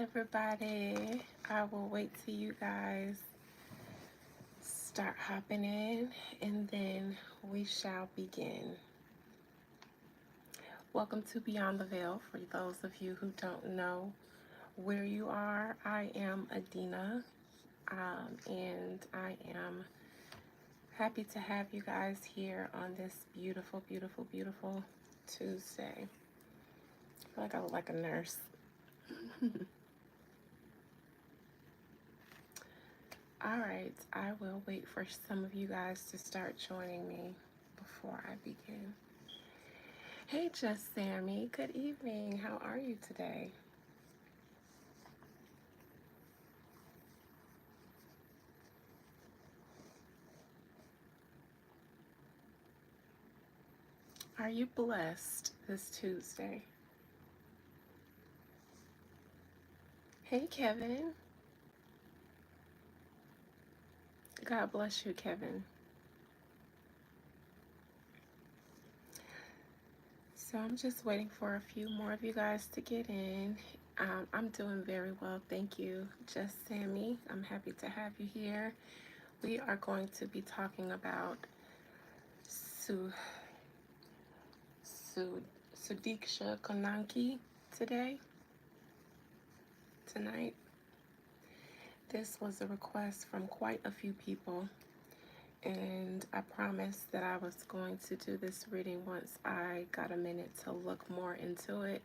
everybody. I will wait till you guys start hopping in and then we shall begin. Welcome to Beyond the Veil. For those of you who don't know where you are, I am Adina, and I am happy to have you guys here on this beautiful, beautiful, beautiful Tuesday. I feel like I look like a nurse. All right, I will wait for some of you guys to start joining me before I begin. Hey, Just Sammy, good evening. How are you today? Are you blessed this Tuesday? Hey, Kevin. God bless you, Kevin. So I'm just waiting for a few more of you guys to get in. I'm doing very well, thank you, Just Sammy. I'm happy to have you here. We are going to be talking about Sudiksha Konanki tonight. This was a request from quite a few people, and I promised that I was going to do this reading once I got a minute to look more into it.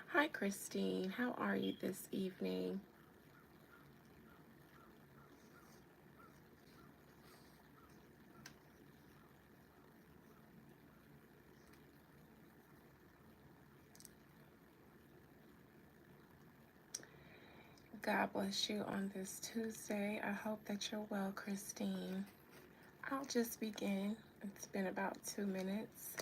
Hi, Christine. How are you this evening? God bless you on this Tuesday. I hope that you're well, Christine. I'll just begin. It's been about 2 minutes.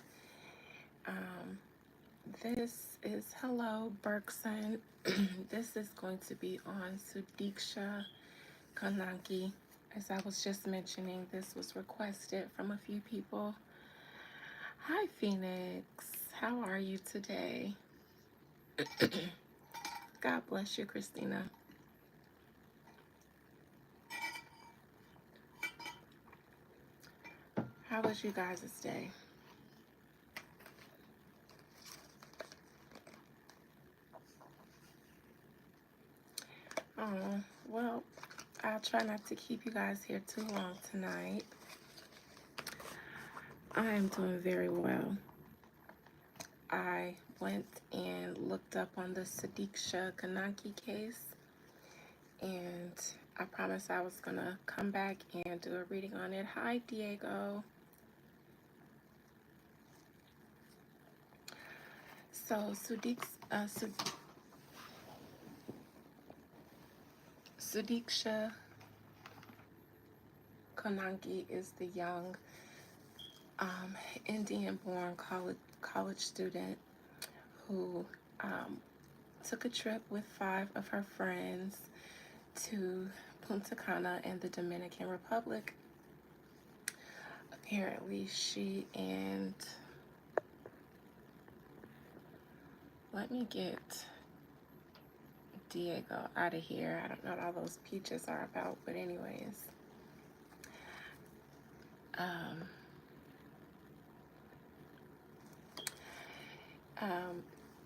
This is Hello, Bergson. This is going to be on Sudiksha Konanki. As I was just mentioning, this was requested from a few people. Hi, Phoenix. How are you today? God bless you, Christina. How was you guys' day? Oh, well, I'll try not to keep you guys here too long tonight. I am doing very well. I went and looked up on the Sudiksha Konanki case, and I promised I was going to come back and do a reading on it. Hi, Diego. So, Sudiksha Konanki is the young Indian-born college student who took a trip with 5 of her friends to Punta Cana in the Dominican Republic. Apparently, she and let me get Diego out of here. I don't know what all those peaches are about, but anyways.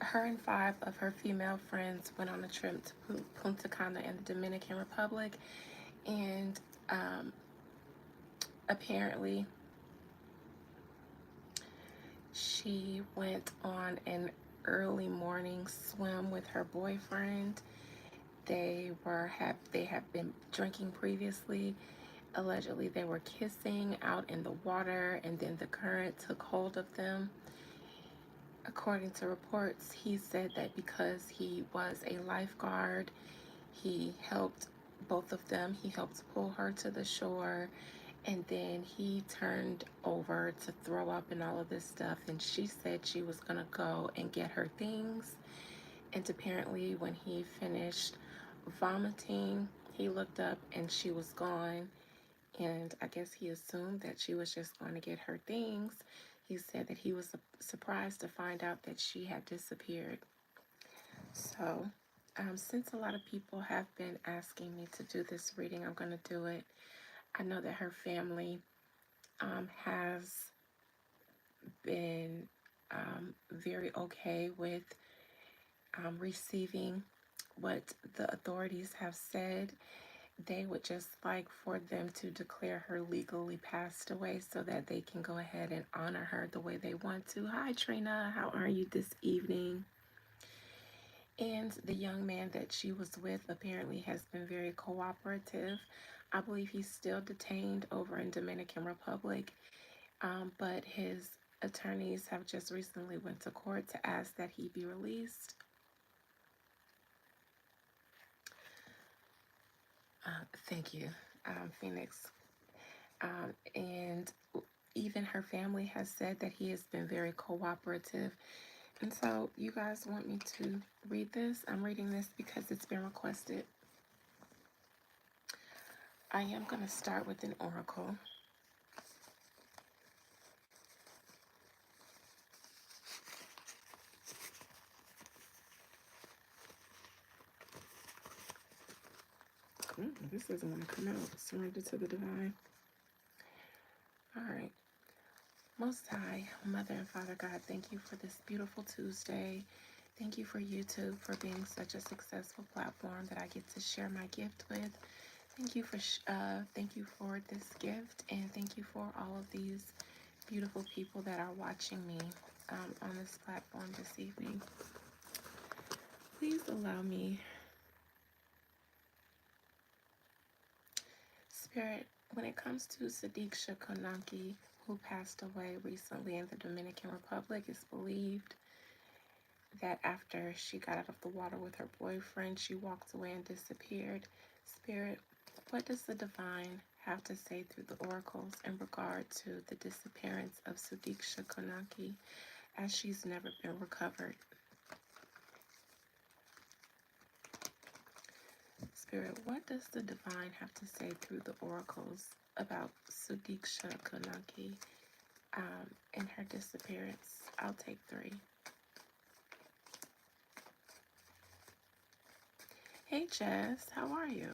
Her and 5 of her female friends went on a trip to Punta Cana in the Dominican Republic, and apparently she went on an early morning swim with her boyfriend. They have been drinking previously. Allegedly, they were kissing out in the water, and then the current took hold of them. According to reports, he said that because he was a lifeguard, he helped both of them. He helped pull her to the shore, and then he turned over to throw up and all of this stuff, and she said she was gonna go and get her things. And apparently when he finished vomiting, he looked up and she was gone, and I guess he assumed that she was just going to get her things. He said that he was surprised to find out that she had disappeared. So Since a lot of people have been asking me to do this reading, I'm going to do it. I know that her family has been very okay with receiving what the authorities have said. They would just like for them to declare her legally passed away so that they can go ahead and honor her the way they want to. Hi, Trina. How are you this evening? And the young man that she was with apparently has been very cooperative. I believe he's still detained over in Dominican Republic, but his attorneys have just recently went to court to ask that he be released. Thank you, Phoenix. And even her family has said that he has been very cooperative. And so, you guys want me to read this? I'm reading this because it's been requested. I am going to start with an oracle. This doesn't want to come out. Surrender to the divine. All right. Most High, Mother and Father God, thank you for this beautiful Tuesday. Thank you for YouTube for being such a successful platform that I get to share my gift with. Thank you for this gift, and thank you for all of these beautiful people that are watching me on this platform this evening. Please allow me, Spirit, when it comes to Sudiksha Konanki, who passed away recently in the Dominican Republic, it's believed that after she got out of the water with her boyfriend, she walked away and disappeared. Spirit, what does the divine have to say through the oracles in regard to the disappearance of Sudiksha Konanki, as she's never been recovered? Spirit, what does the divine have to say through the oracles about Sudiksha Konanki and her disappearance? I'll take 3. Hey Jess, how are you?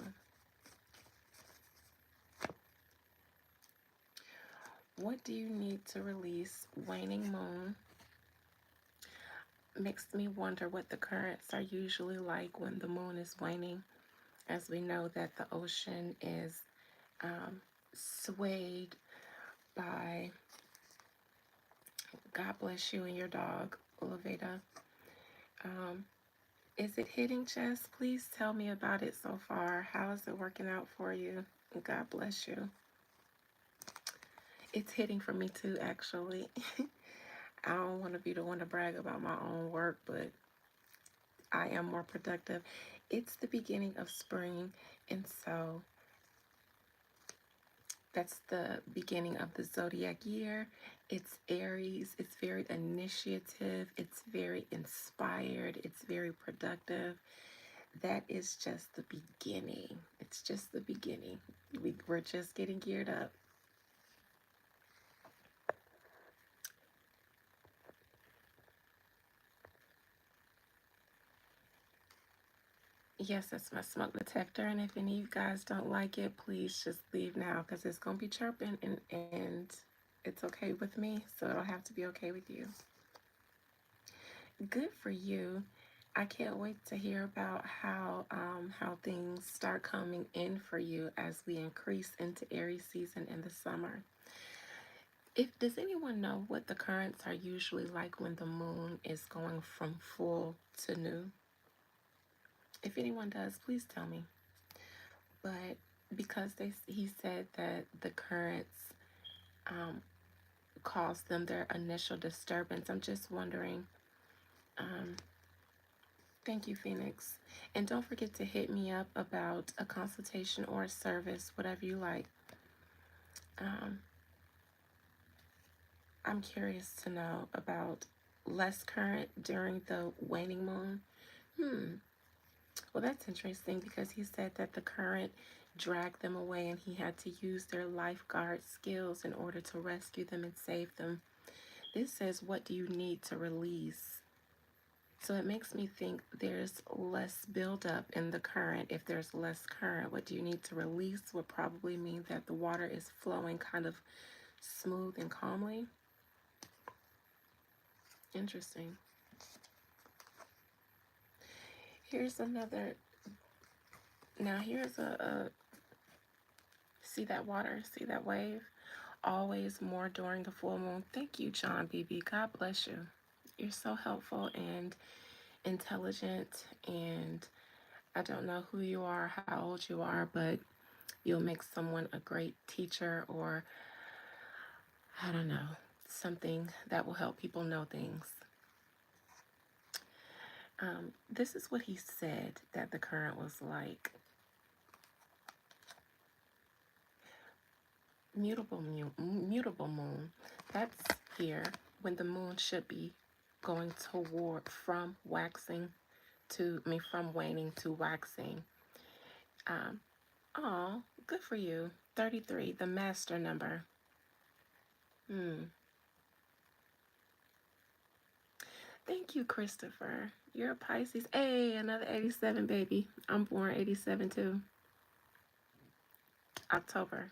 What do you need to release? Waning moon makes me wonder what the currents are usually like when the moon is waning, as we know that the ocean is swayed by, God bless you and your dog, Olaveda. Is it hitting, Jess? Please tell me about it so far. How is it working out for you? God bless you. It's hitting for me too, actually. I don't want to be the one to brag about my own work, but I am more productive. It's the beginning of spring, and so that's the beginning of the zodiac year. It's Aries. It's very initiative. It's very inspired. It's very productive. That is just the beginning. It's just the beginning. We're just getting geared up. Yes, that's my smoke detector. And if any of you guys don't like it, please just leave now, because it's going to be chirping, and it's okay with me. So it'll have to be okay with you. Good for you. I can't wait to hear about how things start coming in for you as we increase into Aries season in the summer. Does anyone know what the currents are usually like when the moon is going from full to new? If anyone does, please tell me. But because he said that the currents caused them their initial disturbance, I'm just wondering. Thank you, Phoenix. And don't forget to hit me up about a consultation or a service, whatever you like. I'm curious to know about less current during the waning moon. Well, that's interesting, because he said that the current dragged them away and he had to use their lifeguard skills in order to rescue them and save them. This says, what do you need to release? So it makes me think there's less buildup in the current. If there's less current, what do you need to release would probably mean that the water is flowing kind of smooth and calmly. Interesting. Here's another. Now here's see that water, see that wave? Always more during the full moon. Thank you, John BB. God bless you. You're so helpful and intelligent, and I don't know who you are, how old you are, but you'll make someone a great teacher, or I don't know, something that will help people know things. This is what he said that the current was like. Mutable moon. That's here when the moon should be going toward from waxing to, from waning to waxing. Oh, good for you. 33, the master number. Thank you, Christopher. You're a Pisces. Hey, another 87, baby. I'm born 87 too. October.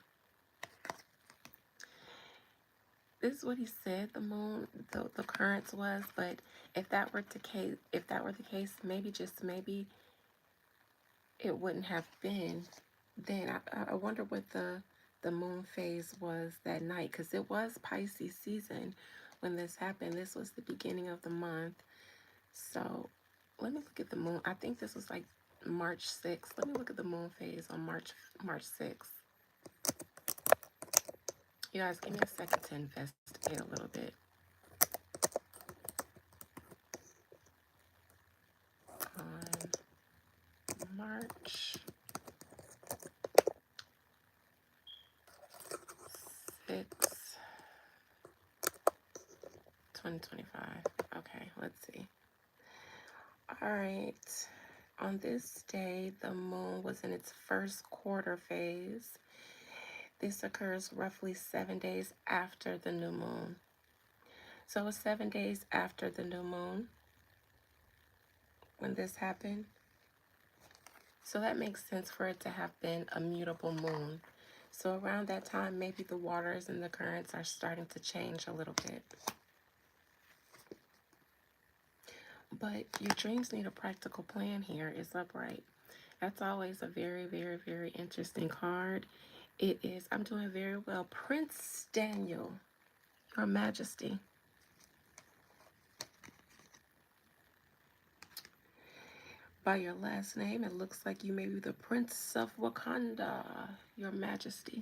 This is what he said the moon, the currents was, but if that were the case, maybe just maybe it wouldn't have been. Then I wonder what the moon phase was that night, because it was Pisces season when this happened. This was the beginning of the month. So let me look at the moon. I think this was like March 6th. Let me look at the moon phase on March 6th. You guys, give me a second to investigate a little bit. On March 6th, 2025. Okay, let's see. All right. On this day, the moon was in its first quarter phase. This occurs roughly 7 days after the new moon. So it's 7 days after the new moon when this happened. So that makes sense for it to have been a mutable moon. So around that time, maybe the waters and the currents are starting to change a little bit. But your dreams need a practical plan here is upright. That's always a very, very, very interesting card. It is. I'm doing very well. Prince Daniel, Your Majesty. By your last name, it looks like you may be the Prince of Wakanda, Your Majesty.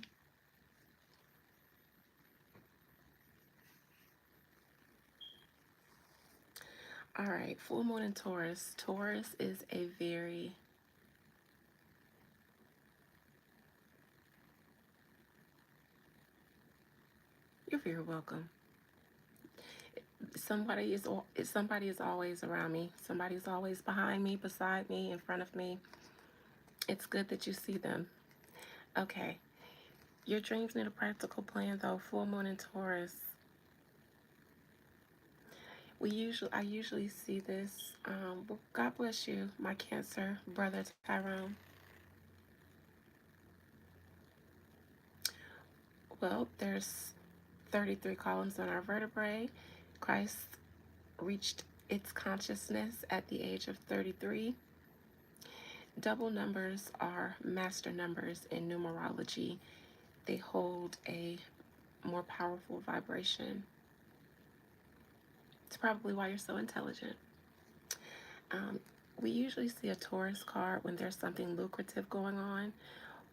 All right, full moon in Taurus. Taurus is a very You're very welcome. Somebody is always around me. Somebody's always behind me, beside me, in front of me. It's good that you see them. Okay. Your dreams need a practical plan, though. Full moon in Taurus. I usually see this. Well, God bless you, my Cancer brother Tyrone. Well, there's 33 columns on our vertebrae. Christ reached its consciousness at the age of 33. Double numbers are master numbers in numerology. They hold a more powerful vibration. It's probably why you're so intelligent. We usually see a Taurus card when there's something lucrative going on,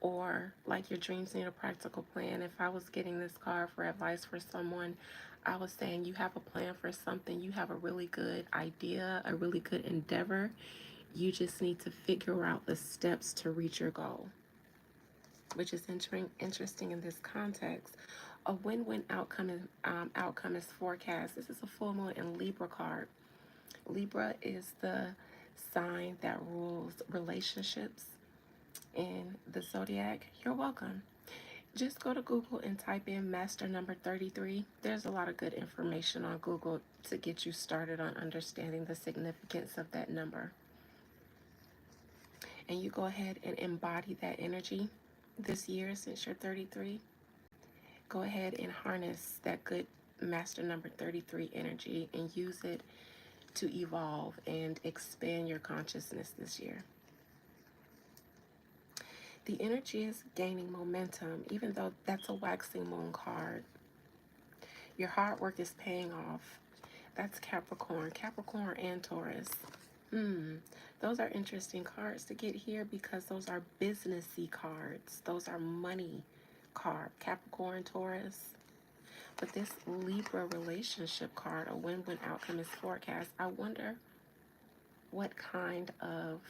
or like your dreams need a practical plan. If I was getting this card for advice for someone, I was saying you have a plan for something, you have a really good idea, a really good endeavor. You just need to figure out the steps to reach your goal, which is interesting in this context. A win-win outcome is forecast. This is a full moon in Libra card. Libra is the sign that rules relationships in the zodiac. You're welcome. Just go to Google and type in master number 33. There's a lot of good information on Google to get you started on understanding the significance of that number. And you go ahead and embody that energy this year since you're 33. Go ahead and harness that good master number 33 energy and use it to evolve and expand your consciousness this year. The energy is gaining momentum, even though that's a waxing moon card. Your hard work is paying off. That's Capricorn and Taurus. Those are interesting cards to get here because those are businessy cards. Those are money card, Capricorn, Taurus. But this Libra relationship card, a win-win outcome is forecast. I wonder what kind of,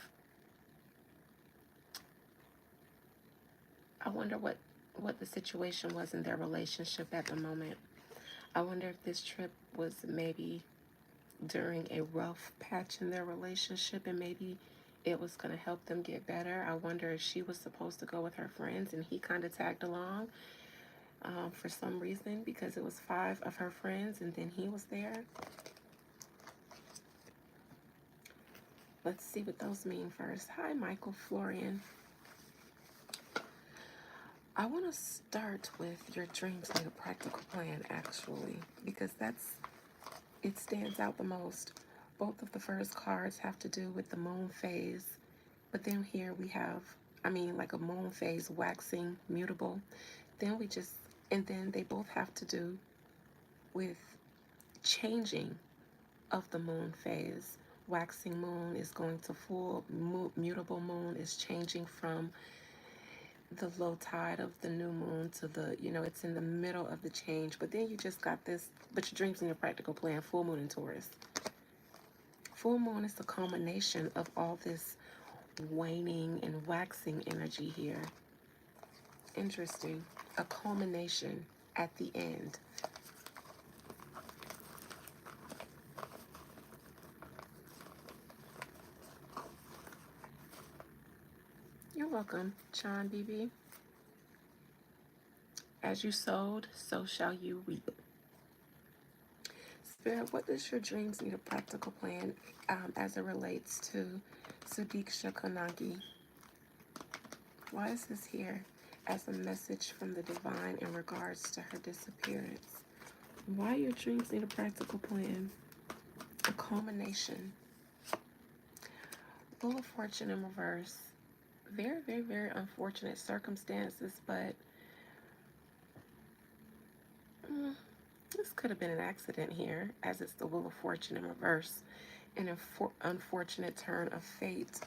what the situation was in their relationship at the moment. I wonder if this trip was maybe during a rough patch in their relationship and maybe it was going to help them get better. I wonder if she was supposed to go with her friends and he kind of tagged along for some reason because it was 5 of her friends and then he was there. Let's see what those mean first. Hi, Michael Florian. I want to start with your dreams need a practical plan, actually, because it stands out the most. Both of the first cards have to do with the moon phase, but then here we have, like a moon phase, waxing, mutable. And then they both have to do with changing of the moon phase. Waxing moon is going to full, mutable moon is changing from the low tide of the new moon to the, it's in the middle of the change. But then you just got this, but your dreams need a practical plan, full moon in Taurus. Full moon is the culmination of all this waning and waxing energy here. Interesting. A culmination at the end. You're welcome, Sean BB. As you sowed, so shall you reap. Spirit, what does your dreams need a practical plan as it relates to Sudiksha Konanki? Why is this here as a message from the divine in regards to her disappearance? Why your dreams need a practical plan? A culmination. Wheel of Fortune in reverse. Very, very, very unfortunate circumstances, but this could have been an accident here, as it's the Wheel of Fortune in reverse. An unfortunate turn of fate.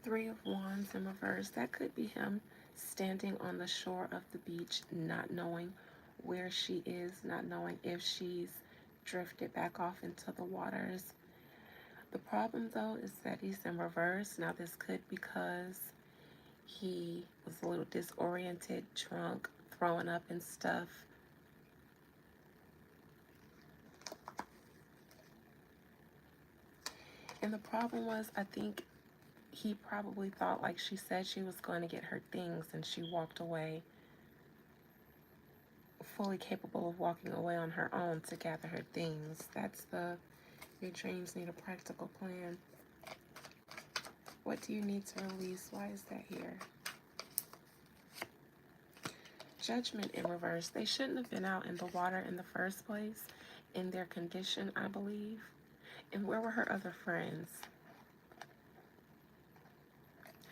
3 of Wands in reverse. That could be him standing on the shore of the beach, not knowing where she is, not knowing if she's drifted back off into the waters. The problem, though, is that he's in reverse. Now, this could be because he was a little disoriented, drunk, throwing up and stuff. And the problem was, I think he probably thought, like she said, she was going to get her things, and she walked away fully capable of walking away on her own to gather her things. That's your dreams need a practical plan. What do you need to release? Why is that here? Judgment in reverse. They shouldn't have been out in the water in the first place in their condition, I believe. And where were her other friends?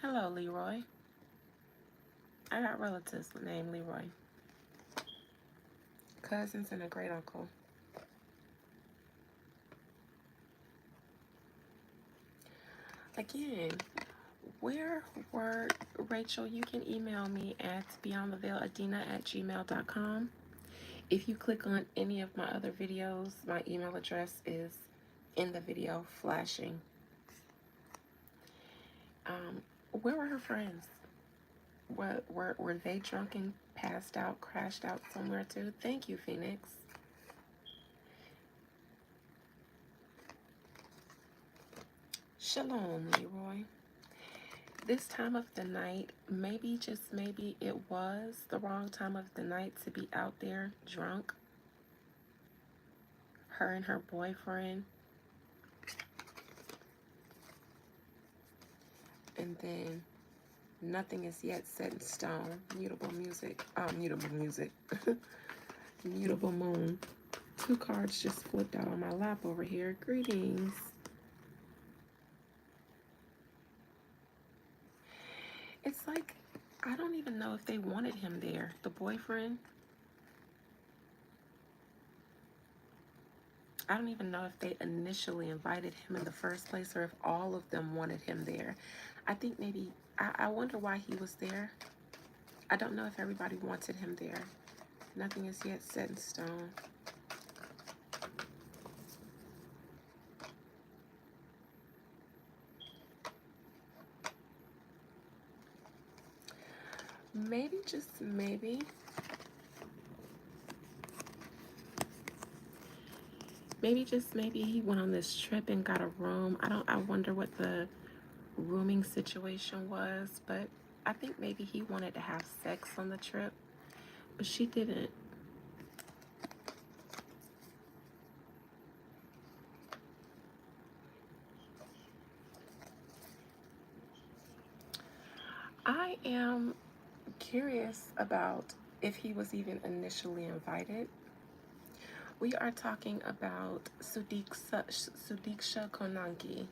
Hello, Leroy. I got relatives named Leroy. Cousins and a great uncle. Again, where were, Rachel, you can email me at beyondtheveiladina@gmail.com. If you click on any of my other videos, my email address is in the video flashing. Where were her friends? Were they drunk and passed out, crashed out somewhere too? Thank you, Phoenix. Shalom, Leroy. This time of the night, maybe, just maybe, it was the wrong time of the night to be out there drunk. Her and her boyfriend. And then nothing is yet set in stone. Mutable music. Mutable music. Mutable moon. 2 cards just flipped out on my lap over here. Greetings. It's like, I don't even know if they wanted him there. The boyfriend. I don't even know if they initially invited him in the first place or if all of them wanted him there. I think maybe, I wonder why he was there. I don't know if everybody wanted him there. Nothing is yet set in stone. Maybe, just maybe, just maybe he went on this trip and got a room. I wonder what the rooming situation was, but I think maybe he wanted to have sex on the trip, but she didn't. I am curious about if he was even initially invited. We are talking about Sudiksha Konanki,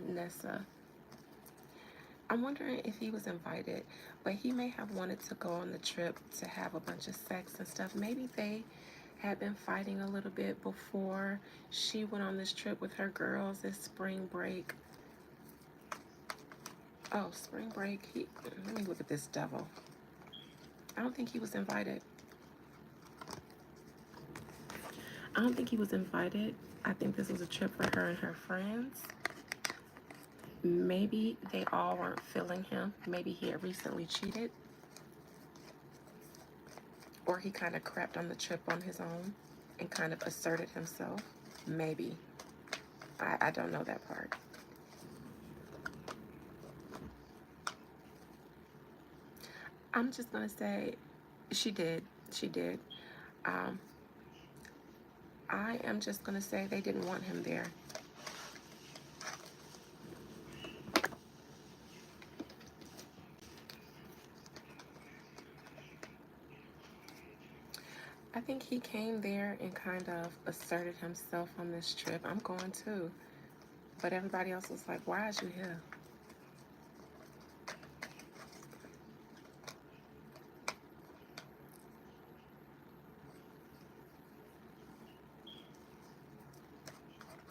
Nessa. I'm wondering if he was invited, but he may have wanted to go on the trip to have a bunch of sex and stuff. Maybe they had been fighting a little bit before she went on this trip with her girls this spring break. Oh, spring break. Let me look at this devil. I don't think he was invited. I don't think he was invited. I think this was a trip for her and her friends. Maybe they all weren't feeling him. Maybe he had recently cheated. Or he kind of crapped on the trip on his own and kind of asserted himself. Maybe. I don't know that part. I'm just going to say she did. She did. I am just going to say they didn't want him there. I think he came there and kind of asserted himself on this trip. I'm going too. But everybody else was like, why is you here?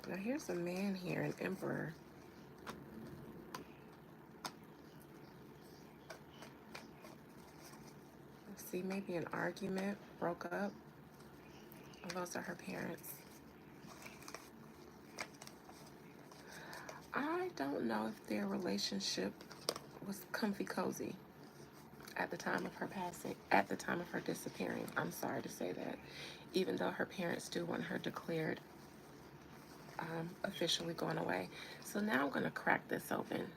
Now here's a man here, an emperor. Let's see, maybe an argument, broke up. Oh, those are her parents. I don't know if their relationship was comfy cozy at the time of her passing, at the time of her disappearing. I'm sorry to say that, even though her parents do want her declared officially going away. So now I'm going to crack this open.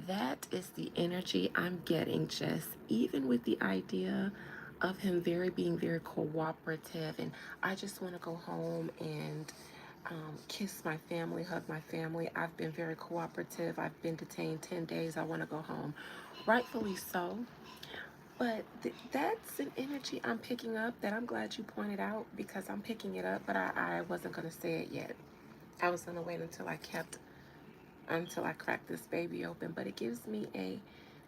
That is the energy I'm getting, Jess, even with the idea of him being very cooperative, and I just want to go home and kiss my family, hug my family. I've been very cooperative. I've been detained 10 days. I want to go home. Rightfully so. But that's an energy I'm picking up that I'm glad you pointed out, because I'm picking it up, but I wasn't going to say it yet. I was going to wait until I cracked this baby open. But it gives me a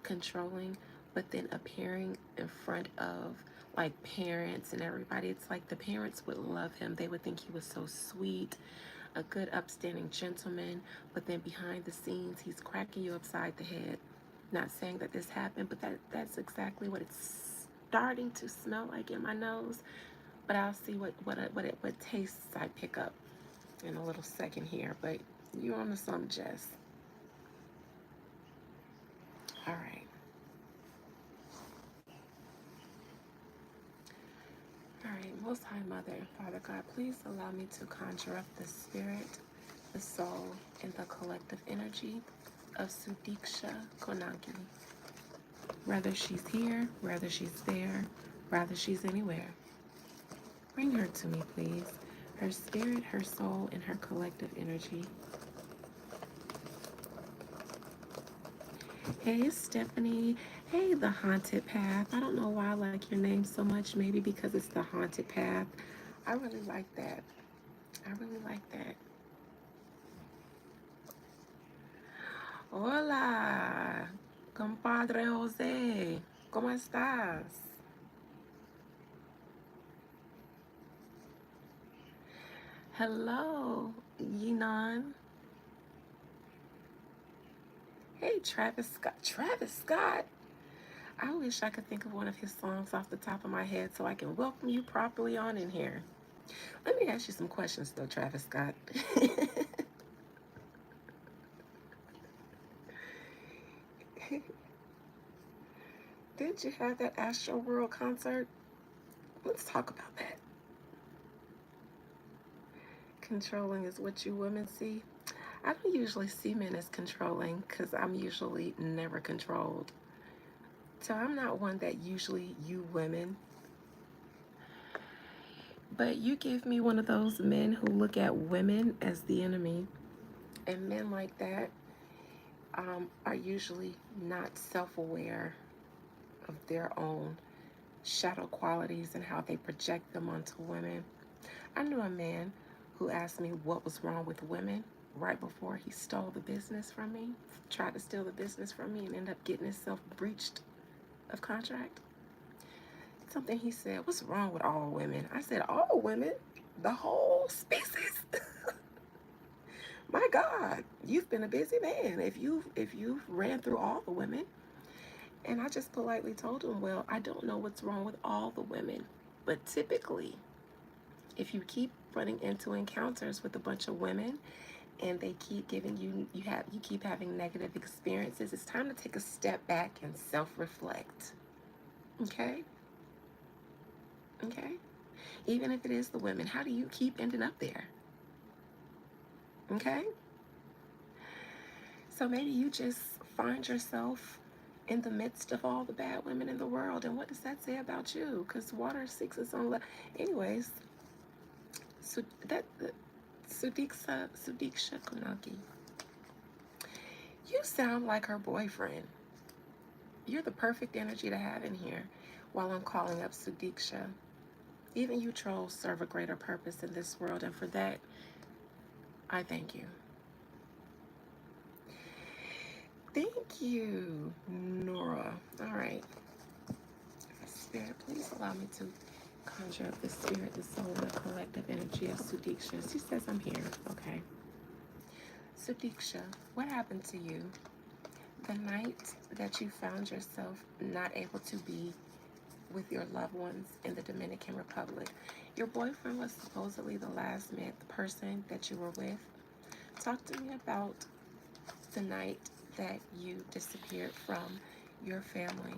controlling, but then appearing in front of like parents and everybody. It's like the parents would love him. They would think he was so sweet, a good upstanding gentleman, but then behind the scenes he's cracking you upside the head. Not saying that this happened, but that's exactly what it's starting to smell like in my nose. But I'll see what tastes I pick up in a little second here. But you're on to some, Jess. All right. All right, Most High Mother and Father God, please allow me to conjure up the spirit, the soul, and the collective energy of Sudiksha Konanki. Whether she's here, whether she's there, whether she's anywhere. Bring her to me, please. Her spirit, her soul, and her collective energy. Hey, Stephanie. Hey, the haunted path. I don't know why I like your name so much. Maybe because it's the haunted path. I really like that. I really like that. Hola, compadre Jose. ¿Cómo estás? Hello, Yinan. Hey, Travis Scott. Travis Scott. I wish I could think of one of his songs off the top of my head so I can welcome you properly on in here. Let me ask you some questions, though, Travis Scott. Did you have that Astro World concert? Let's talk about that. Controlling is what you women see. I don't usually see men as controlling because I'm usually never controlled. So I'm not one that usually you women. But you give me one of those men who look at women as the enemy. And men like that are usually not self-aware of their own shadow qualities and how they project them onto women. I knew a man who asked me what was wrong with women right before he stole the business from me, tried to steal the business from me, and ended up getting himself breached of contract. Something he said, what's wrong with all women? I said, all women? The whole species? My God, you've been a busy man if you've ran through all the women. And I just politely told him, well, I don't know what's wrong with all the women, but typically, if you keep running into encounters with a bunch of women and they keep giving you keep having negative experiences, it's time to take a step back and self-reflect. Okay? Okay? Even if it is the women, how do you keep ending up there? Okay? So maybe you just find yourself in the midst of all the bad women in the world. And what does that say about you? Because water seeks its own love. Anyways, so that Sudiksha Konanki. You sound like her boyfriend. You're the perfect energy to have in here while I'm calling up Sudiksha. Even you trolls serve a greater purpose in this world, and for that, I thank you. Thank you, Nora. All right. Spirit, please allow me to conjure up the spirit, the soul, and the collective energy of Sudiksha. She says I'm here. Okay. Sudiksha, what happened to you the night that you found yourself not able to be with your loved ones in the Dominican Republic? Your boyfriend was supposedly the last man, the person that you were with. Talk to me about the night that you disappeared from your family,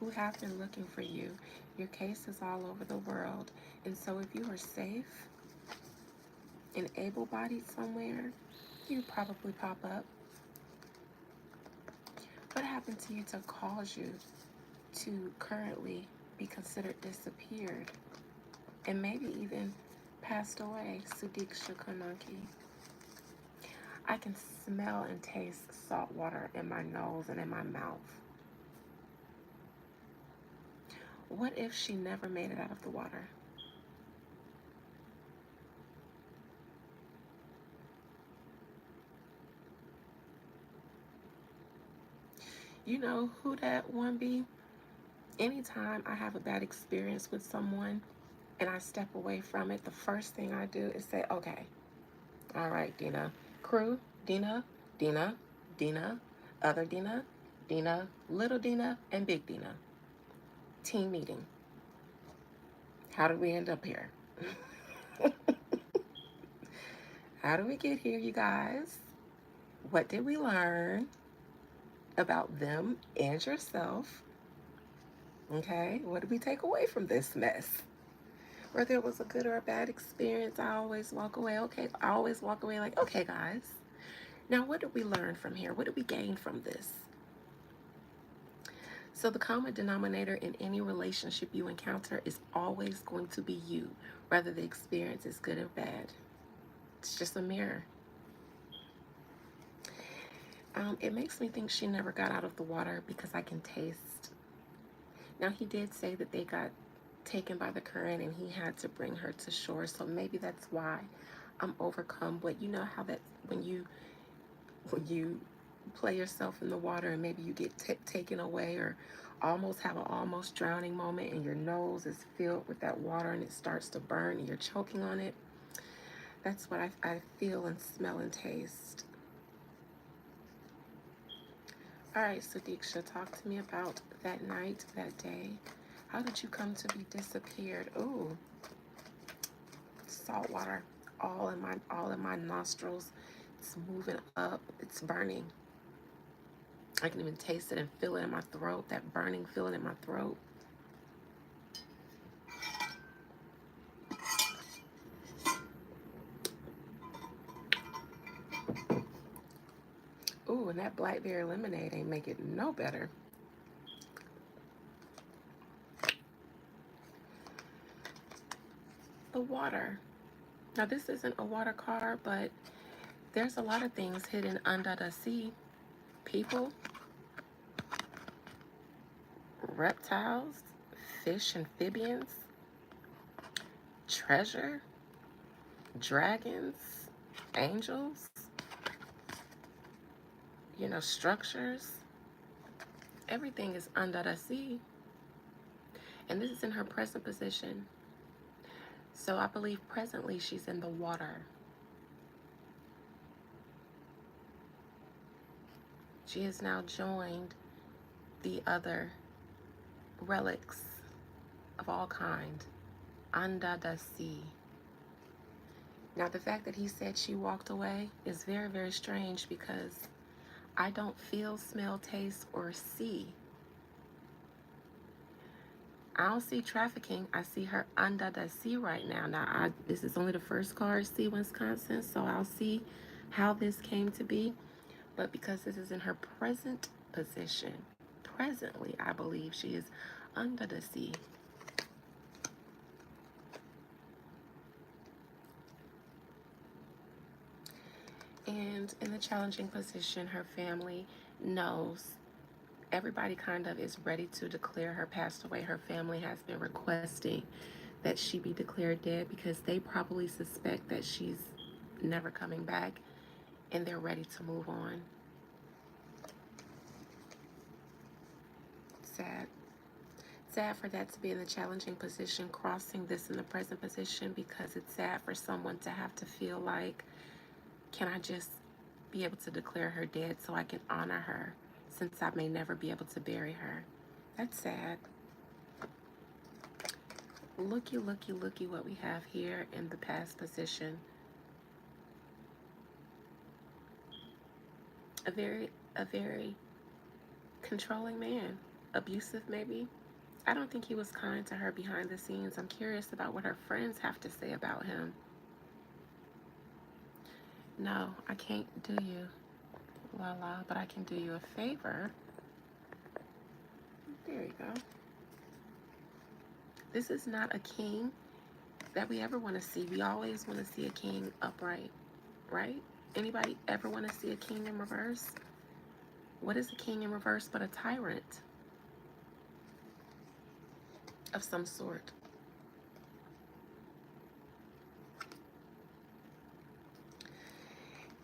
who have been looking for you. Your case is all over the world. And so if you are safe and able-bodied somewhere, you probably pop up. What happened to you to cause you to currently be considered disappeared and maybe even passed away, Sudiksha Konanki? I can smell and taste salt water in my nose and in my mouth. What if she never made it out of the water? You know who that one be? Anytime I have a bad experience with someone and I step away from it, the first thing I do is say, okay, all right, Dina. Crew, Dina, Dina, Dina, other Dina, Dina, little Dina, and big Dina. Team meeting. How did we end up here? How did we get here, you guys? What did we learn about them and yourself? Okay, what did we take away from this mess? Whether it was a good or a bad experience, I always walk away. Okay, I always walk away like, okay, guys, Now, what did we learn from here? What did we gain from this? So, the common denominator in any relationship you encounter is always going to be you, whether the experience is good or bad. It's just a mirror. It makes me think she never got out of the water because I can taste. Now, he did say that they got taken by the current and he had to bring her to shore, so maybe that's why I'm overcome. But you know how that when you play yourself in the water and maybe you get taken away or almost have an almost drowning moment and your nose is filled with that water and it starts to burn and you're choking on it. That's what I feel and smell and taste. All right, Sudiksha, talk to me about that night, that day. How did you come to be disappeared? Ooh, salt water all in my nostrils. It's moving up. It's burning. I can even taste it and feel it in my throat. That burning feeling in my throat. Ooh, and that blackberry lemonade ain't make it no better. The water. Now, this isn't a water card, but there's a lot of things hidden under the sea. People, reptiles, fish, amphibians, treasure, dragons, angels, structures. Everything is under the sea. And this is in her present position. So I believe presently she's in the water. She has now joined the other relics of all kind under the sea. Now, the fact that he said she walked away is very, very strange because I don't feel, smell, taste, or see. I don't see trafficking. I see her under the sea right now. Now, this is only the first card, see Wisconsin, so I'll see how this came to be. But because this is in her present position, presently, I believe she is under the sea. And in the challenging position, her family knows. Everybody kind of is ready to declare her passed away. Her family has been requesting that she be declared dead because they probably suspect that she's never coming back and they're ready to move on. Sad. Sad for that to be in the challenging position, crossing this in the present position, because it's sad for someone to have to feel like, can I just be able to declare her dead so I can honor her since I may never be able to bury her? That's sad. Looky, looky, looky what we have here in the past position. A very controlling man. Abusive, maybe. I don't think he was kind to her behind the scenes. I'm curious about what her friends have to say about him. No, I can't do you, la, but I can do you a favor. There you go. This is not a king that we ever want to see. We always want to see a king upright, right? Anybody ever want to see a king in reverse? What is a king in reverse but a tyrant of some sort?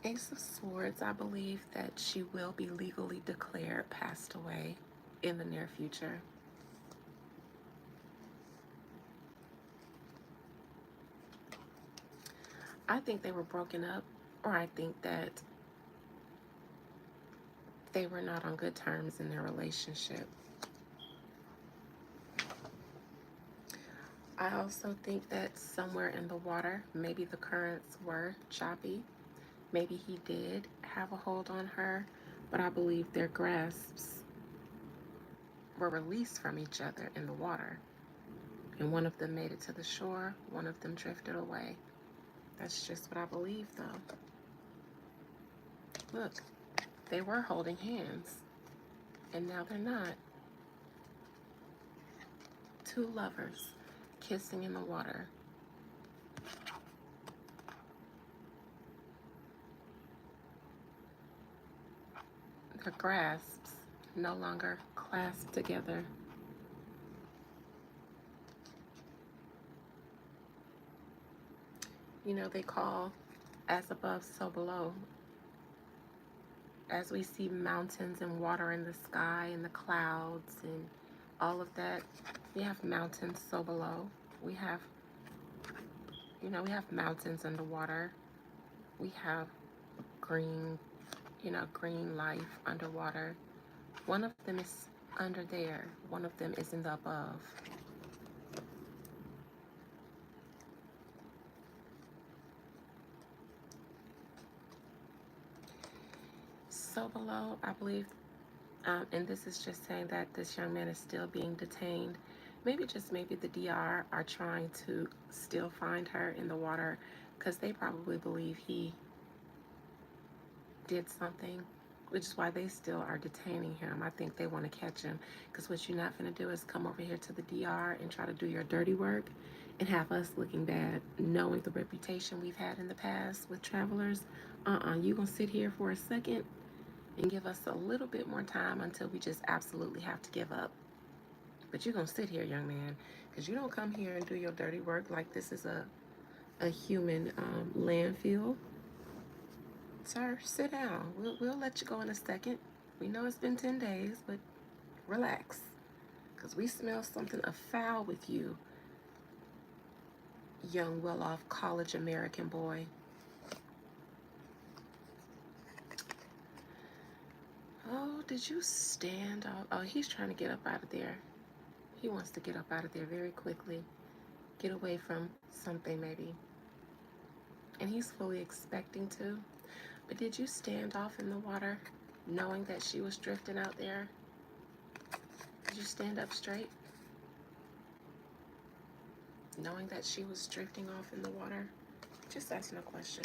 Ace of Swords, I believe that she will be legally declared passed away in the near future. I think they were broken up, or I think that they were not on good terms in their relationship. I also think that somewhere in the water, maybe the currents were choppy. Maybe he did have a hold on her, but I believe their grasps were released from each other in the water. And one of them made it to the shore, one of them drifted away. That's just what I believe, though. Look, they were holding hands, and now they're not. Two lovers kissing in the water. Their grasps no longer clasped together. You know, they call as above, so below. As we see mountains and water in the sky and the clouds and all of that, we have mountains so below. We have, we have mountains underwater. We have green, green life underwater. One of them is under there. One of them is in the above. So below, I believe, and this is just saying that this young man is still being detained. Maybe just maybe the DR are trying to still find her in the water because they probably believe he did something, which is why they still are detaining him. I think they want to catch him because what you're not going to do is come over here to the DR and try to do your dirty work and have us looking bad, knowing the reputation we've had in the past with travelers. You going to sit here for a second and give us a little bit more time until we just absolutely have to give up. But you're going to sit here, young man, because you don't come here and do your dirty work like this is a human landfill. Sir, sit down. We'll let you go in a second. We know it's been 10 days, but relax. Because we smell something afoul with you, young, well-off college American boy. Oh, did you stand off? Oh, he's trying to get up out of there. He wants to get up out of there very quickly. Get away from something, maybe. And he's fully expecting to. But did you stand off in the water knowing that she was drifting out there? Did you stand up straight knowing that she was drifting off in the water? Just asking a question.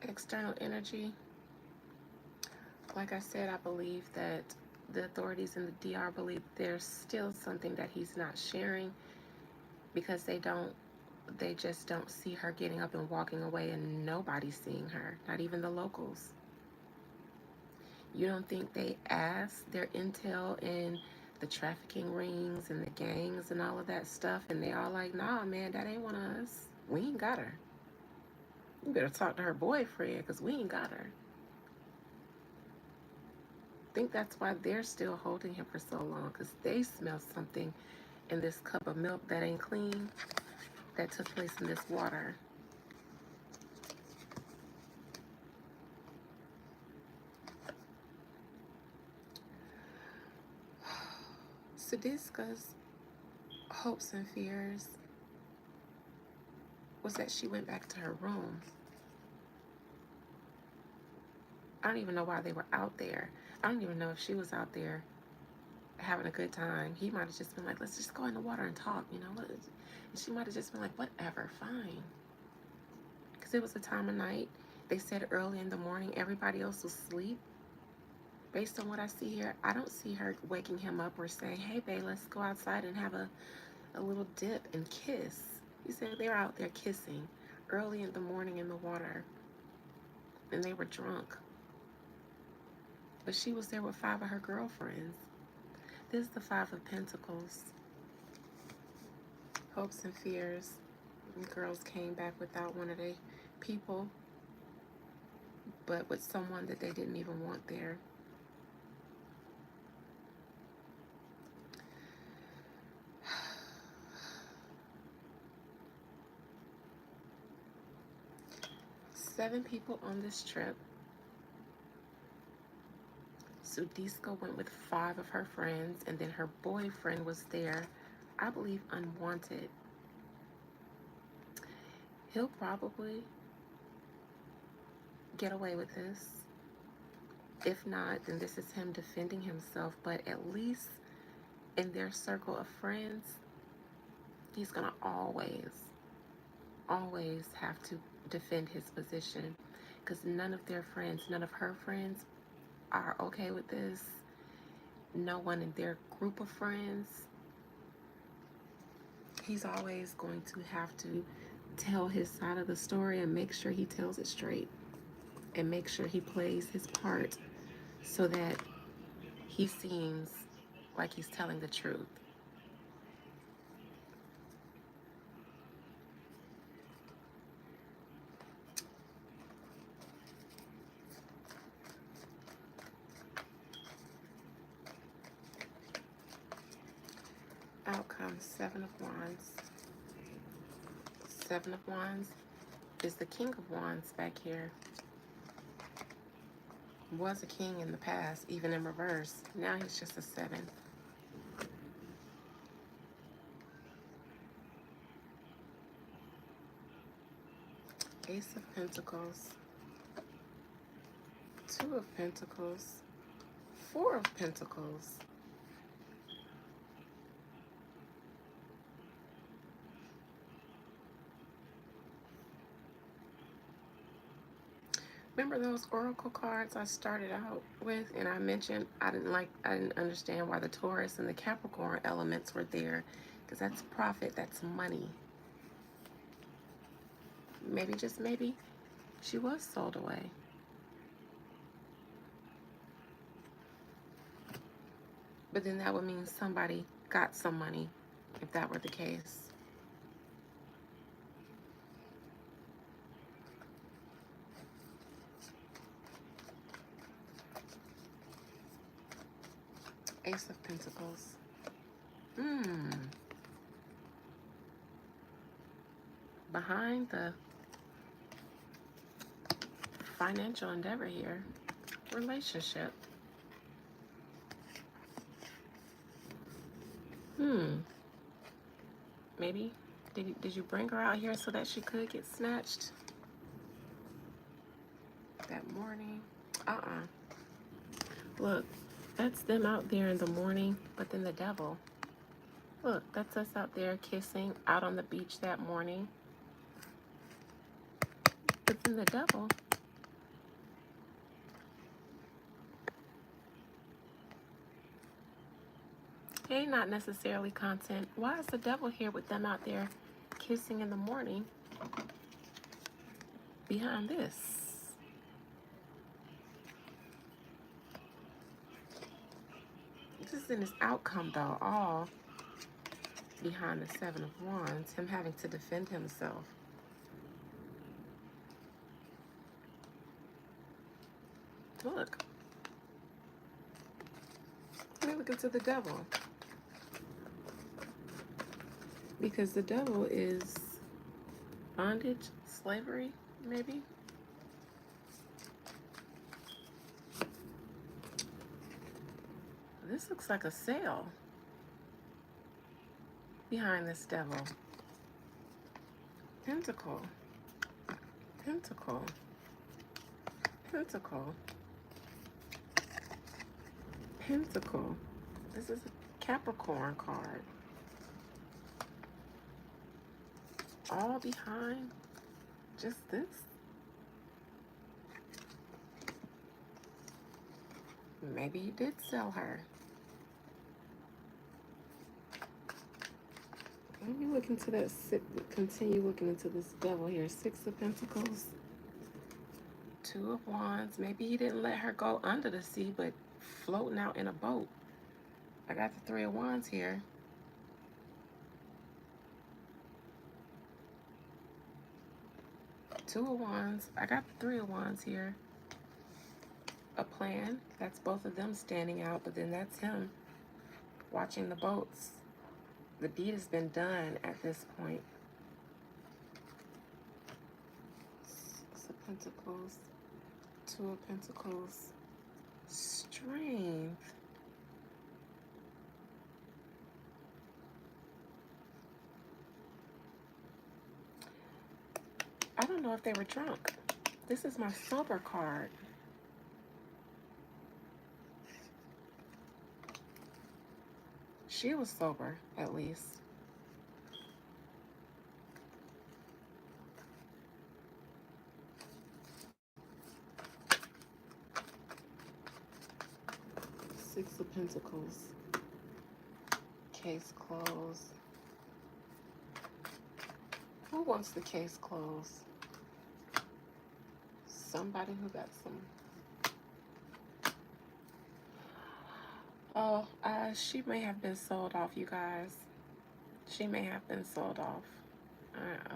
External energy. Like I said, I believe that the authorities in the DR believe there's still something that he's not sharing because they just don't see her getting up and walking away and nobody's seeing her, not even the locals. You don't think they asked their intel in the trafficking rings and the gangs and all of that stuff, and they all like, nah, man, that ain't one of us. We ain't got her. You better talk to her boyfriend because we ain't got her. I think that's why they're still holding him for so long, because they smell something in this cup of milk that ain't clean that took place in this water. Sudika's hopes and fears was that she went back to her room. I don't even know why they were out there. I don't even know if she was out there having a good time. He might have just been like, let's just go in the water and talk, And she might have just been like, whatever, fine. Because it was a time of night. They said early in the morning, everybody else was asleep. Based on what I see here, I don't see her waking him up or saying, hey, babe, let's go outside and have a little dip and kiss. He said they were out there kissing early in the morning in the water. And they were drunk. But she was there with 5 of her girlfriends. This is the 5 of Pentacles. Hopes and fears. And girls came back without one of their people, but with someone that they didn't even want there. Seven people on this trip. Sudika went with 5 of her friends, and then her boyfriend was there, I believe, unwanted. He'll probably get away with this. If not, then this is him defending himself, but at least in their circle of friends, he's gonna always have to defend his position. because none of their friends, none of her friends are okay with this. No one in their group of friends. He's always going to have to tell his side of the story and make sure he tells it straight and make sure he plays his part so that he seems like he's telling the truth. Outcome, Seven of Wands. Seven of Wands is the King of Wands back here. Was a king in the past, even in reverse. Now he's just a seven. Ace of Pentacles. Two of Pentacles. Four of Pentacles. Remember those oracle cards I started out with, and I mentioned I didn't understand why the Taurus and the Capricorn elements were there, because that's profit, that's money. Maybe, just maybe, she was sold away. But then that would mean somebody got some money if that were the case. Ace of Pentacles. Behind the financial endeavor here, relationship. Maybe, did you bring her out here so that she could get snatched that morning? Look, that's them out there in the morning, but then the devil. Look, that's us out there kissing out on the beach that morning. But then the devil. Hey, not necessarily content. Why is the devil here with them out there kissing in the morning behind this? This is in his outcome, though, all behind the Seven of Wands, him having to defend himself. Look. Let me look into the devil. Because the devil is bondage, slavery, maybe? This looks like a sale behind this devil. Pentacle. Pentacle. Pentacle. Pentacle. This is a Capricorn card. All behind just this? Maybe he did sell her. Let me look into that. Continue looking into this devil here. Six of Pentacles. Two of Wands. Maybe he didn't let her go under the sea, but floating out in a boat. I got the Three of Wands here. Two of Wands. I got the Three of Wands here. A plan. That's both of them standing out, but then that's him watching the boats. The deed has been done at this point. Six of Pentacles. Two of Pentacles. Strength. I don't know if they were drunk. This is my sober card. She was sober, at least. Six of Pentacles. Case closed. Who wants the case closed? Somebody who got some. Oh, she may have been sold off, you guys. She may have been sold off.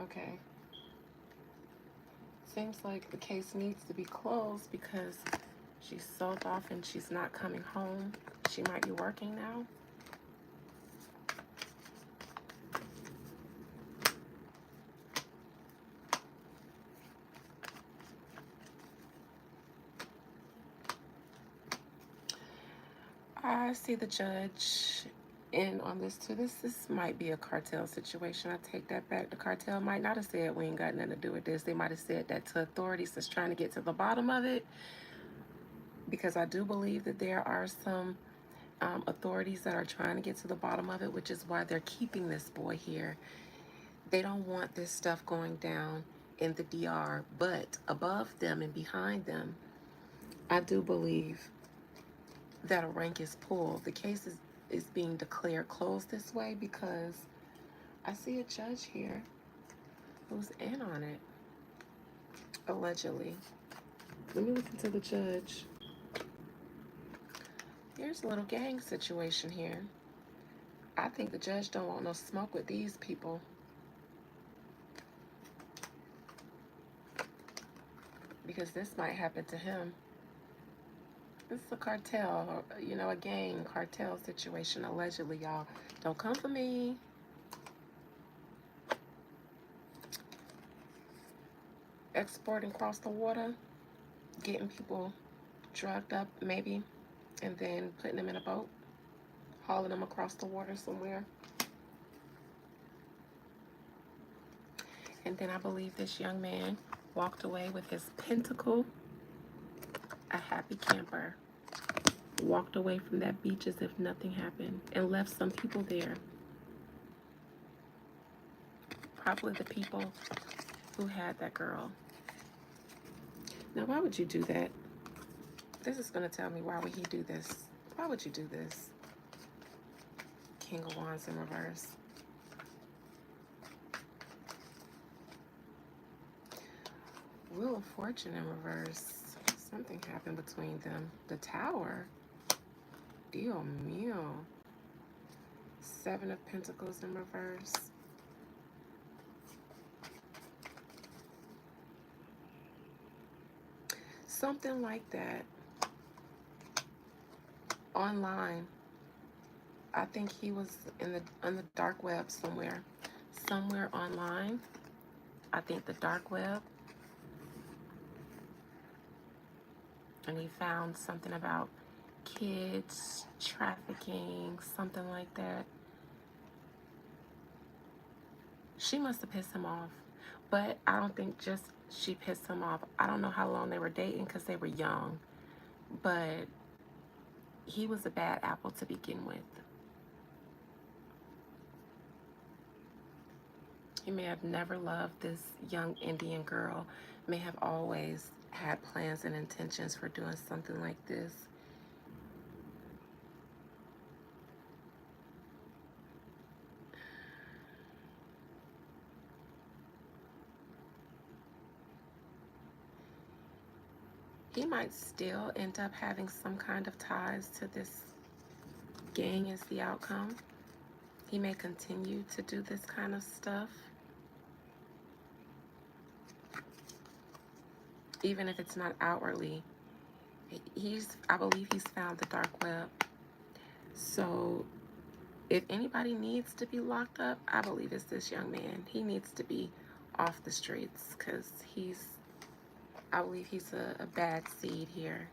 Okay. Seems like the case needs to be closed because she's sold off and she's not coming home. She might be working now. I see the judge in on this too. This might be a cartel situation. I take that back. The cartel might not have said we ain't got nothing to do with this. They might have said that to authorities that's trying to get to the bottom of it. Because I do believe that there are some authorities that are trying to get to the bottom of it, which is why they're keeping this boy here. They don't want this stuff going down in the DR, but above them and behind them, I do believe that a rank is pulled. The case is being declared closed this way because I see a judge here who's in on it, allegedly. Let me look into the judge. Here's a little gang situation here. I think the judge don't want no smoke with these people. Because this might happen to him. This is a cartel, or, you know, a gang cartel situation, allegedly, y'all. Don't come for me. Exporting across the water, getting people drugged up, maybe, and then putting them in a boat, hauling them across the water somewhere. And then I believe this young man walked away with his pentacle, a happy camper. Walked away from that beach as if nothing happened and left some people there. Probably the people who had that girl. Now, why would you do that? This is going to tell me why would he do this. Why would you do this? King of Wands in reverse. Wheel of Fortune in reverse. Something happened between them. The Tower. Dio mio. Seven of Pentacles in reverse. Something like that. Online. I think he was on the dark web somewhere. Somewhere online. I think the dark web. And he found something about kids, trafficking, something like that. She must have pissed him off. But I don't think just she pissed him off. I don't know how long they were dating because they were young. But he was a bad apple to begin with. He may have never loved this young Indian girl. May have always had plans and intentions for doing something like this. He might still end up having some kind of ties to this gang as the outcome. He may continue to do this kind of stuff. Even if it's not outwardly. I believe he's found the dark web. So if anybody needs to be locked up, I believe it's this young man. He needs to be off the streets because I believe he's a bad seed here.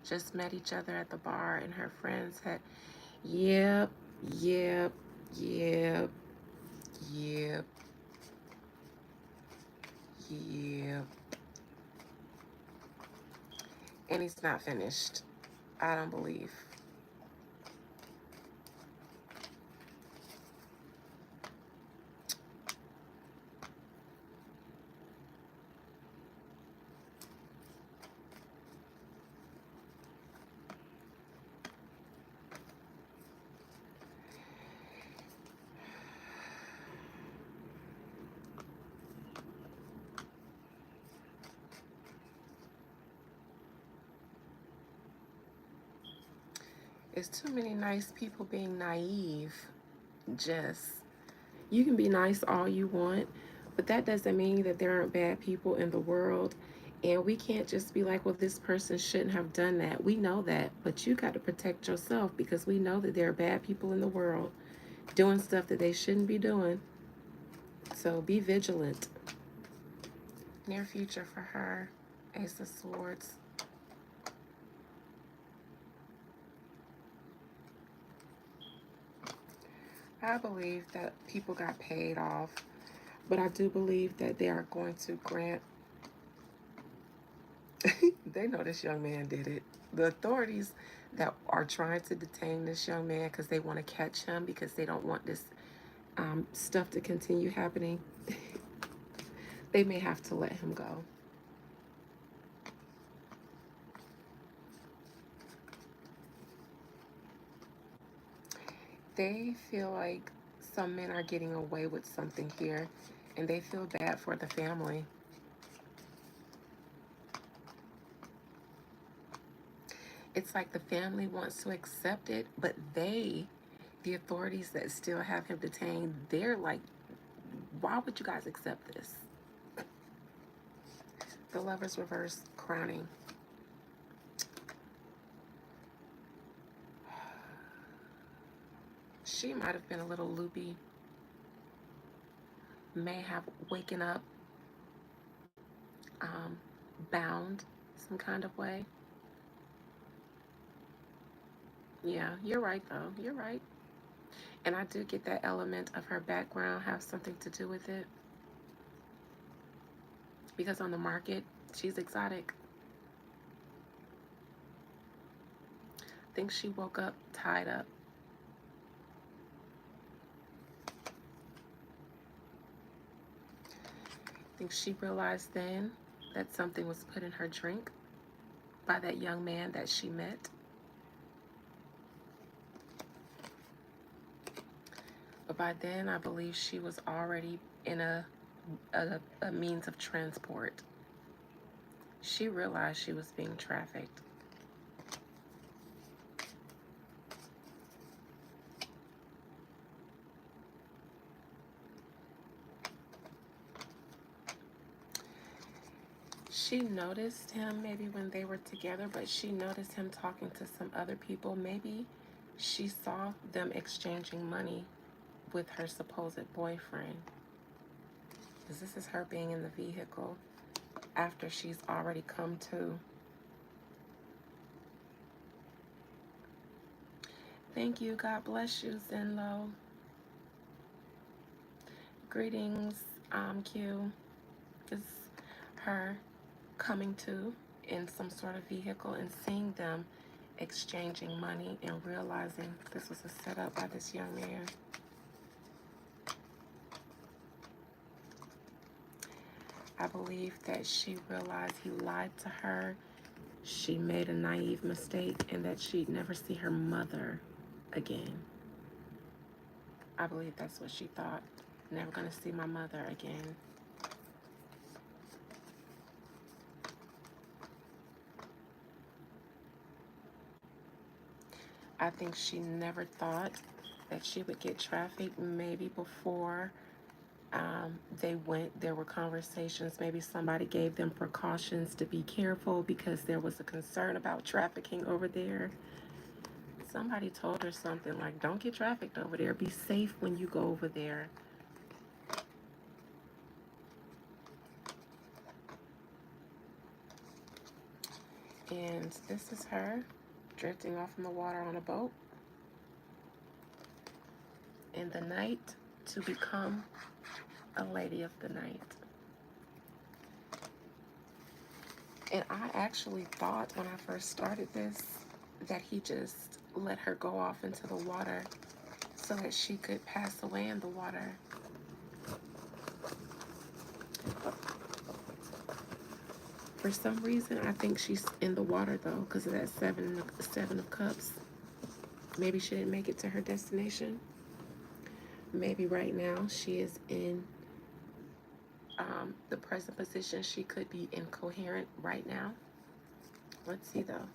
Just met each other at the bar and her friends had, yep. And he's not finished. I don't believe. It's too many nice people being naive. Just, you can be nice all you want, but that doesn't mean that there aren't bad people in the world. And we can't just be like, well, this person shouldn't have done that. We know that, but you got to protect yourself because we know that there are bad people in the world doing stuff that they shouldn't be doing. So be vigilant. Near future for her, Ace of Swords. I believe that people got paid off, but I do believe that they are going to grant. They know this young man did it. The authorities that are trying to detain this young man because they want to catch him because they don't want this stuff to continue happening, they may have to let him go. They feel like some men are getting away with something here, and they feel bad for the family. It's like the family wants to accept it, but the authorities that still have him detained, they're like, why would you guys accept this? The Lover's reverse crowning. She might have been a little loopy, may have waken up um, bound some kind of way. Yeah, you're right though. You're right. And I do get that element of her background have something to do with it. Because on the market, she's exotic. I think she woke up tied up. I think she realized then that something was put in her drink by that young man that she met. But by then, I believe she was already in a means of transport. She realized she was being trafficked. She noticed him maybe when they were together, but she noticed him talking to some other people. Maybe she saw them exchanging money with her supposed boyfriend. Because this is her being in the vehicle after she's already come to. Thank you. God bless you, Zenlo. Greetings, Q. Is her coming to in some sort of vehicle and seeing them exchanging money and realizing this was a setup by this young man. I believe that she realized he lied to her. She made a naive mistake and that she'd never see her mother again. I believe that's what she thought. Never gonna see my mother again. I think she never thought that she would get trafficked. Maybe before they went, there were conversations. Maybe somebody gave them precautions to be careful because there was a concern about trafficking over there. Somebody told her something like, don't get trafficked over there. Be safe when you go over there. And this is her drifting off in the water on a boat in the night to become a lady of the night. And I actually thought when I first started this that he just let her go off into the water so that she could pass away in the water. For some reason, I think she's in the water though, because of that seven of cups. Maybe she didn't make it to her destination. Maybe right now she is in the present position. She could be incoherent right now. Let's see though.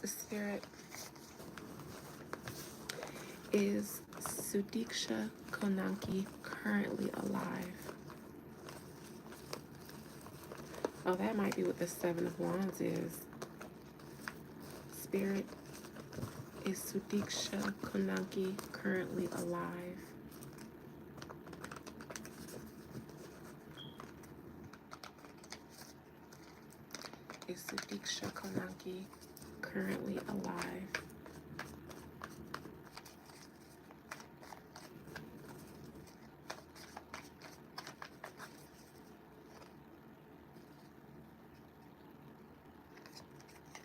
The spirit is Sudiksha Konanki currently alive? Oh, that might be what the Seven of Wands is. Spirit, is Sudiksha Konanki currently alive? Is Sudiksha Konanki currently alive?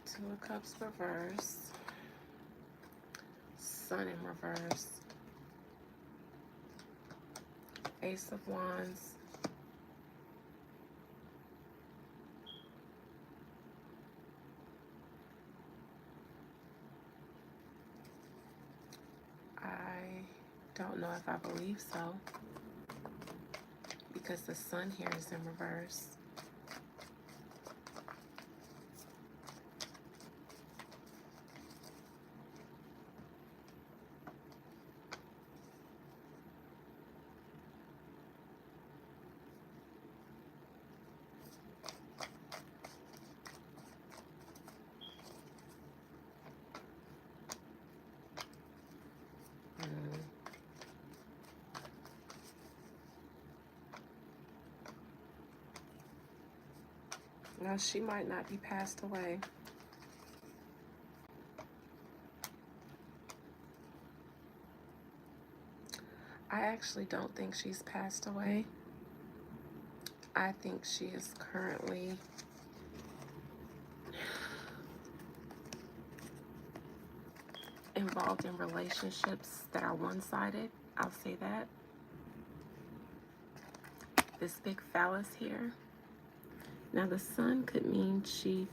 Two of Cups reverse. Sun in reverse. Ace of Wands. I don't know if I believe so, because the sun here is in reverse. Now, she might not be passed away. I actually don't think she's passed away. I think she is currently involved in relationships that are one-sided. I'll say that. This big phallus here. Now, the sun could mean she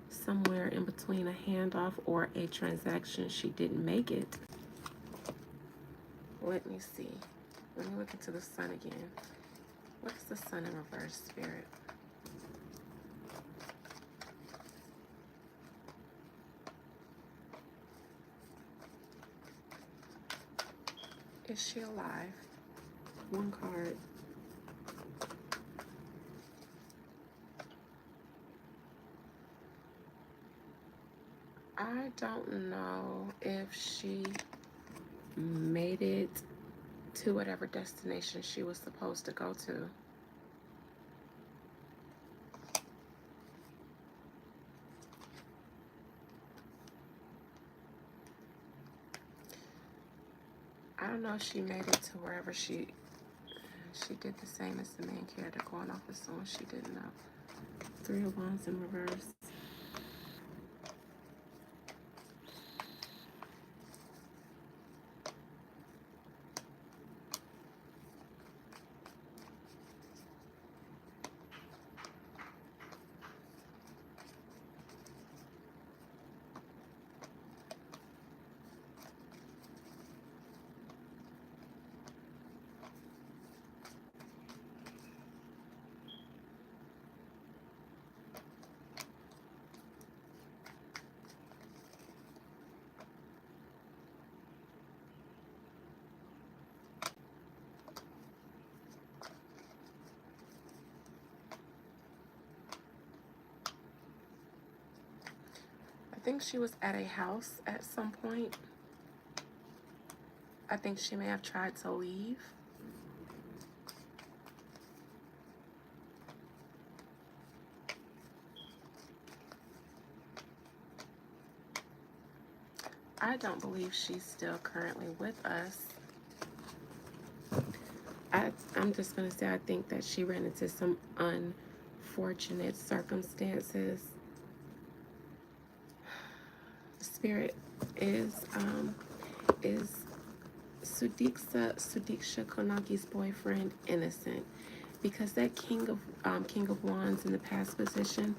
somewhere in between a handoff or a transaction, she didn't make it. Let me see. Let me look into the sun again. What is the sun in reverse, spirit? Is she alive? One card. I don't know if she made it to whatever destination she was supposed to go to. I don't know if she made it to wherever she did the same as the main character, going off with someone she didn't know. Three of Wands in reverse. I think she was at a house at some point. I think she may have tried to leave. I don't believe she's still currently with us. I'm just going to say I think that she ran into some unfortunate circumstances. Spirit is Sudiksha Konanki's boyfriend innocent? Because that King of Wands in the past position,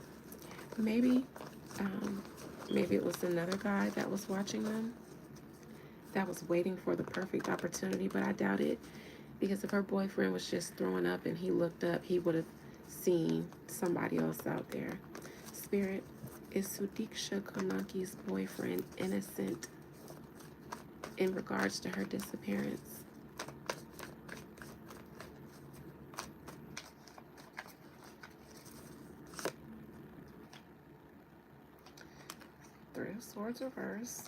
maybe it was another guy that was watching them, that was waiting for the perfect opportunity, but I doubt it, because if her boyfriend was just throwing up and he looked up, he would have seen somebody else out there. Spirit, Is Sudiksha Konanki's boyfriend innocent in regards to her disappearance? Three of Swords reverse,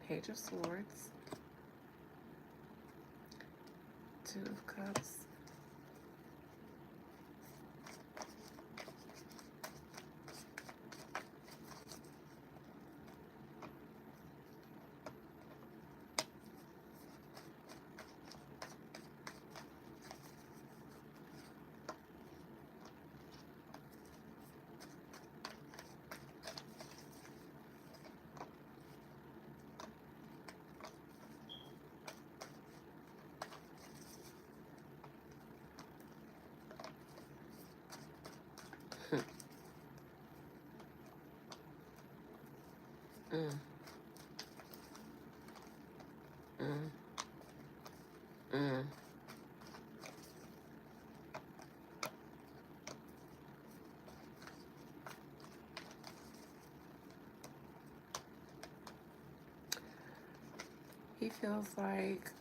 Page of Swords, Two of Cups, mm, mm, mm. He feels like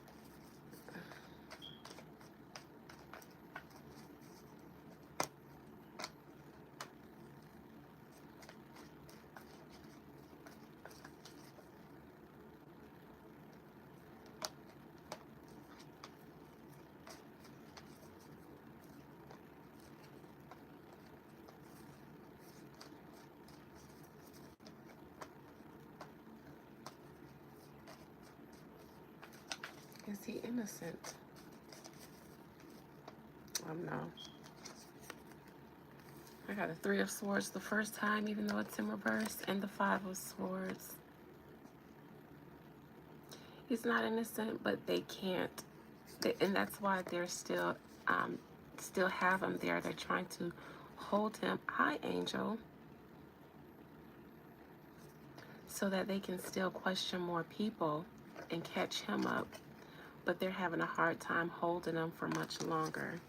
is he innocent? No. I got a Three of Swords the first time, even though it's in reverse, and the Five of Swords. He's not innocent, but they can't, and that's why they're still have him there. They're trying to hold him. Hi, Angel. So that they can still question more people and catch him up, but they're having a hard time holding him for much longer.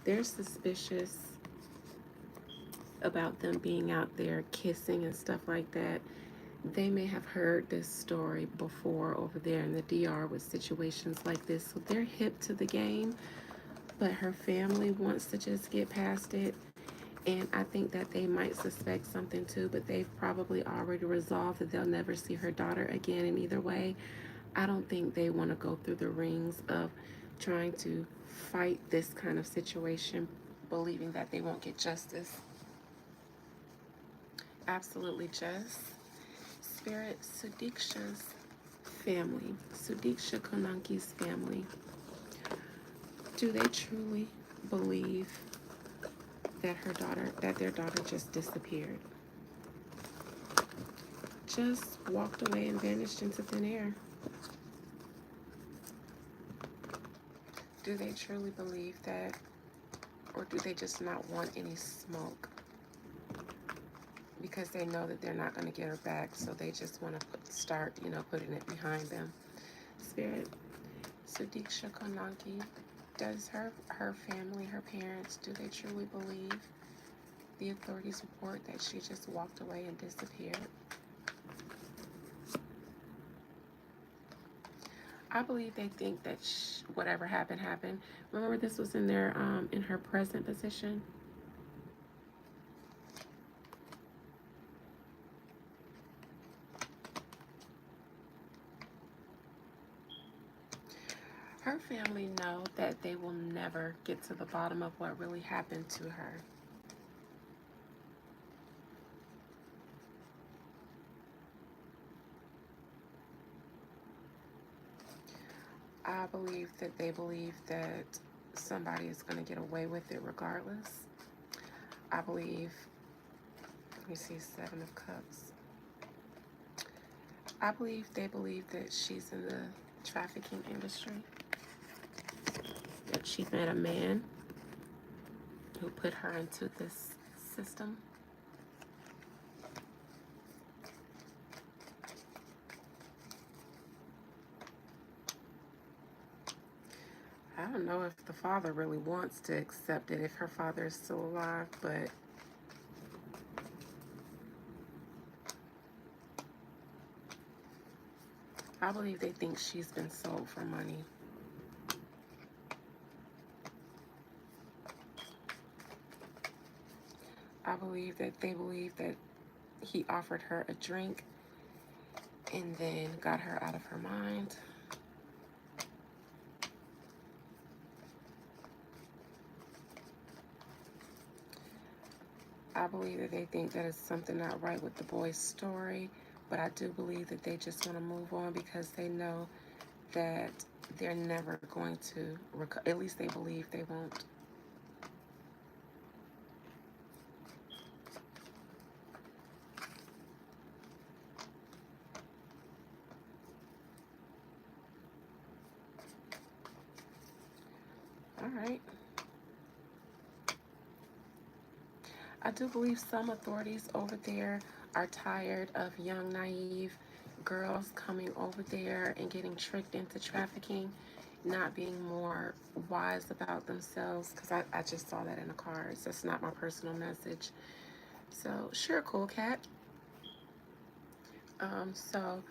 They're suspicious about them being out there kissing and stuff like that. They may have heard this story before over there in the DR with situations like this, so they're hip to the game, but her family wants to just get past it. And I think that they might suspect something too, but they've probably already resolved that they'll never see her daughter again in either way. I don't think they want to go through the rings of trying to fight this kind of situation, believing that they won't get justice. Absolutely just. Spirit, Sudiksha's family, Sudiksha Konanki's family, do they truly believe that their daughter just disappeared? Just walked away and vanished into thin air? Do they truly believe that, or do they just not want any smoke? Because they know that they're not going to get her back, so they just want to start putting it behind them. Spirit, Sudiksha Konanki, does her family, her parents, do they truly believe the authorities report that she just walked away and disappeared? I believe they think that whatever happened happened. Remember, this was in their in her present position. Her family know that they will never get to the bottom of what really happened to her. I believe that they believe that somebody is going to get away with it regardless. I believe, let me see, Seven of Cups. I believe they believe that she's in the trafficking industry, that she met a man who put her into this system. I don't know if the father really wants to accept it, if her father is still alive, but I believe they think she's been sold for money. I believe that they believe that he offered her a drink and then got her out of her mind. I believe that they think that it's something not right with the boy's story, but I do believe that they just want to move on because they know that they're never going to, at least they believe they won't. All right. I do believe some authorities over there are tired of young, naive girls coming over there and getting tricked into trafficking, not being more wise about themselves, because I just saw that in the cards. That's not my personal message. So, sure, cool cat. So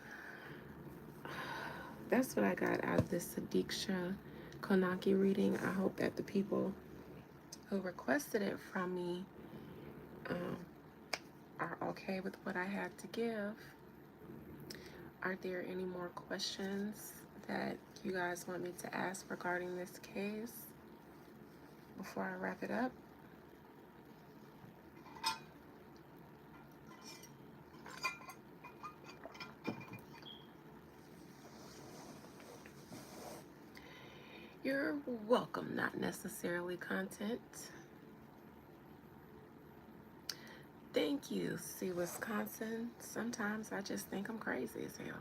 that's what I got out of this Sudiksha Konanki reading. I hope that the people who requested it from me um, are okay with what I had to give. Are there any more questions that you guys want me to ask regarding this case before I wrap it up? You're welcome, not necessarily content. Thank you, see Wisconsin. Sometimes I just think I'm crazy as hell.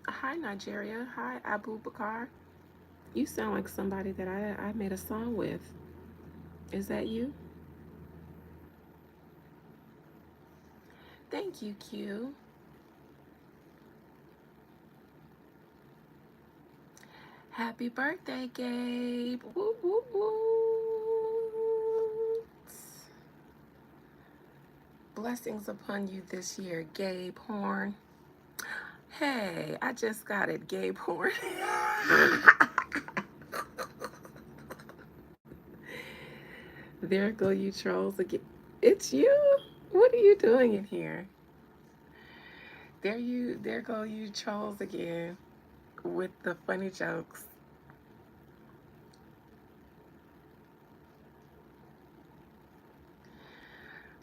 Hi Nigeria. Hi Abu Bakar. You sound like somebody that I made a song with. Is that you? Thank you, Q. Happy birthday, Gabe. Woo, woo, woo. Blessings upon you this year, Gabe Horn. Hey, I just got it, Gabe Horn. There go you trolls again. It's you? What are you doing in here? There go you trolls again with the funny jokes.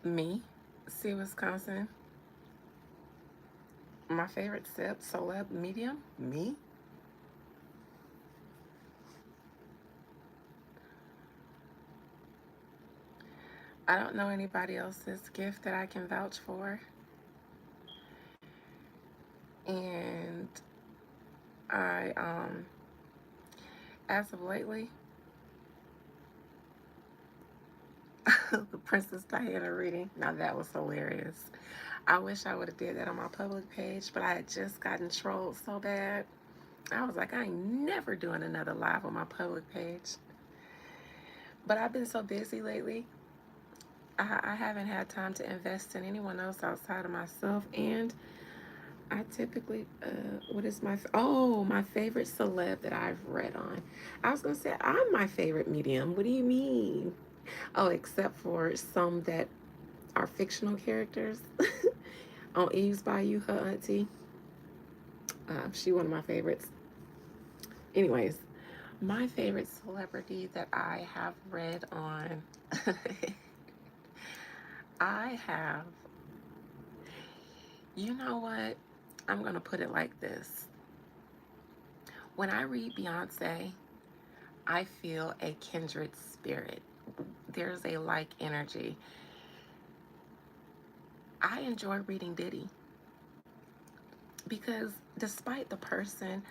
Me, see Wisconsin. My favorite celeb medium, me. I don't know anybody else's gift that I can vouch for. And I, as of lately, the Princess Diana reading. Now that was hilarious. I wish I would have did that on my public page, but I had just gotten trolled so bad. I was like, I ain't never doing another live on my public page. But I've been so busy lately. I haven't had time to invest in anyone else outside of myself. And I typically, what is my favorite celeb that I've read on? I was going to say, I'm my favorite medium. What do you mean? Oh, except for some that are fictional characters. On Eve's Bayou, her auntie. She one of my favorites. Anyways, my favorite celebrity that I have read on, I have, you know what? I'm going to put it like this. When I read Beyonce, I feel a kindred spirit. There's a like energy. I enjoy reading Diddy because despite the person,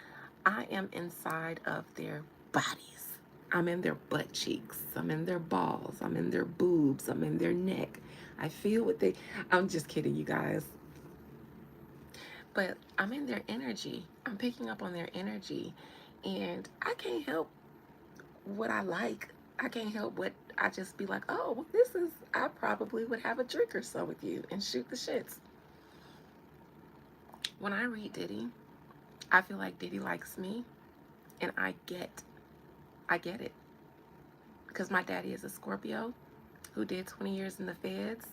I am inside of their bodies. I'm in their butt cheeks. I'm in their balls. I'm in their boobs. I'm in their neck. I feel what they, I'm just kidding, you guys. But I'm in their energy. I'm picking up on their energy. And I can't help what I like. I can't help but I just be like, oh, well, this is, I probably would have a drink or so with you and shoot the shits. When I read Diddy, I feel like Diddy likes me, and I get it. Because my daddy is a Scorpio who did 20 years in the feds,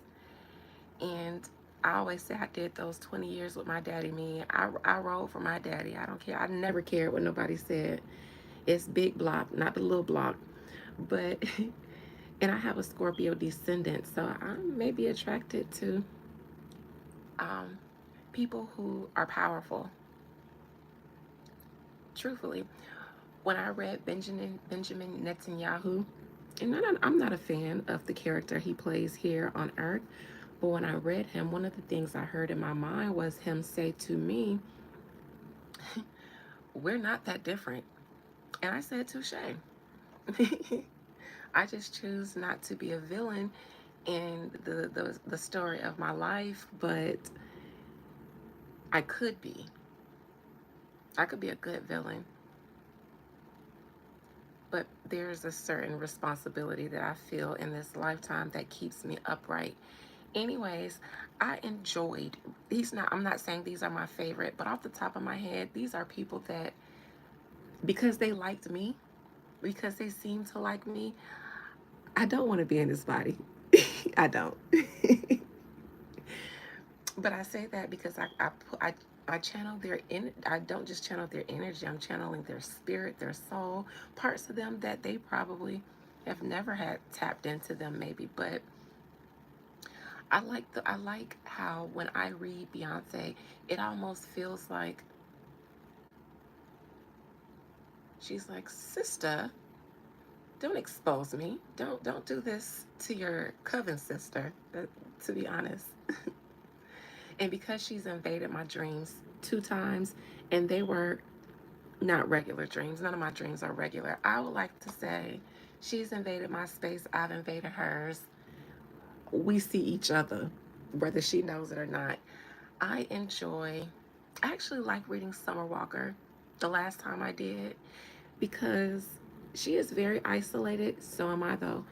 and I always say I did those 20 years with my daddy. Me, I rolled for my daddy. I don't care. I never cared what nobody said. It's big block, not the little block. But, and I have a Scorpio descendant, so I may be attracted to um, people who are powerful. Truthfully, when I read Benjamin Netanyahu, and I'm not a fan of the character he plays here on Earth, but when I read him, one of the things I heard in my mind was him say to me, "We're not that different," and I said, "Touche." I just choose not to be a villain in the story of my life, but I could be. I could be a good villain, but there's a certain responsibility that I feel in this lifetime that keeps me upright. Anyways, I enjoyed I'm not saying these are my favorite, but off the top of my head, these are people that, because they liked me, because they seem to like me, I don't want to be in this body. I don't. But I say that because I channel I don't just channel their energy, I'm channeling their spirit, their soul, parts of them that they probably have never had tapped into them maybe. But I like how when I read Beyonce, it almost feels like she's like, sister, don't expose me. Don't do this to your coven sister, to be honest. And because she's invaded my dreams 2 times, and they were not regular dreams, none of my dreams are regular. I would like to say she's invaded my space, I've invaded hers. We see each other, whether she knows it or not. I enjoy, I actually like reading Summer Walker the last time I did, because she is very isolated. So am I, though.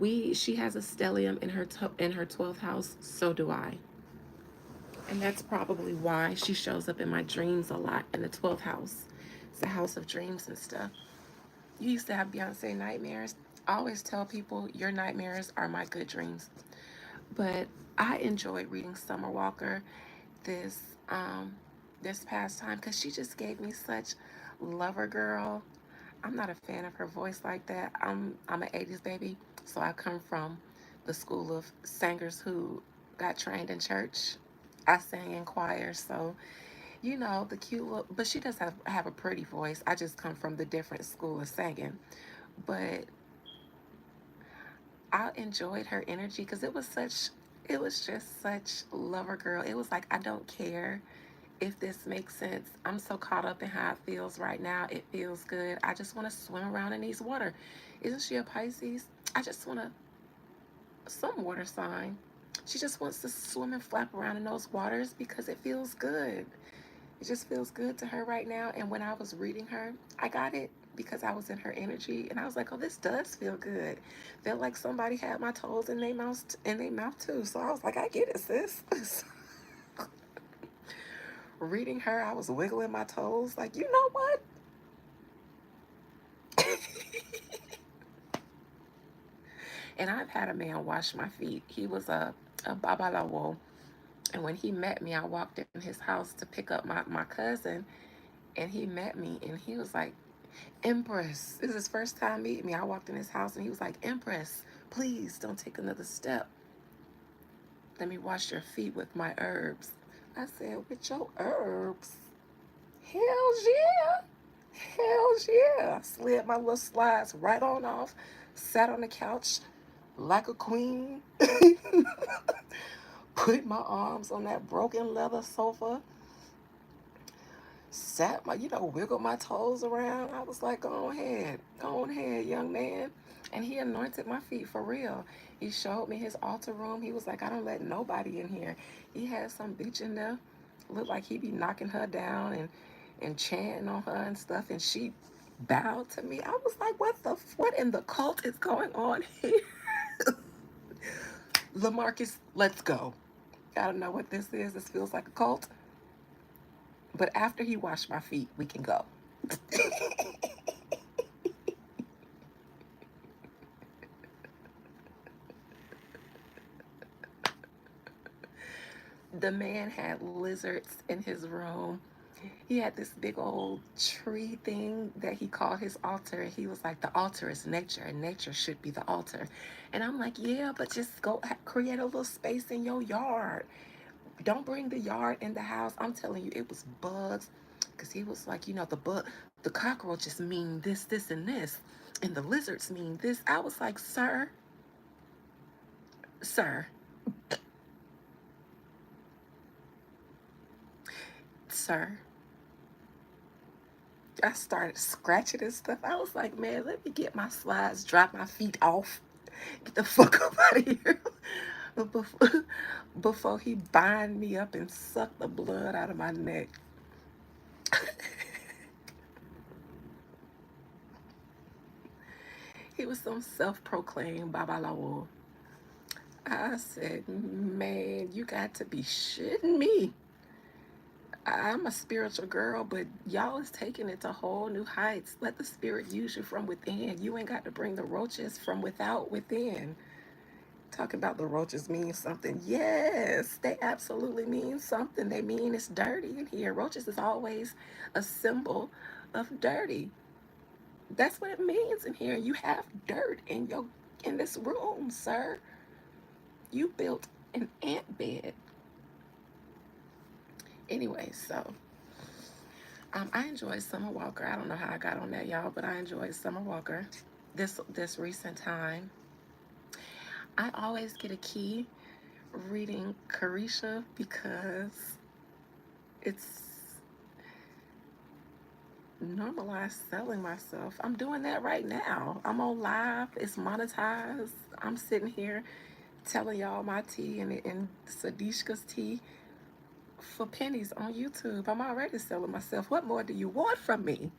She has a stellium in in her 12th house. So do I. And that's probably why she shows up in my dreams a lot in the 12th house. It's the house of dreams and stuff. You used to have Beyonce nightmares. I always tell people your nightmares are my good dreams. But I enjoyed reading Summer Walker this um this past time because she just gave me such lover girl. I'm not a fan of her voice like that. I'm an 80s baby, so I come from the school of singers who got trained in church. I sang in choir, so you know the cute little, but she does have a pretty voice. I just come from the different school of singing, but I enjoyed her energy because it was just such lover girl. It was like, I don't care if this makes sense. I'm so caught up in how it feels right now. It feels good. I just want to swim around in these water. Isn't she a Pisces? I just want to, some water sign. She just wants to swim and flap around in those waters because it feels good. It just feels good to her right now. And when I was reading her, I got it because I was in her energy, and I was like, "Oh, this does feel good." Felt like somebody had my toes in their mouth too. So I was like, "I get it, sis." Reading her, I was wiggling my toes, like, you know what? And I've had a man wash my feet. He was a babalawo, and when he met me, I walked in his house to pick up my cousin, and he met me, and he was like, Empress. This is his first time meeting me. I walked in his house and he was like, Empress, please don't take another step. Let me wash your feet with my herbs. I said, with your herbs? Hells yeah. Hells yeah. I slid my little slides right on off, sat on the couch like a queen, put my arms on that broken leather sofa, sat wiggled my toes around. I was like, go on ahead, young man. And he anointed my feet for real. He showed me his altar room. He was like, I don't let nobody in here. He had some bitch in there. Looked like he be knocking her down and chanting on her and stuff. And she bowed to me. I was like, what in the cult is going on here? LaMarcus, let's go. I don't know what this is. This feels like a cult. But after he washed my feet, we can go. The man had lizards in his room. He had this big old tree thing that he called his altar. He was like, the altar is nature, and nature should be the altar. And I'm like, yeah, but just go create a little space in your yard. Don't bring the yard in the house. I'm telling you, it was bugs. Because he was like, the cockroaches mean this, this, and this. And the lizards mean this. I was like, sir, sir. I started scratching and stuff. I was like, man, let me get my slides, drop my feet off, get the fuck up out of here. But before he bind me up and suck the blood out of my neck. He was some self-proclaimed babalawo. I said, man, you got to be shitting me. I'm a spiritual girl, but y'all is taking it to whole new heights. Let the spirit use you from within. You ain't got to bring the roaches from without within. Talking about the roaches mean something. Yes, they absolutely mean something. They mean it's dirty in here. Roaches is always a symbol of dirty. That's what it means in here. You have dirt in this room, sir. You built an ant bed. Anyway, so I enjoyed Summer Walker. I don't know how I got on that, y'all, but I enjoyed Summer Walker this recent time. I always get a key reading Carisha because it's normalized selling myself. I'm doing that right now. I'm on live. It's monetized. I'm sitting here telling y'all my tea and Sudishka's tea for pennies on YouTube. I'm already selling myself. What more do you want from me?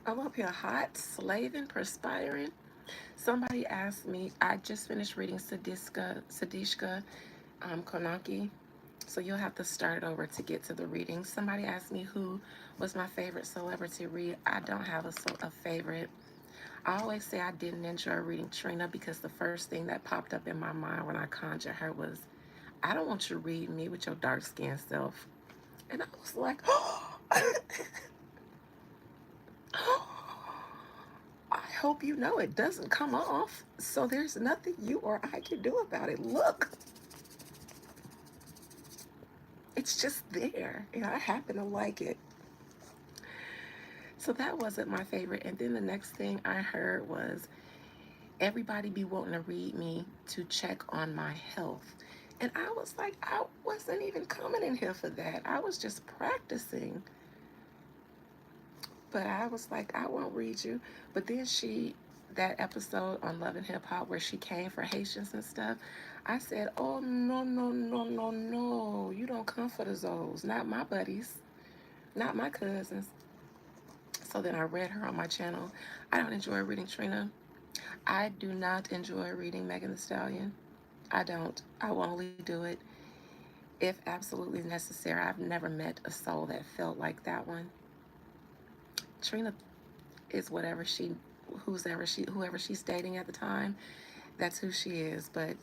I'm up here hot, slaving, perspiring. Somebody asked me, I just finished reading Sudishka Konanki, so you'll have to start over to get to the reading. Somebody asked me who was my favorite celebrity read. I don't have a favorite. I always say I didn't enjoy reading Trina because the first thing that popped up in my mind when I conjured her was, I don't want you to read me with your dark skinned self. And I was like, oh, I hope you know it doesn't come off, so there's nothing you or I can do about it. Look, it's just there, and I happen to like it. So that wasn't my favorite. And then the next thing I heard was everybody be wanting to read me to check on my health. And I was like, I wasn't even coming in here for that. I was just practicing. But I was like, I won't read you. But then that episode on Love and Hip Hop where she came for Haitians and stuff, I said, oh, no, no, no, no, no. You don't come for the Zoes. Not my buddies. Not my cousins. So then I read her on my channel. I don't enjoy reading Trina. I do not enjoy reading Megan Thee Stallion. I don't. I will only do it if absolutely necessary. I've never met a soul that felt like that one. Trina is whoever she's dating at the time, that's who she is. But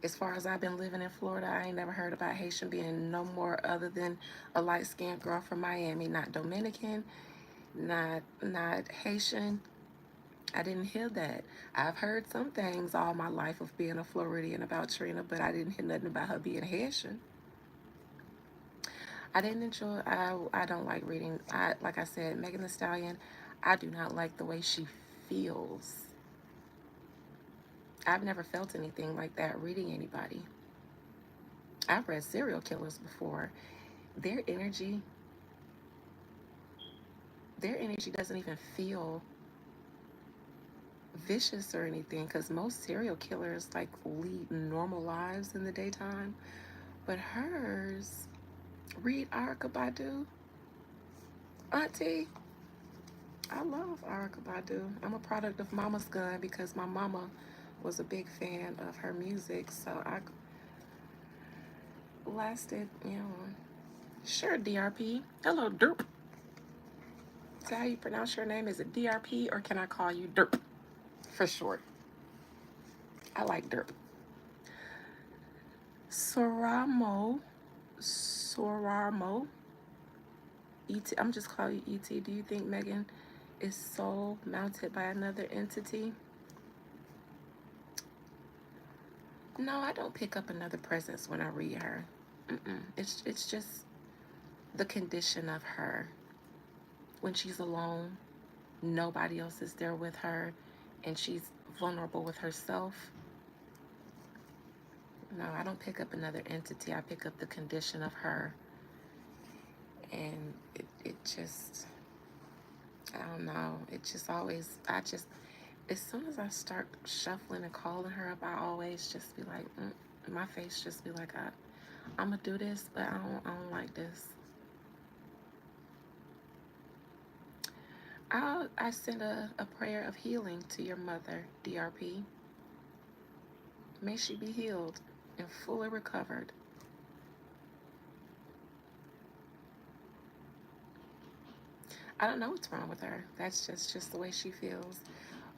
as far as I've been living in Florida, I ain't never heard about Haitian being no more other than a light-skinned girl from Miami, not Dominican, not Haitian. I didn't hear that. I've heard some things all my life of being a Floridian about Trina, but I didn't hear nothing about her being Haitian. I didn't enjoy. I don't like reading. Like I said, Megan Thee Stallion. I do not like the way she feels. I've never felt anything like that reading anybody. I've read serial killers before. Their energy, their energy doesn't even feel vicious or anything because most serial killers like lead normal lives in the daytime. But hers, Read Erica Badu. Auntie, I love Erica Badu. I'm a product of Mama's Gun because my mama was a big fan of her music, so I lasted, Sure, DRP. Hello, Derp. Is that how you pronounce your name? Is it DRP or can I call you Derp for short? I like Derp. Soramo, ET. I'm just calling you ET. Do you think Megan is soul mounted by another entity? No, I don't pick up another presence when I read her. It's just the condition of her when she's alone. Nobody else is there with her, and she's vulnerable with herself. No, I don't pick up another entity. I pick up the condition of her, and it just, I don't know. It just always, as soon as I start shuffling and calling her up, I always just be like, my face just be like, I'm gonna do this, but I don't like this. I send a prayer of healing to your mother, DRP. May she be healed and fully recovered. I don't know what's wrong with her. That's just the way she feels.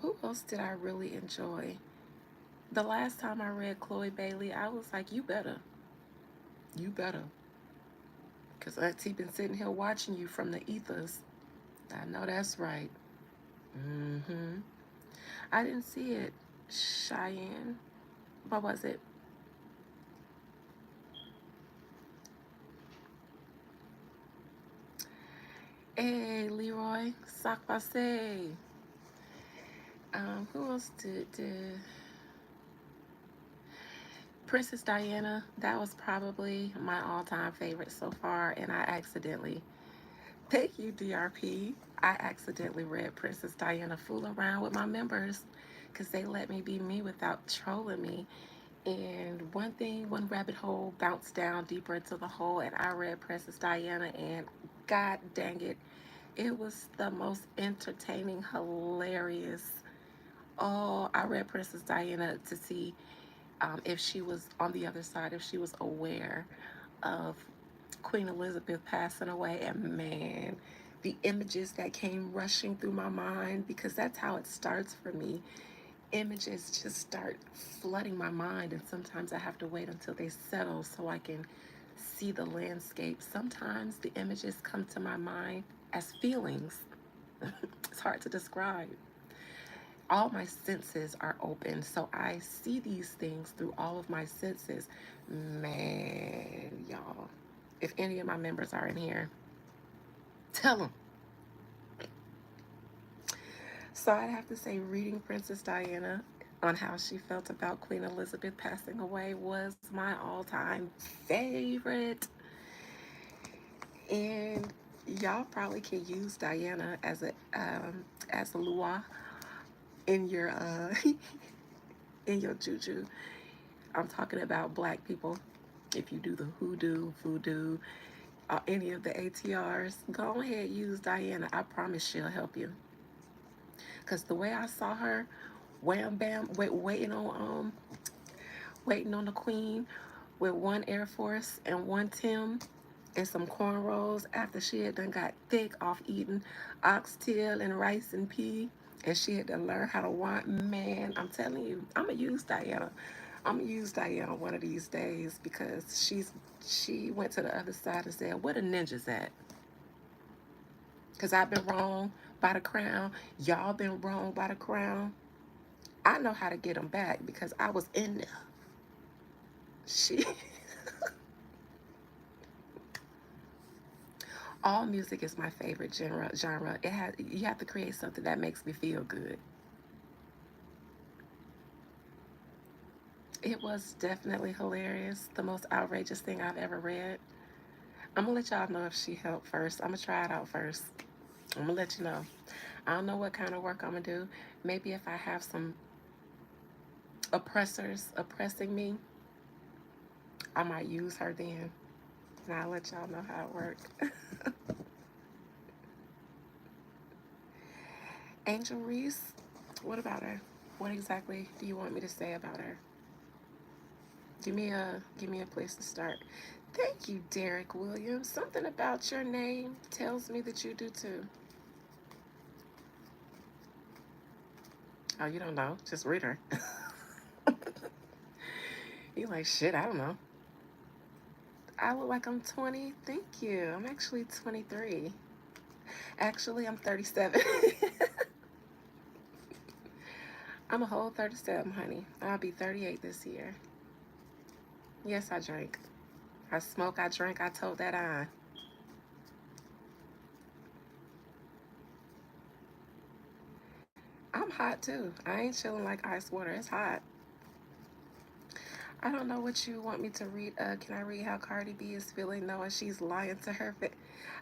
Who else did I really enjoy? The last time I read Chloe Bailey, I was like, you better. You better. Because Auntie been sitting here watching you from the ethers. I know that's right. Mm-hmm. I didn't see it. Cheyenne. What was it? Hey, Leroy. Sac passe. Who else did Princess Diana? That was probably my all-time favorite so far, and I accidentally, thank you, DRP. I accidentally read Princess Diana fool around with my members because they let me be me without trolling me. And one rabbit hole bounced down deeper into the hole, and I read Princess Diana, and God dang it, it was the most entertaining, hilarious. Oh, I read Princess Diana to see if she was on the other side, if she was aware of Queen Elizabeth passing away. And man, the images that came rushing through my mind, because that's how it starts for me. Images just start flooding my mind, and sometimes I have to wait until they settle so I can see the landscape. Sometimes the images come to my mind as feelings. It's hard to describe. All my senses are open, so I see these things through all of my senses. Man, y'all, if any of my members are in here, tell them. So I'd have to say reading Princess Diana on how she felt about Queen Elizabeth passing away was my all-time favorite. And y'all probably can use Diana as a lua in your in your juju. I'm talking about black people. If you do the hoodoo, voodoo, any of the ATRs, go ahead, use Diana. I promise she'll help you. Cause the way I saw her, wham bam, waiting on the queen with one Air Force and one Tim and some cornrows after she had done got thick off eating oxtail and rice and pea, and she had to learn how to want. Man, I'm telling you, I'm gonna use Diana. I'm gonna use Diana one of these days because she went to the other side and said, "Where the ninjas at?" Because I've been wrong by the crown. Y'all been wrong by the crown. I know how to get them back because I was in there. She all music is my favorite genre. You have to create something that makes me feel good. It was definitely hilarious. The most outrageous thing I've ever read. I'm gonna let y'all know if she helped first. I'm gonna try it out first. I'm gonna let you know. I don't know what kind of work I'm gonna do. Maybe if I have some oppressors oppressing me, I might use her then. And I'll let y'all know how it works. Angel Reese, what about her? What exactly do you want me to say about her? Give me a place to start. Thank you, Derek Williams. Something about your name tells me that you do too. Oh, you don't know? Just read her. You like shit? I don't know. I look like I'm 20. Thank you. I'm actually 23. Actually, I'm 37. I'm a whole 37, honey. I'll be 38 this year. Yes, I drink. I smoke, I drink, I told that on. I'm hot too. I ain't chilling like ice water. It's hot. I don't know what you want me to read. Can I read how Cardi B is feeling knowing she's lying to her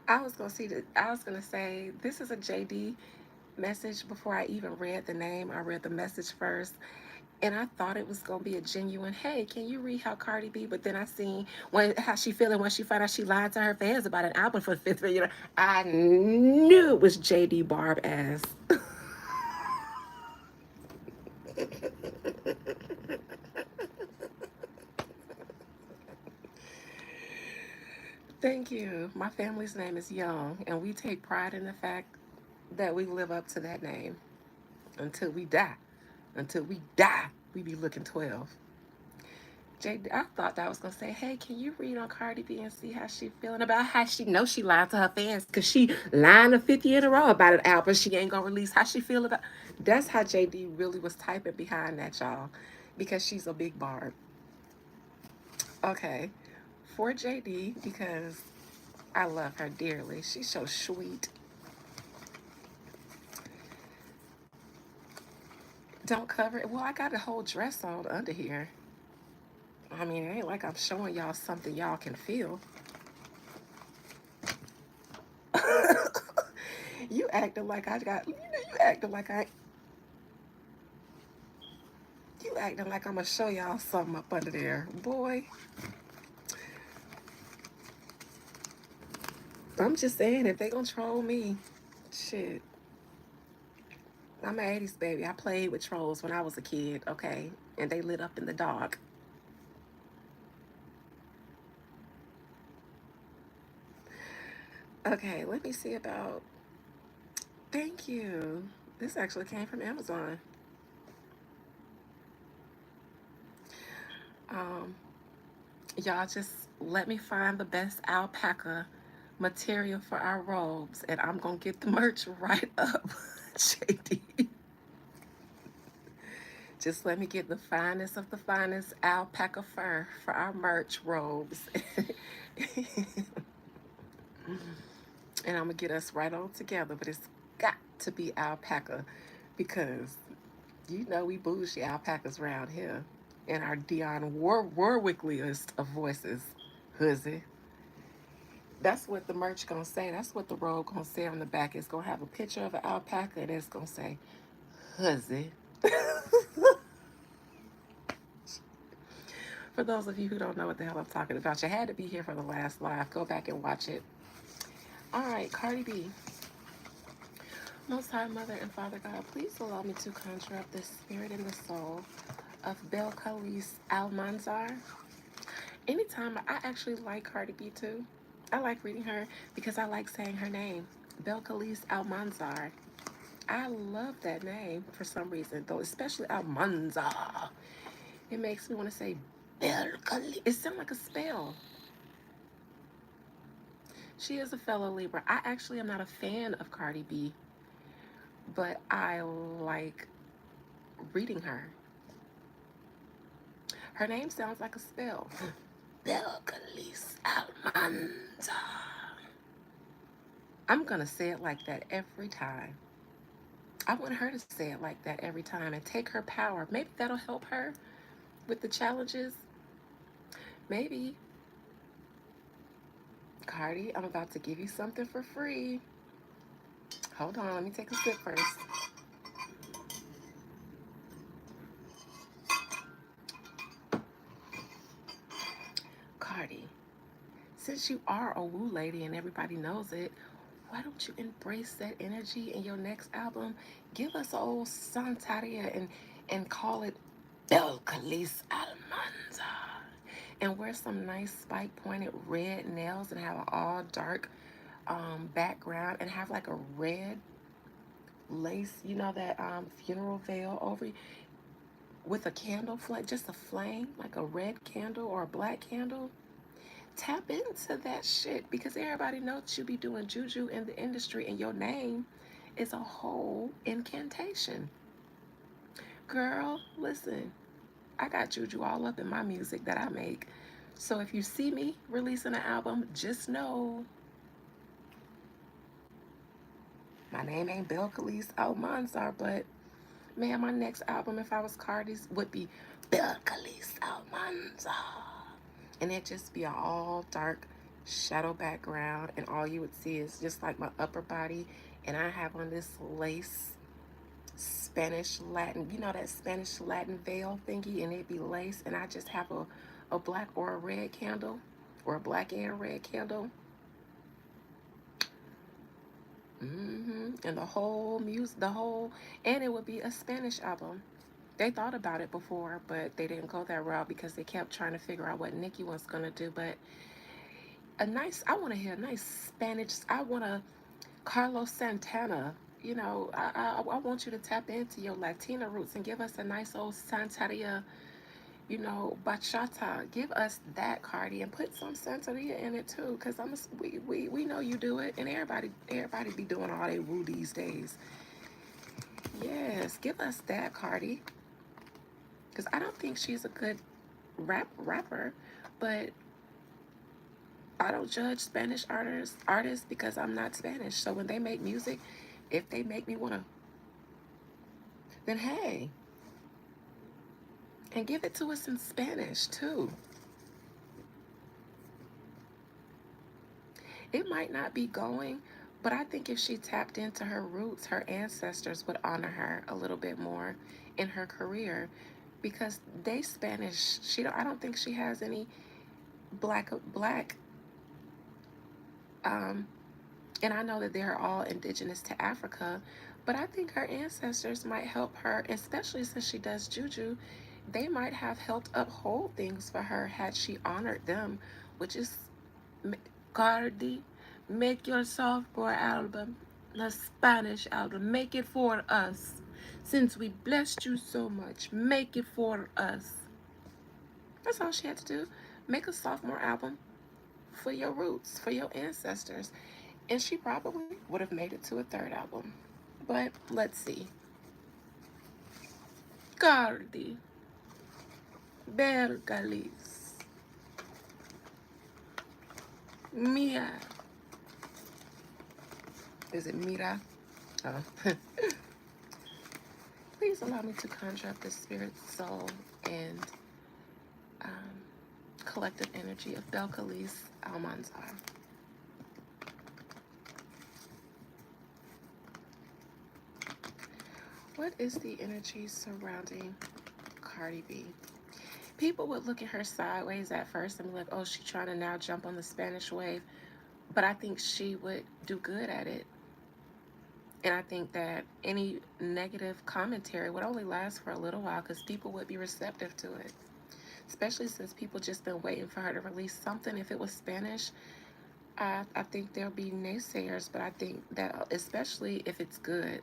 I was gonna see that. I was gonna say this is a JD message before I even read the name. I read the message first, and I thought it was gonna be a genuine. Hey, can you read how Cardi B? But then I seen how she feeling when she found out she lied to her fans about an album for the fifth year. I knew it was JD Barb ass. Thank you. My family's name is Young, and we take pride in the fact that we live up to that name until we die. Until we die, we be looking 12. Jay, I thought that I was gonna say, hey, can you read on Cardi B and see how she feeling about how she knows she lied to her fans because she lying a 50 in a row about an album she ain't gonna release. How she feel about? That's how JD really was typing behind that, y'all, because she's a big barb. Okay, for JD because I love her dearly. She's so sweet. Don't cover it. Well, I got a whole dress on under here. I mean, it ain't like I'm showing y'all something y'all can feel. You acting like I got, you acting like you acting like I'm gonna show y'all something up under there. Boy, I'm just saying, if they gonna troll me, shit. I'm an 80s baby. I played with trolls when I was a kid, okay? And they lit up in the dark. Okay, let me see about, thank you. This actually came from Amazon. Um, Y'all just let me find the best alpaca material for our robes, and I'm gonna get the merch right up, JD. Just let me get the finest of the finest alpaca fur for our merch robes. And I'm gonna get us right on together, but it's got to be alpaca because you know we bougie alpacas around here. And our Warwickliest of voices, Huzzy. That's what the merch gonna say. That's what the robe gonna say on the back. It's gonna have a picture of an alpaca and it's gonna say Huzzy. For those of you who don't know what the hell I'm talking about, you had to be here for the last live. Go back and watch it. All right, Cardi B. Most High Mother and Father God, please allow me to conjure up the spirit and the soul of Belcalis Almanzar. Anytime, I actually like Cardi B too. I like reading her because I like saying her name, Belcalis Almanzar. I love that name for some reason, though, especially Almanzar. It makes me want to say Belcalis. It sounds like a spell. She is a fellow Libra. I actually am not a fan of Cardi B, but I like reading her. Her name sounds like a spell. Belcalis Almanzar. I'm going to say it like that every time. I want her to say it like that every time and take her power. Maybe that'll help her with the challenges. Maybe. Cardi, I'm about to give you something for free. Hold on, let me take a sip first. Cardi, since you are a woo lady and everybody knows it, why don't you embrace that energy in your next album? Give us old Santaria and call it Belcalis Almanza. And wear some nice spike pointed red nails and have an all dark background and have like a red lace, you know, that funeral veil over you with a candle flame, just a flame, like a red candle or a black candle. Tap into that shit because everybody knows you be doing juju in the industry and your name is a whole incantation. Girl, listen, I got juju all up in my music that I make. So if you see me releasing an album, just know my name ain't Belcalis Almanzar, but man, my next album, if I was Cardi's, would be Belcalis Almanzar. And it'd just be an all dark shadow background, and all you would see is just like my upper body, and I have on this lace Spanish Latin, you know, that Spanish Latin veil thingy, and it'd be lace, and I just have a black or a red candle, or a black and red candle. And the whole music, and it would be a Spanish album. They thought about it before, but they didn't go that route because they kept trying to figure out what Nicki was gonna do. But I want to hear a nice Spanish. I want a Carlos Santana. You know, I want you to tap into your Latina roots and give us a nice old Santeria, you know, bachata. Give us that, Cardi, and put some Santeria in it too, cause we know you do it, and everybody be doing all they woo these days. Yes, give us that, Cardi, cause I don't think she's a good rapper, but I don't judge Spanish artists because I'm not Spanish. So when they make music, if they make me wanna, then hey, and give it to us in Spanish too. It might not be going, but I think if she tapped into her roots, her ancestors would honor her a little bit more in her career because they Spanish. I don't think she has any black um and I know that they're all indigenous to Africa, but I think her ancestors might help her, especially since she does juju. They might have helped uphold things for her had she honored them, which is Cardi, make your softcore album, the Spanish album, make it for us. Since we blessed you so much, make it for us. That's all she had to do. Make a sophomore album for your roots, for your ancestors. And she probably would have made it to a third album. But let's see. Cardi, Bergalis, Mia. Is it Mira? Oh. Please allow me to conjure up the spirit, soul, and um, collective energy of Belcalis Almanzar. What is the energy surrounding Cardi B? People would look at her sideways at first and be like, oh, she's trying to now jump on the Spanish wave. But I think she would do good at it. And I think that any negative commentary would only last for a little while because people would be receptive to it. Especially since people just been waiting for her to release something. If it was Spanish, I think there'll be naysayers, but I think that especially if it's good,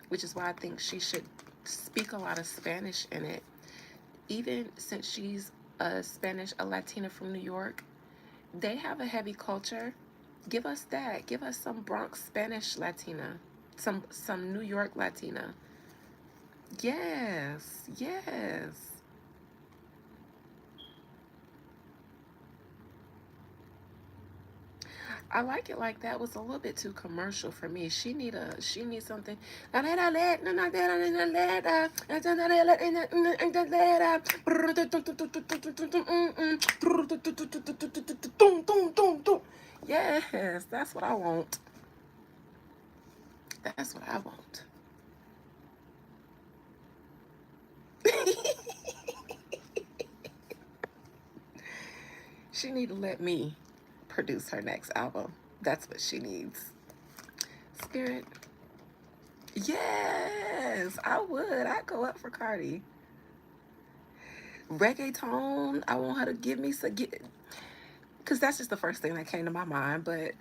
which is why I think she should speak a lot of Spanish in it. Even since she's a Latina from New York, they have a heavy culture. Give us that. Give us some Bronx Spanish Latina, some New York Latina. Yes, yes. I like it like that. Was a little bit too commercial for me. She needs something. Yes, that's what I want. That's what I want. She need to let me produce her next album. That's what she needs. Spirit. Yes, I would. I'd go up for Cardi. Reggaeton, I want her to give me some, because that's just the first thing that came to my mind. But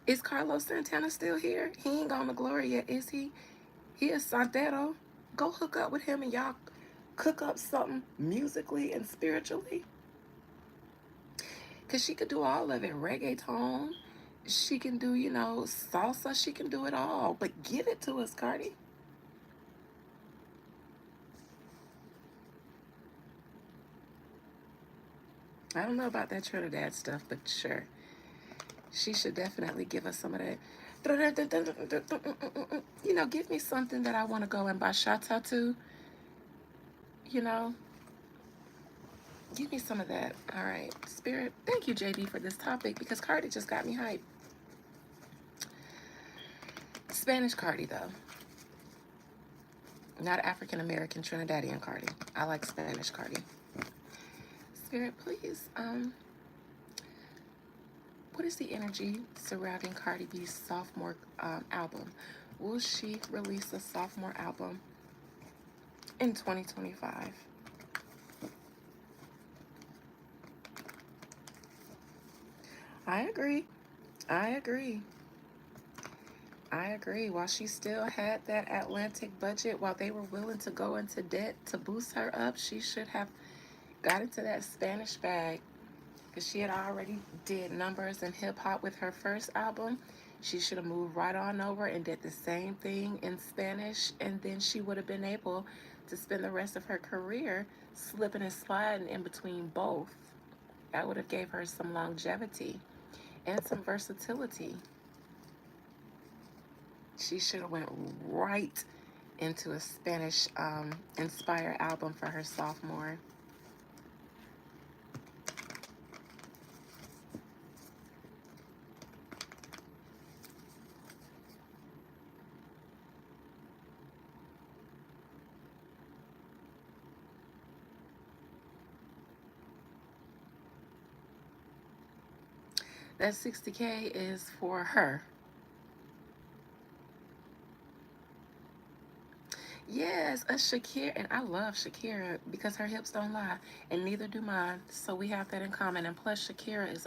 is Carlos Santana still here? He ain't gone to glory yet, is he? He is Santero. Go hook up with him and y'all cook up something musically and spiritually. Because she could do all of it. Reggaeton. She can do, salsa. She can do it all. But give it to us, Cardi. I don't know about that Trinidad stuff, but sure. She should definitely give us some of that. Give me something that I want to go and buy shata to. Give me some of that. All right, Spirit. Thank you, JD, for this topic, because Cardi just got me hyped. Spanish Cardi, though. Not African American Trinidadian Cardi. I like Spanish Cardi. Spirit, please. What is the energy surrounding Cardi B's sophomore album? Will she release a sophomore album in 2025? I agree. While she still had that Atlantic budget, while they were willing to go into debt to boost her up, she should have got into that Spanish bag, because she had already did numbers in hip hop with her first album. She should have moved right on over and did the same thing in Spanish, and then she would have been able to spend the rest of her career slipping and sliding in between both. That would have gave her some longevity and some versatility. She should have went right into a Spanish inspired album for her sophomore. That 60K is for her. Yes, a Shakira, and I love Shakira because her hips don't lie, and neither do mine. So we have that in common. And plus, Shakira is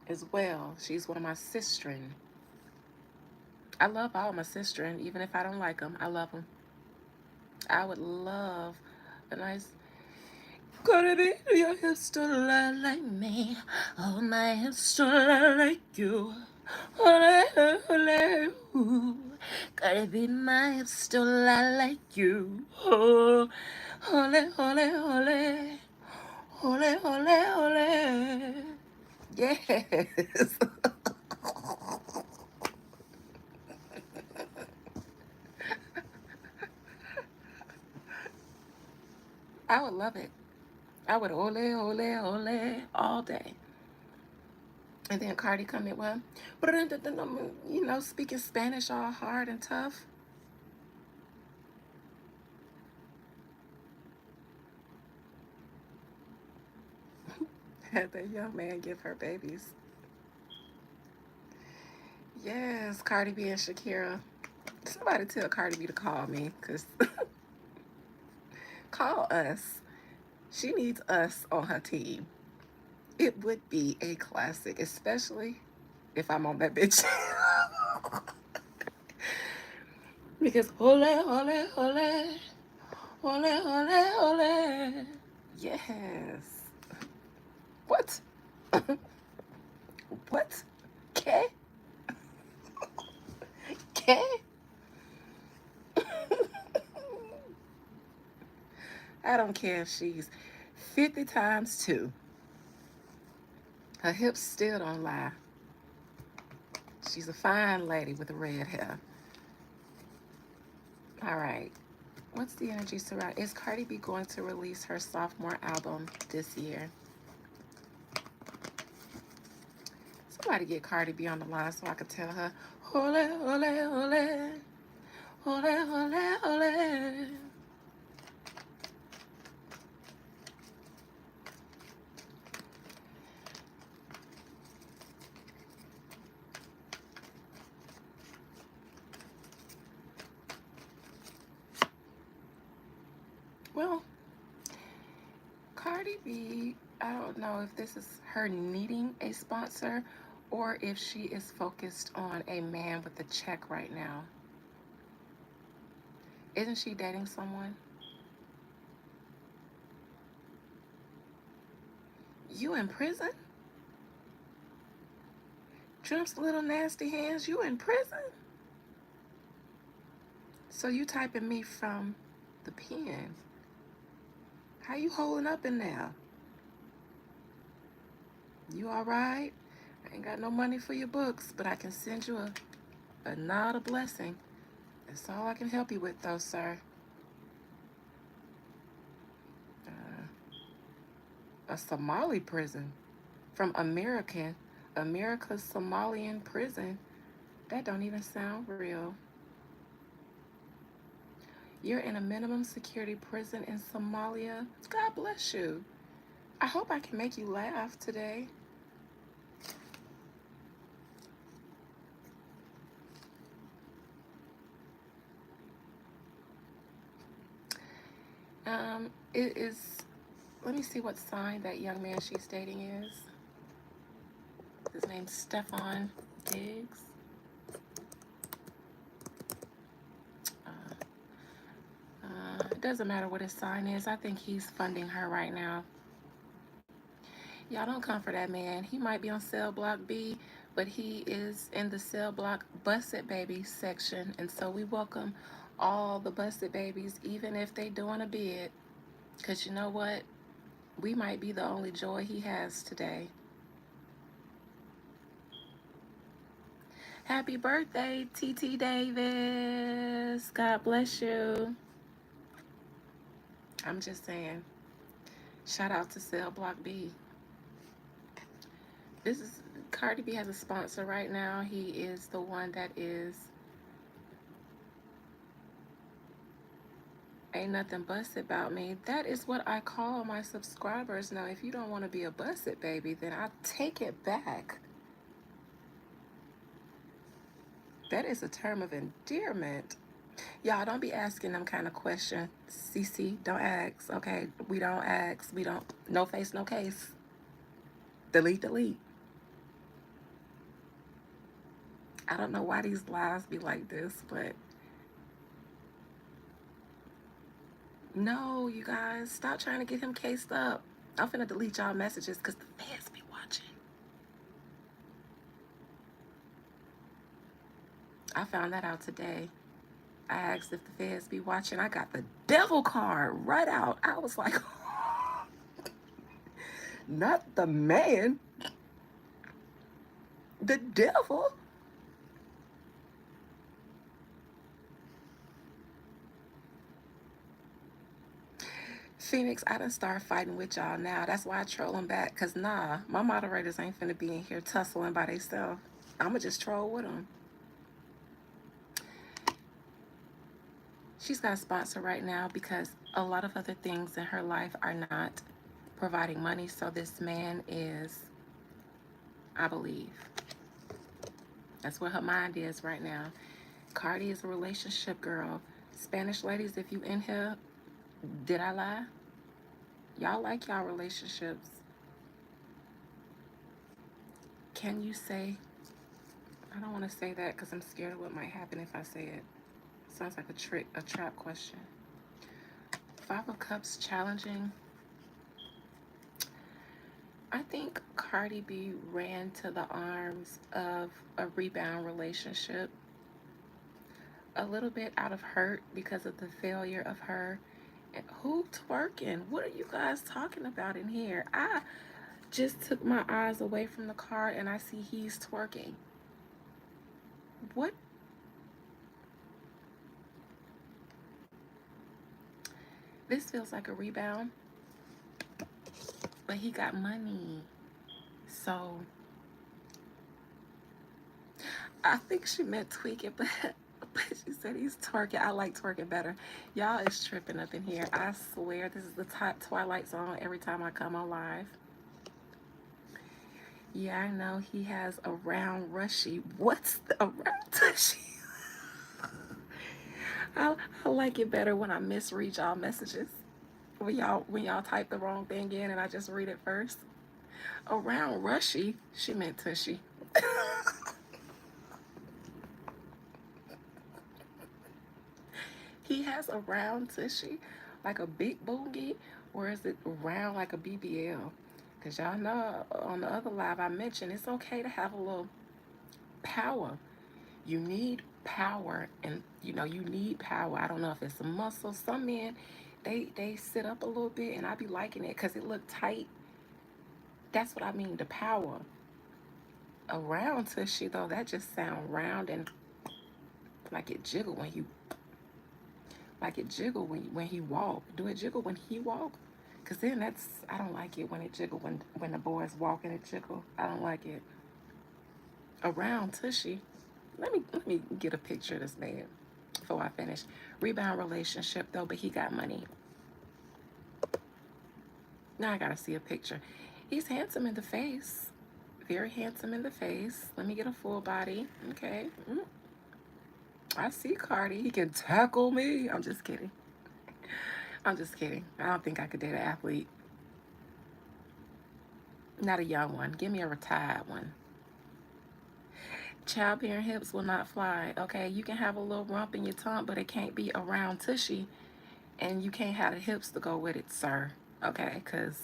as well. She's one of my sistren. I love all my sistren, even if I don't like them. I love them. I would love a nice. Cardi B, your hips don't lie like me. All my hips don't lie like you. Ole, ole, ooh. Cardi B, my hips don't lie like you. Oh, ole, ole, ole. Ole, ole, ole. Yes. I would love it. I would ole, ole, ole all day. And then Cardi come in, well, speaking Spanish all hard and tough. Had that young man give her babies. Yes, Cardi B and Shakira. Somebody tell Cardi B to call me, because call us. She needs us on her team. It would be a classic, especially if I'm on that bitch. Because ole, ole, ole, ole, ole, ole. Yes. What? What? ¿Qué? ¿Qué? I don't care if she's 50 times 2. Her hips still don't lie. She's a fine lady with the red hair. All right. What's the energy surround? Is Cardi B going to release her sophomore album this year? Somebody get Cardi B on the line so I could tell her, ole, ole, ole, ole, ole, ole. Cardi B, I don't know if this is her needing a sponsor or if she is focused on a man with a check right now. Isn't she dating someone? You in prison? Trump's little nasty hands, you in prison? So you typing me from the pen. How you holding up in there? You alright? I ain't got no money for your books, but I can send you a nod of blessing. That's all I can help you with though, sir. A Somali prison from America's Somalian prison. That don't even sound real. You're in a minimum security prison in Somalia. God bless you. I hope I can make you laugh today. It is, let me see what sign that young man she's dating is. His name's Stefan Diggs. It doesn't matter what his sign is. I think he's funding her right now. Y'all don't come for that man. He might be on cell block B, but he is in the cell block busted baby section. And so we welcome all the busted babies, even if they doing a bid. Because you know what? We might be the only joy he has today. Happy birthday, TT Davis. God bless you. I'm just saying. Shout out to Cell Block B. This is Cardi B has a sponsor right now. He is the one that is ain't nothing busted about me. That is what I call my subscribers. Now, if you don't want to be a busted baby, then I take it back. That is a term of endearment. Y'all don't be asking them kind of questions. CC, don't ask. Okay, we don't ask. We don't. No face, no case. Delete, delete. I don't know why these lives be like this, but no, you guys, stop trying to get him cased up. I'm finna delete y'all messages because the fans be watching. I found that out today. I asked if the feds be watching. I got the devil card right out. I was like, not the man, the devil. Phoenix, I done start fighting with y'all now. That's why I troll them back. Because, nah, my moderators ain't finna be in here tussling by themselves. I'ma just troll with them. She's got a sponsor right now because a lot of other things in her life are not providing money. So this man is, I believe. That's where her mind is right now. Cardi is a relationship girl. Spanish ladies, if you in here, did I lie? Y'all like y'all relationships. Can you say, I don't want to say that because I'm scared of what might happen if I say it. Sounds like a trap question. Five of Cups challenging. I think Cardi B ran to the arms of a rebound relationship. A little bit out of hurt because of the failure of her. And who twerking? What are you guys talking about in here? I just took my eyes away from the card and I see he's twerking. What? This feels like a rebound, but he got money. So I think she meant tweaking, but she said he's twerking. I like twerking better. Y'all is tripping up in here. I swear this is the top Twilight song every time I come on live. Yeah, I know he has a round rushy. What's the round tushy? I like it better when I misread y'all messages. When y'all type the wrong thing in and I just read it first. Around rushy, she meant tushy. He has a round tushy, like a big boogie, or is it round like a BBL? Because y'all know on the other live I mentioned it's okay to have a little power. You need power, and you need power. I don't know if it's a muscle. Some men, they sit up a little bit, and I be liking it because it look tight. That's what I mean. The power. A round tushy though, that just sound round and like it jiggle when you like it jiggle when he walk. Do it jiggle when he walk? Cause then I don't like it when it jiggle when the boys walk and it jiggle. I don't like it. Around tushy. Let me get a picture of this man before I finish. Rebound relationship though, but he got money. Now I gotta see a picture. He's handsome in the face. Very handsome in the face. Let me get a full body. Okay. I see Cardi. He can tackle me. I'm just kidding. I'm just kidding. I don't think I could date an athlete. Not a young one. Give me a retired one. Childbearing hips will not fly. Okay, you can have a little rump in your tongue, but it can't be a round tushy, and you can't have the hips to go with it, sir. Okay, because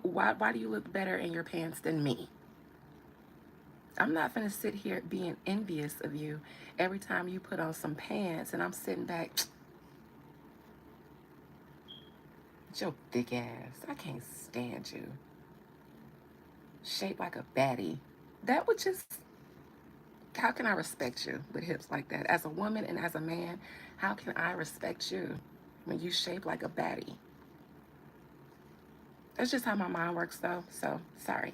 why do you look better in your pants than me? I'm not gonna sit here being envious of you every time you put on some pants, and I'm sitting back. Your thick ass. I can't stand you. Shaped like a baddie. That would just. How can I respect you with hips like that? As a woman and as a man, how can I respect you when you shape like a baddie? That's just how my mind works, though. So, sorry.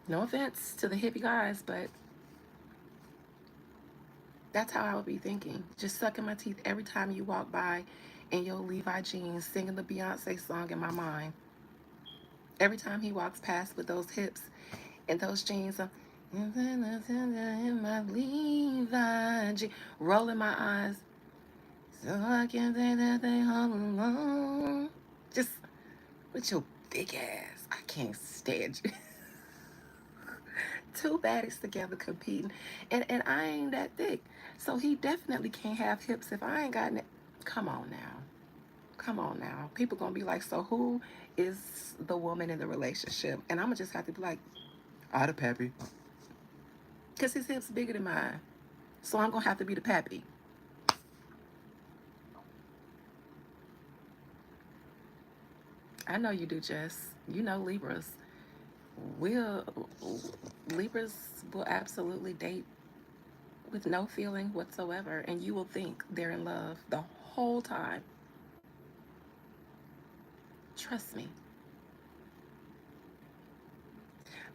No offense to the hippie guys, but that's how I would be thinking. Just sucking my teeth every time you walk by in your Levi jeans, singing the Beyonce song in my mind. Every time he walks past with those hips and those jeans, in my Levi jeans, rolling my eyes, so I can say that they all alone. Just with your big ass, I can't stand you. Two baddies together competing, and I ain't that thick, so he definitely can't have hips if I ain't got it. Come on now. Come on now. People gonna be like, so who is the woman in the relationship? And I'm gonna just have to be like, the pappy. Because his hips bigger than mine. So I'm gonna have to be the pappy. I know you do, Jess. You know Libras. Will Libras will absolutely date with no feeling whatsoever, and you will think they're in love the whole time. Trust me.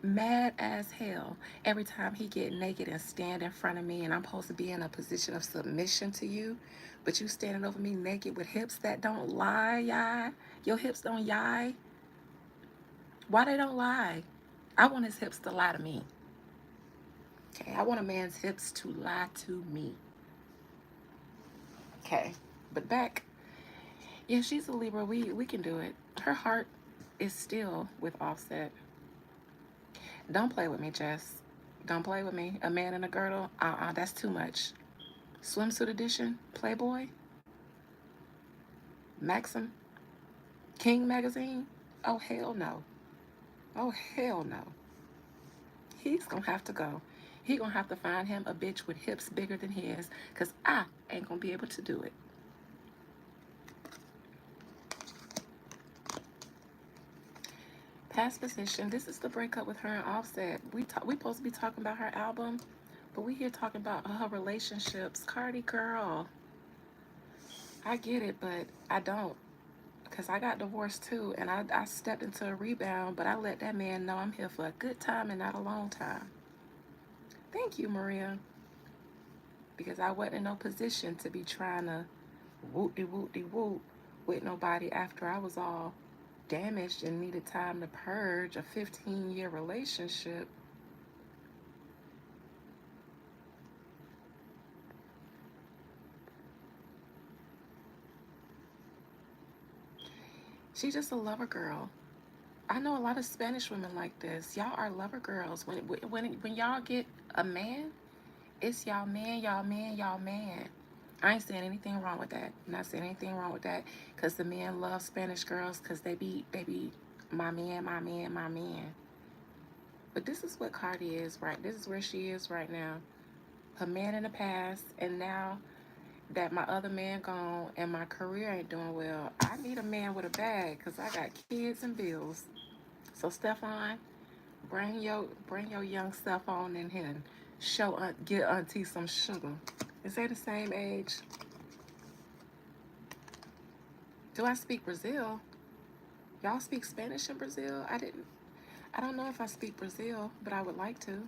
Mad as hell every time he get naked and stand in front of me and I'm supposed to be in a position of submission to you, but you standing over me naked with hips that don't lie, yai. Your hips don't yai. Why they don't lie? I want his hips to lie to me. Okay, I want a man's hips to lie to me. Okay, but back. Yeah, she's a Libra. We can do it. Her heart is still with Offset. Don't play with me, Jess. Don't play with me. A man in a girdle? That's too much. Swimsuit edition? Playboy? Maxim? King magazine? Oh, hell no. Oh, hell no. He's gonna have to go. He gonna have to find him a bitch with hips bigger than his, because I ain't gonna be able to do it. Past position. This is the breakup with her and Offset. We supposed to be talking about her album, but we here talking about her relationships. Cardi girl. I get it, but I don't. Because I got divorced too, and I stepped into a rebound, but I let that man know I'm here for a good time and not a long time. Thank you, Maria. Because I wasn't in no position to be trying to whoop-de-whoop-de-whoop with nobody after I was all damaged and needed time to purge a 15-year relationship. She's just a lover girl. I know a lot of Spanish women like this. Y'all are lover girls. When y'all get a man, it's y'all man, y'all man, y'all man. I ain't saying anything wrong with that. I'm not saying anything wrong with that, because the men love Spanish girls because they be my man, my man, my man. But this is what Cardi is, right? This is where she is right now. Her man in the past, and now that my other man gone and my career ain't doing well, I need a man with a bag because I got kids and bills. So Stefan, bring your young self on in here and get auntie some sugar. Is they the same age? Do I speak Brazil? Y'all speak Spanish in Brazil? I don't know if I speak Brazil, but I would like to.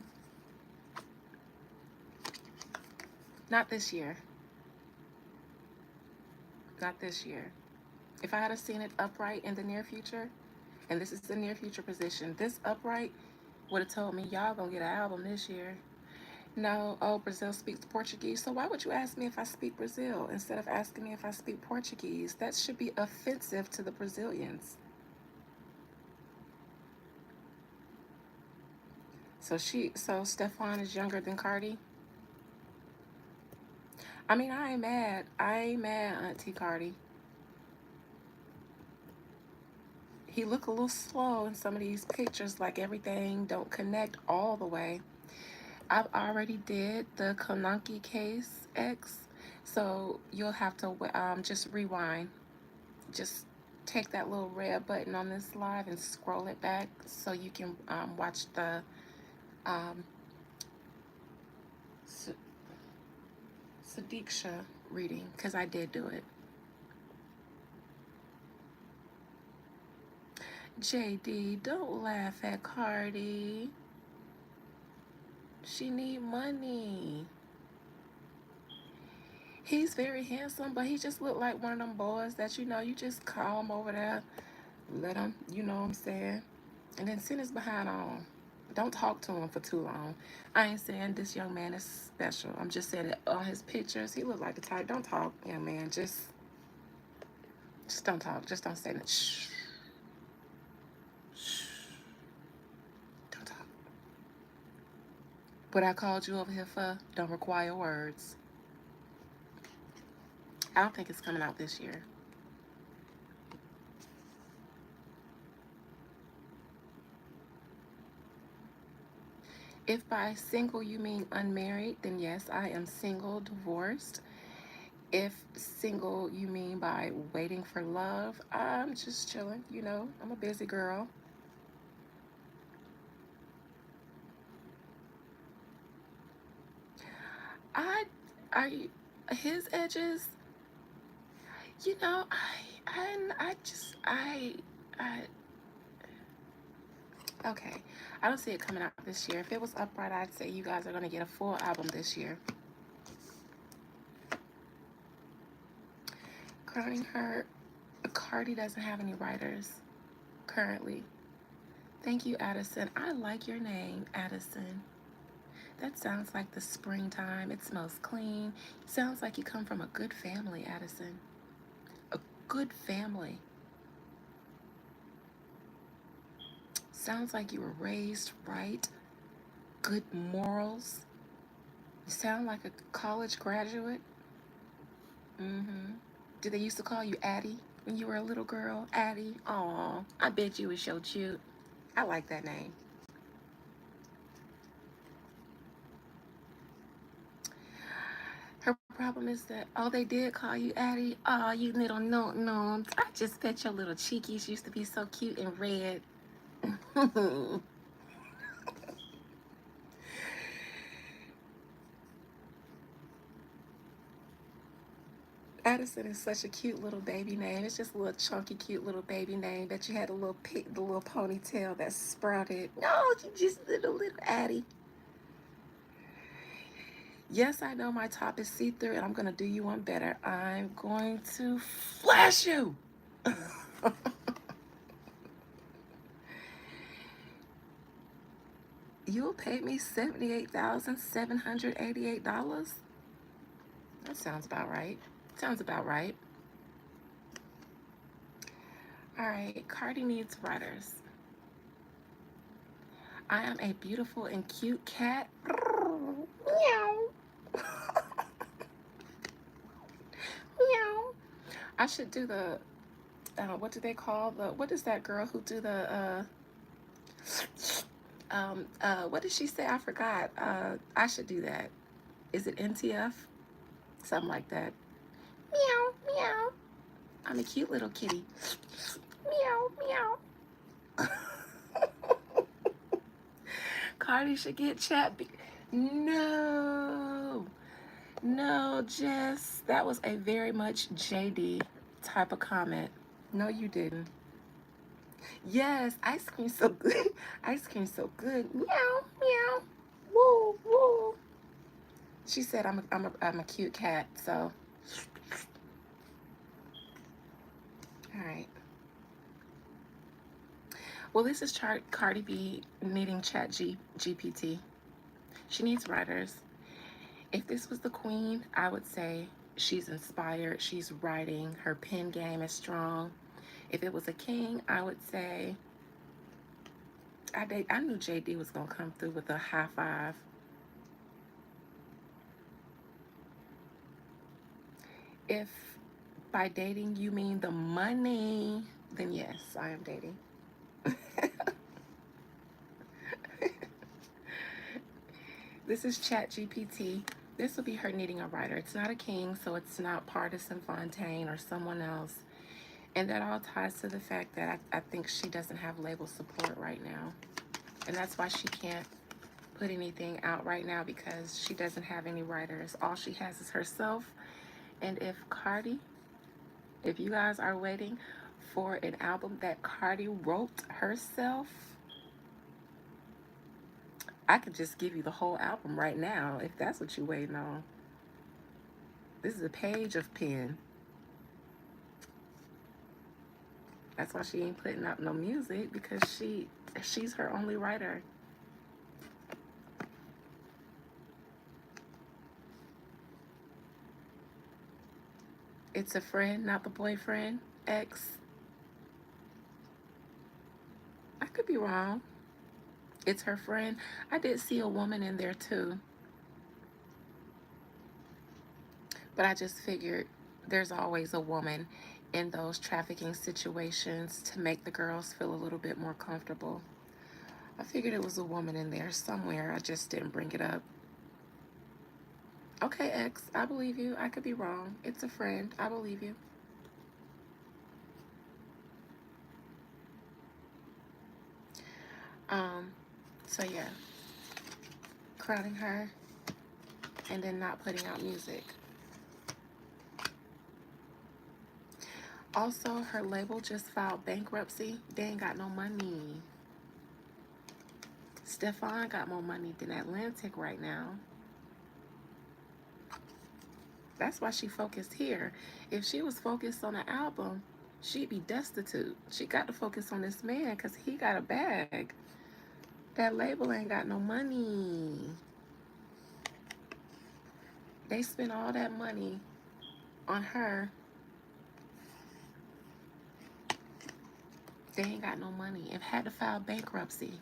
Not this year. Not this year. If I had seen it upright in the near future, and this is the near future position, this upright would have told me y'all gonna get an album this year. No, oh, Brazil speaks Portuguese. So why would you ask me if I speak Brazil instead of asking me if I speak Portuguese? That should be offensive to the Brazilians. So Stefan is younger than Cardi. I mean, I ain't mad. I ain't mad, Auntie Cardi. He look a little slow in some of these pictures, like everything don't connect all the way. I've already did the Konanki case X, so you'll have to just rewind. Just take that little red button on this live and scroll it back so you can watch the um, Sudiksha reading, because I did do it. JD, don't laugh at Cardi. She need money. He's very handsome, but he just looked like one of them boys that you just call him over there, let him, you know what I'm saying, and then send his behind on. Don't talk to him for too long. I ain't saying this young man is special. I'm just saying that on his pictures, he looked like the type. Don't talk, young man. Just don't talk. Just don't say that. Shh. Shh. Don't talk. What I called you over here for don't require words. I don't think it's coming out this year. If by single you mean unmarried, then yes, I am single, divorced. If single you mean by waiting for love, I'm just chilling, I'm a busy girl. I, I, his edges, I, okay. I don't see it coming out this year. If it was upright, I'd say you guys are going to get a full album this year. Crying Hurt, Cardi doesn't have any writers currently. Thank you, Addison. I like your name, Addison. That sounds like the springtime. It smells clean. Sounds like you come from a good family, Addison. A good family. Sounds like you were raised right. Good morals. You sound like a college graduate. Mm-hmm. Did they used to call you Addie when you were a little girl? Addie? Aw, I bet you was so cute. I like that name. Her problem is that, oh, they did call you Addie. Oh, you little no. I just bet your little cheekies used to be so cute and red. Addison is such a cute little baby name. It's just a little chunky, cute little baby name. Bet you had the little ponytail that sprouted. No, you just little Addie. Yes, I know my top is see-through, and I'm gonna do you one better. I'm going to flash you. You'll pay me $78,788? That sounds about right. Sounds about right. All right, Cardi needs writers. I am a beautiful and cute cat. Meow. Meow. I should do the, what do they call the, what is that girl who do the, what did she say? I forgot. I should do that. Is it NTF? Something like that. Meow, meow. I'm a cute little kitty. Meow, meow. Cardi should get chat. No. No, Jess. That was a very much JD type of comment. No, you didn't. Yes, ice cream so good. Ice cream so good. Meow, meow. Woo, woo. She said I'm a cute cat, so all right. Well, this is Cardi B needing GPT. She needs writers. If this was the queen, I would say she's inspired, she's writing, her pen game is strong. If it was a king, I would say I knew JD was gonna come through with a high five. If by dating you mean the money, then yes, I am dating. This is Chat GPT. This will be her needing a writer. It's not a king, so it's not Partisan Fontaine or someone else. And that all ties to the fact that I think she doesn't have label support right now. And that's why she can't put anything out right now, because she doesn't have any writers. All she has is herself. And if you guys are waiting for an album that Cardi wrote herself, I could just give you the whole album right now if that's what you're waiting on. This is a page of pen. That's why she ain't putting out no music, because she's her only writer. It's a friend, not the boyfriend, ex. I could be wrong. It's her friend. I did see a woman in there too. But I just figured there's always a woman in those trafficking situations to make the girls feel a little bit more comfortable. I figured it was a woman in there somewhere. I just didn't bring it up. Okay, ex, I believe you. I could be wrong. It's a friend. I believe you. So yeah, crowding her and then not putting out music. Also, her label just filed bankruptcy. They ain't got no money. Stefan got more money than Atlantic right now. That's why she focused here. If she was focused on an album, she'd be destitute. She got to focus on this man because he got a bag. That label ain't got no money. They spent all that money on her. They ain't got no money and had to file bankruptcy.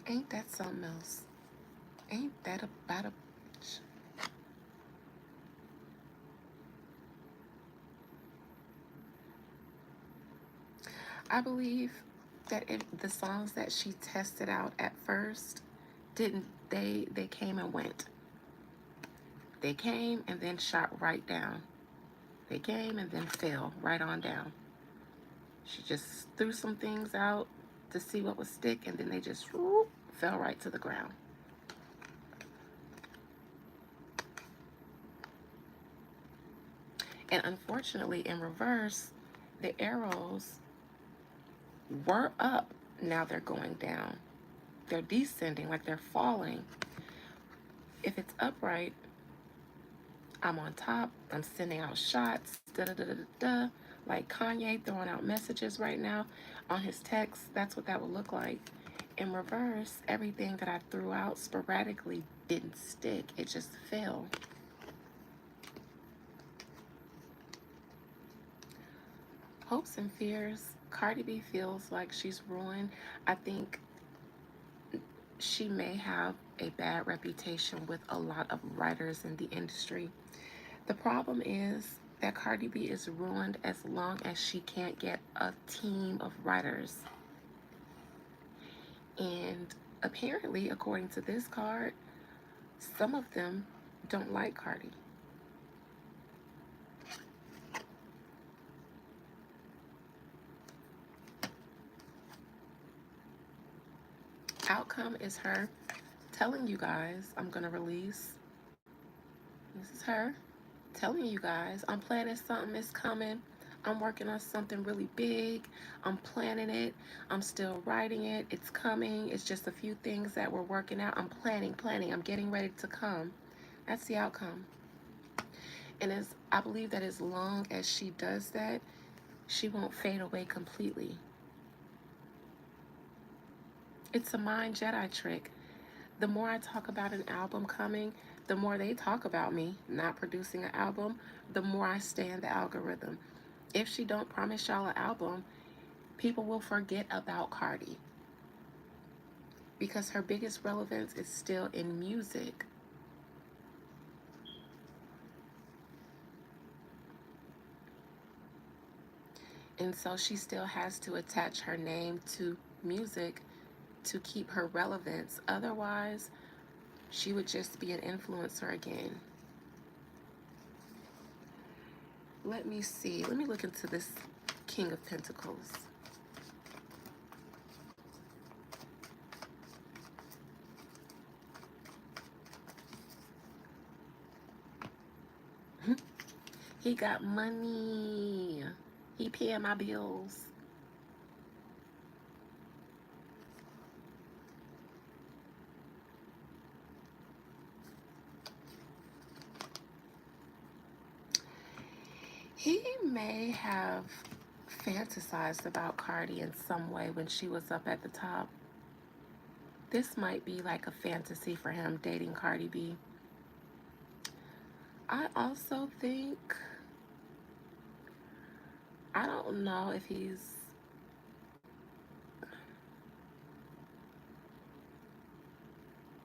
Ain't that something else? Ain't that about a bitch? I believe that if the songs that she tested out at first didn't, they came and went. They came and then shot right down. They came and then fell right on down. She just threw some things out to see what would stick, and then they just whoop, fell right to the ground. And unfortunately, in reverse, the arrows were up. Now they're going down. They're descending, like they're falling. If it's upright, I'm on top. I'm sending out shots. Da da da da da. Like Kanye throwing out messages right now on his text. That's what that would look like. In reverse, everything that I threw out sporadically didn't stick. It just fell. Hopes and fears Cardi B feels like she's ruined. I think she may have a bad reputation with a lot of writers in the industry. The problem is that Cardi B is ruined as long as she can't get a team of writers. And apparently, according to this card, some of them don't like Cardi. Outcome is her telling you guys, I'm going to release. This is her telling you guys, I'm planning something is coming. I'm working on something really big. I'm planning it. I'm still writing it. It's coming. It's just a few things that we're working out. I'm planning. I'm getting ready to come. That's the outcome. And as I believe that as long as she does that, she won't fade away completely. It's a mind Jedi trick. The more I talk about an album coming, the more they talk about me not producing an album, the more I stay in the algorithm. If she don't promise y'all an album, people will forget about Cardi because her biggest relevance is still in music. And so she still has to attach her name to music to keep her relevance. Otherwise, she would just be an influencer again. Let me see. Let me look into this King of Pentacles. He got money. He paying my bills. He may have fantasized about Cardi in some way when she was up at the top. This might be like a fantasy for him, dating Cardi B. I also think, I don't know if he's,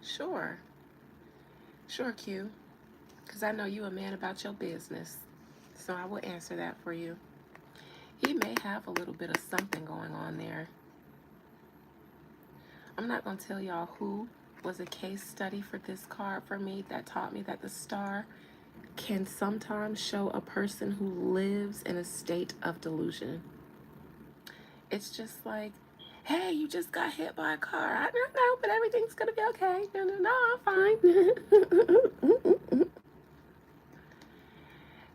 sure, Q, because I know you a man about your business. So I will answer that for you. He may have a little bit of something going on there. I'm not going to tell y'all who was a case study for this card for me that taught me that the star can sometimes show a person who lives in a state of delusion. It's just like, hey, you just got hit by a car. I don't know, but everything's going to be okay. No, I'm fine.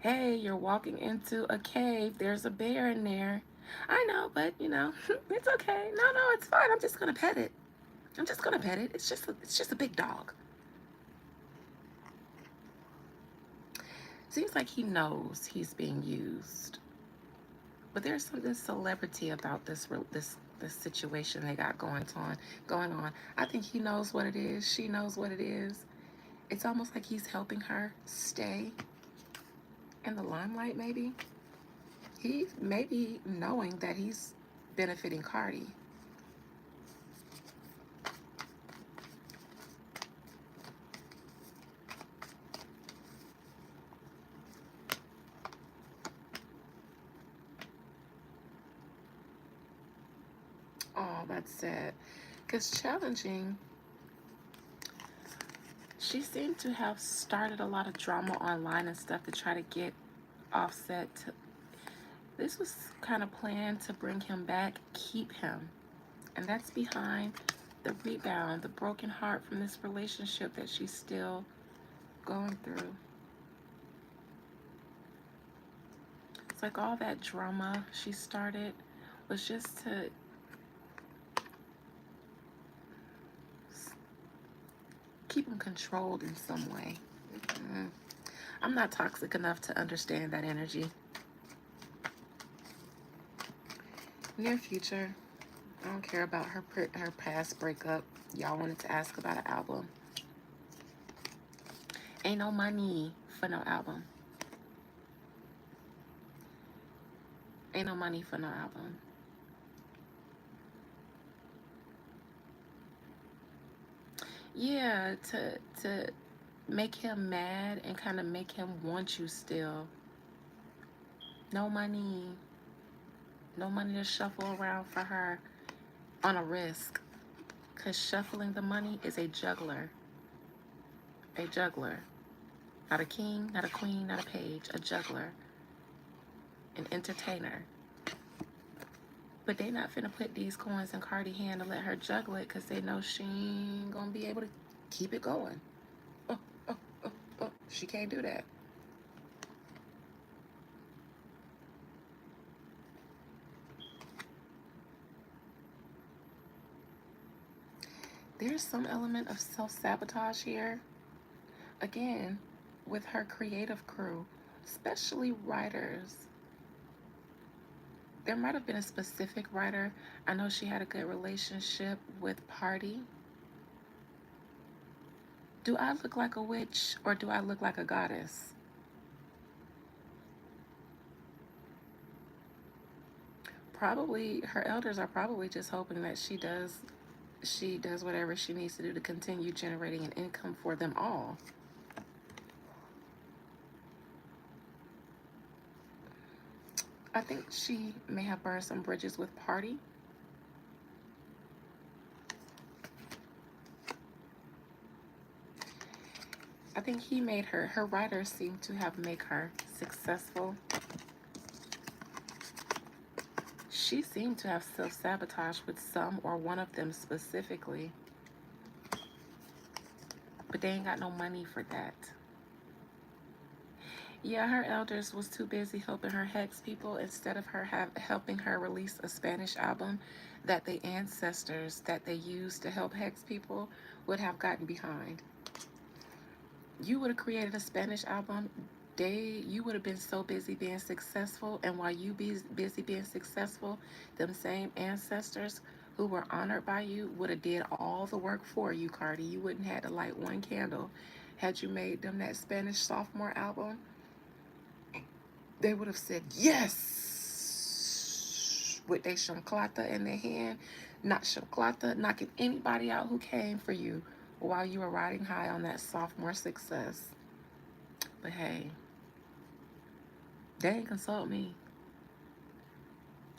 Hey, you're walking into a cave. There's a bear in there. I know, but it's okay. No, it's fine. I'm just going to pet it. It's just a big dog. Seems like he knows he's being used. But there's something celebrity about this situation they got going on. I think he knows what it is. She knows what it is. It's almost like he's helping her stay in the limelight, maybe. He may be knowing that he's benefiting Cardi. Oh, that's sad. Because challenging, she seemed to have started a lot of drama online and stuff to try to get Offset to, this was kind of planned to bring him back, keep him. And that's behind the rebound, the broken heart from this relationship that she's still going through. It's like all that drama she started was just to keep him controlled in some way. I'm not toxic enough to understand that energy. Near future, I don't care about her past breakup. Y'all wanted to ask about an album. Ain't no money for no album. Ain't no money for no album. Yeah, to make him mad and kind of make him want you still. No money, no money to shuffle around for her on a risk. Cause shuffling the money is a juggler. A juggler. Not a king, not a queen, not a page. A juggler. An entertainer. But they not finna put these coins in Cardi hand and let her juggle it because they know she ain't gonna be able to keep it going. Oh, oh, oh, oh. She can't do that. There's some element of self-sabotage here. Again, with her creative crew, especially writers. There might have been a specific writer. I know she had a good relationship with Party. Do I look like a witch or do I look like a goddess? Probably her elders are probably just hoping that she does whatever she needs to do to continue generating an income for them all. I think she may have burned some bridges with Party. I think he made her writers seem to have made her successful. She seemed to have self-sabotage with some or one of them specifically. But they ain't got no money for that. Yeah, her elders was too busy helping her hex people instead of helping her release a Spanish album that the ancestors that they used to help hex people would have gotten behind. You would have created a Spanish album. You would have been so busy being successful, and while you be busy being successful, them same ancestors who were honored by you would have did all the work for you, Cardi. You wouldn't have to light one candle. Had you made them that Spanish sophomore album, they would have said yes with their chanclata in their hand, not chanclata, knocking anybody out who came for you while you were riding high on that sophomore success. But hey, they ain't consult me.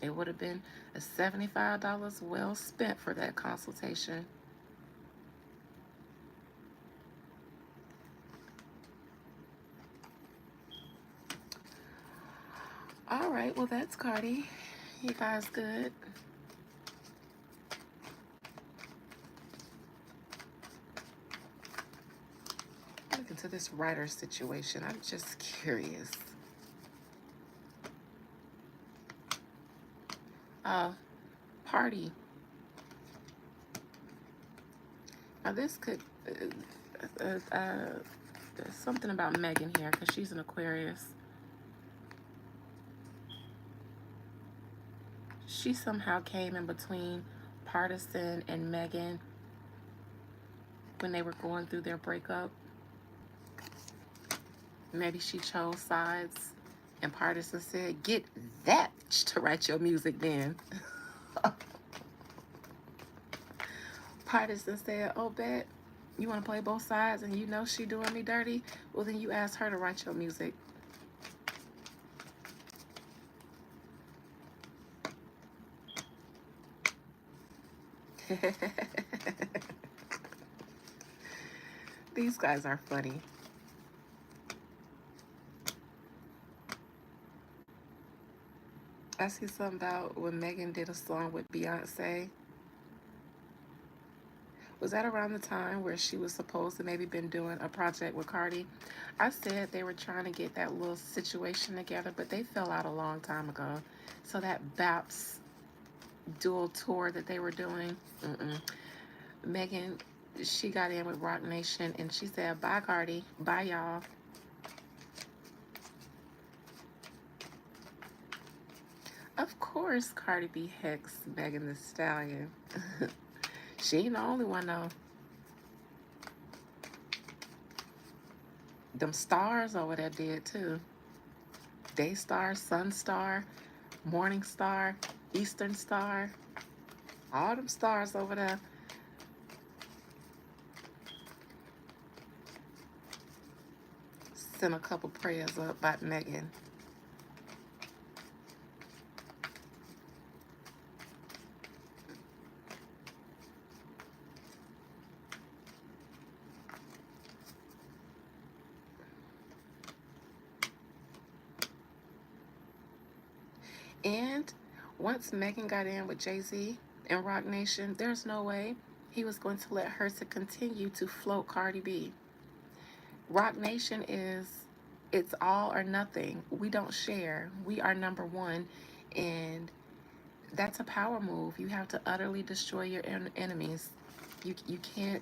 It would have been a $75 well spent for that consultation. All right, well, that's Cardi. You guys good? Look into this writer situation. I'm just curious. Uh, Party. Now, this could. There's something about Megan here because she's an Aquarius. She somehow came in between Partisan and Megan when they were going through their breakup. Maybe she chose sides, and Partisan said, "Get that to write your music then." Partisan said, "Oh, bet you want to play both sides, and you know she doing me dirty. Well, then you ask her to write your music." These guys are funny. I see something about when Megan did a song with Beyonce. Was that around the time where she was supposed to maybe been doing a project with Cardi? I said they were trying to get that little situation together, but they fell out a long time ago. So that BAPS dual tour that they were doing, Megan, she got in with Rock Nation and she said, "Bye, Cardi. Bye, y'all." Of course, Cardi B hex Megan Thee Stallion. She ain't the only one though. Them stars over there did too. Daystar, Sunstar, Morning Star, Eastern Star, all them stars over there. Send a couple prayers up about Megan. And once Megan got in with Jay-Z and Rock Nation, there's no way he was going to let her to continue to float Cardi B. Rock Nation is, it's all or nothing. We don't share. We are number one. And that's a power move. You have to utterly destroy your enemies. You can't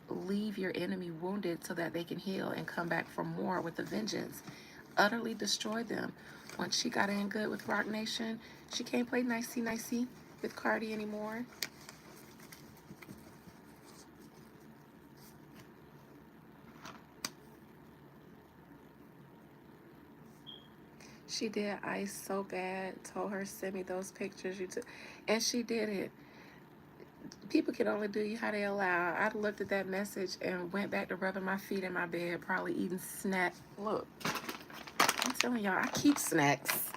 leave your enemy wounded so that they can heal and come back for more with a vengeance. Utterly destroy them. Once she got in good with Rock Nation, she can't play nicey nicey with Cardi anymore. She did Ice so bad, told her send me those pictures you took, and she did it. People can only do you how they allow. I looked at that message and went back to rubbing my feet in my bed, probably eating snack. Look, I'm telling y'all, I keep snacks.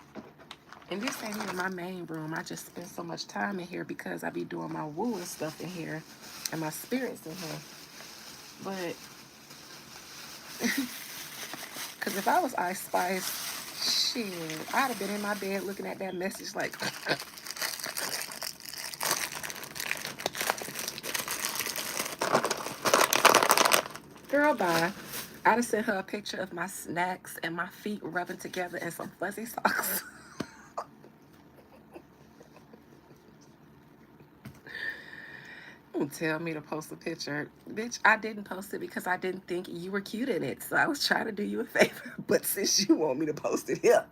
And this ain't even my main room. I just spend so much time in here because I be doing my woo and stuff in here and my spirits in here. But, because if I was Ice Spice, shit, I'd have been in my bed looking at that message like, girl, bye. I'd have sent her a picture of my snacks and my feet rubbing together in some fuzzy socks. Don't tell me to post a picture. Bitch, I didn't post it because I didn't think you were cute in it. So I was trying to do you a favor. But since you want me to post it here.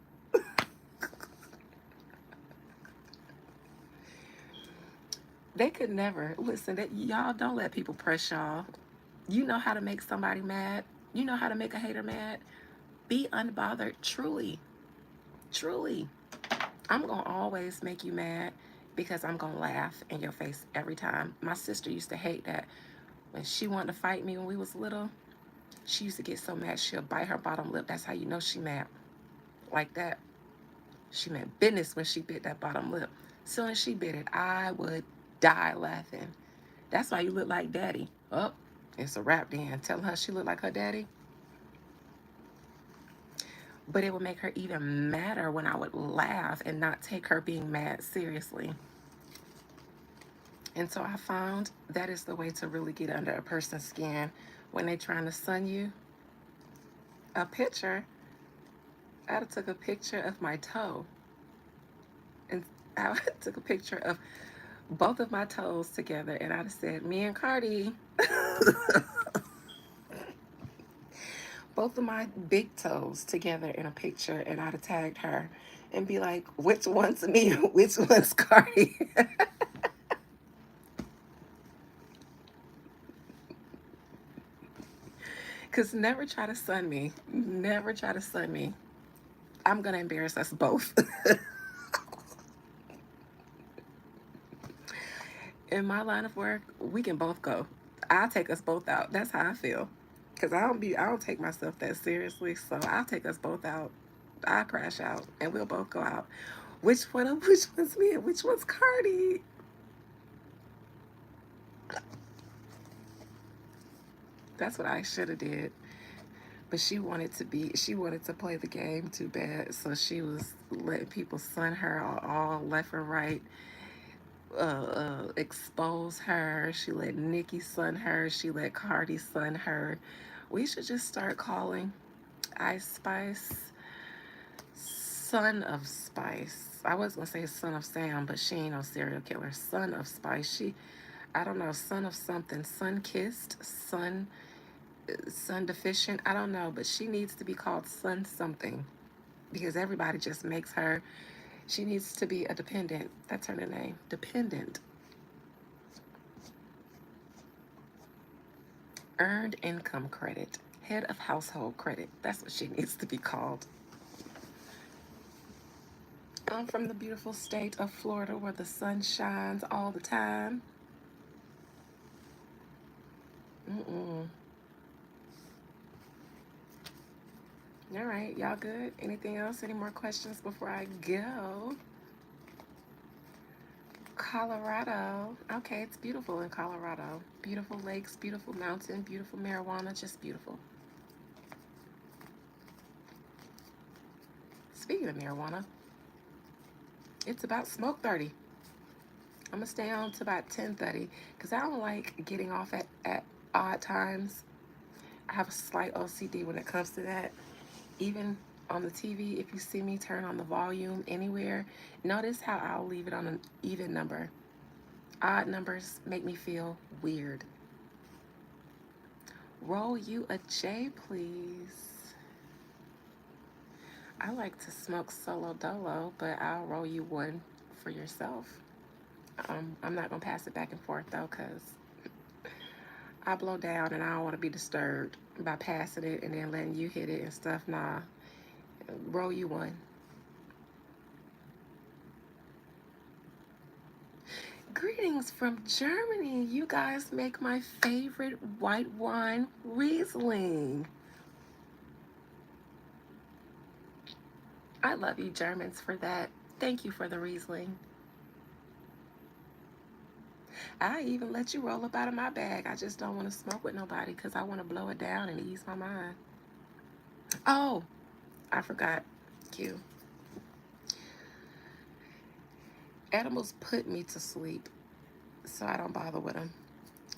They could never. Listen, y'all don't let people press y'all. You know how to make somebody mad. You know how to make a hater mad. Be unbothered. Truly. Truly. I'm going to always make you mad because I'm going to laugh in your face every time. My sister used to hate that. When she wanted to fight me when we was little, she used to get so mad she'll bite her bottom lip. That's how you know she mad. Like that. She meant business when she bit that bottom lip. Soon as she bit it, I would die laughing. That's why you look like daddy. Oh, it's a wrap then. Telling her she looked like her daddy. But it would make her even madder when I would laugh and not take her being mad seriously. And so I found that is the way to really get under a person's skin when they're trying to sun you. A picture, I took a picture of my toe. And I took a picture of both of my toes together and I'd have said, me and Cardi. Both of my big toes together in a picture and I'd have tagged her and be like, which one's me? Which one's Cardi? Because never try to sun me. Never try to sun me. I'm going to embarrass us both. In my line of work, we can both go. I'll take us both out. That's how I feel. Because I don't take myself that seriously. So I'll take us both out. I'll crash out and we'll both go out. Which one's me and which one's Cardi? That's what I should have did. But she wanted to play the game too bad. So she was letting people sun her all left and right, expose her. She let Nicki sun her. She let Cardi sun her. We should just start calling Ice Spice Son of Spice. I was gonna say Son of Sam, but she ain't no serial killer. Son of Spice. I don't know, son of something. Sun kissed, sun deficient. I don't know, but she needs to be called Sun something because everybody just makes her. She needs to be a dependent. That's her name. Dependent. Earned income credit. Head of household credit. That's what she needs to be called. I'm from the beautiful state of Florida where the sun shines all the time. Mm-mm. All right, y'all good? Anything else? Any more questions before I go? Colorado. Okay, it's beautiful in Colorado. Beautiful lakes, beautiful mountain, beautiful marijuana, just beautiful. Speaking of marijuana, it's about smoke 30. I'm gonna stay on to about 10:30 because I don't like getting off at odd times. I have a slight OCD when it comes to that. Even on the TV, if you see me turn on the volume anywhere, notice how I'll leave it on an even number. Odd numbers make me feel weird. Roll you a J, please. I like to smoke solo dolo, but I'll roll you one for yourself. I'm not gonna pass it back and forth though, cause I blow down and I don't want to be disturbed by passing it and then letting you hit it and stuff. Nah, roll you one. Greetings from Germany. You guys make my favorite white wine, Riesling. I love you Germans for that. Thank you for the Riesling. I even let you roll up out of my bag. I just don't want to smoke with nobody because I want to blow it down and ease my mind. Oh, I forgot. Q. Animals put me to sleep, so I don't bother with them.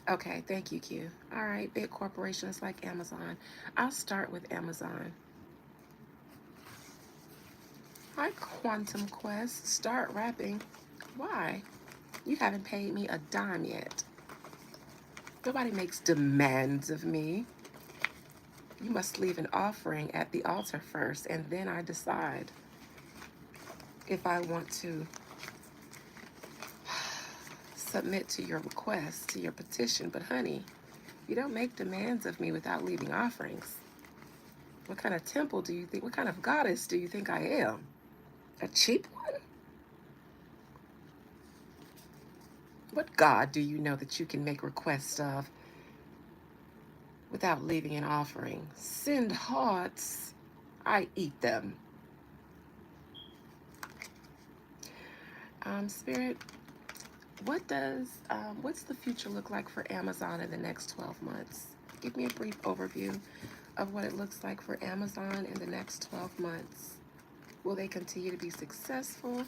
Okay, thank you, Q. All right, big corporations like Amazon. I'll start with Amazon. Hi, Quantum Quest. Start rapping. Why? You haven't paid me a dime yet. Nobody makes demands of me. You must leave an offering at the altar first, and then I decide if I want to submit to your request, to your petition. But honey, you don't make demands of me without leaving offerings. What kind of temple do you think, what kind of goddess do you think I am? A cheap one? What god do you know that you can make requests of without leaving an offering? Send hearts, I eat them. Spirit, what's the future look like for Amazon in the next 12 months? Give me a brief overview of what it looks like for Amazon in the next 12 months. Will they continue to be successful?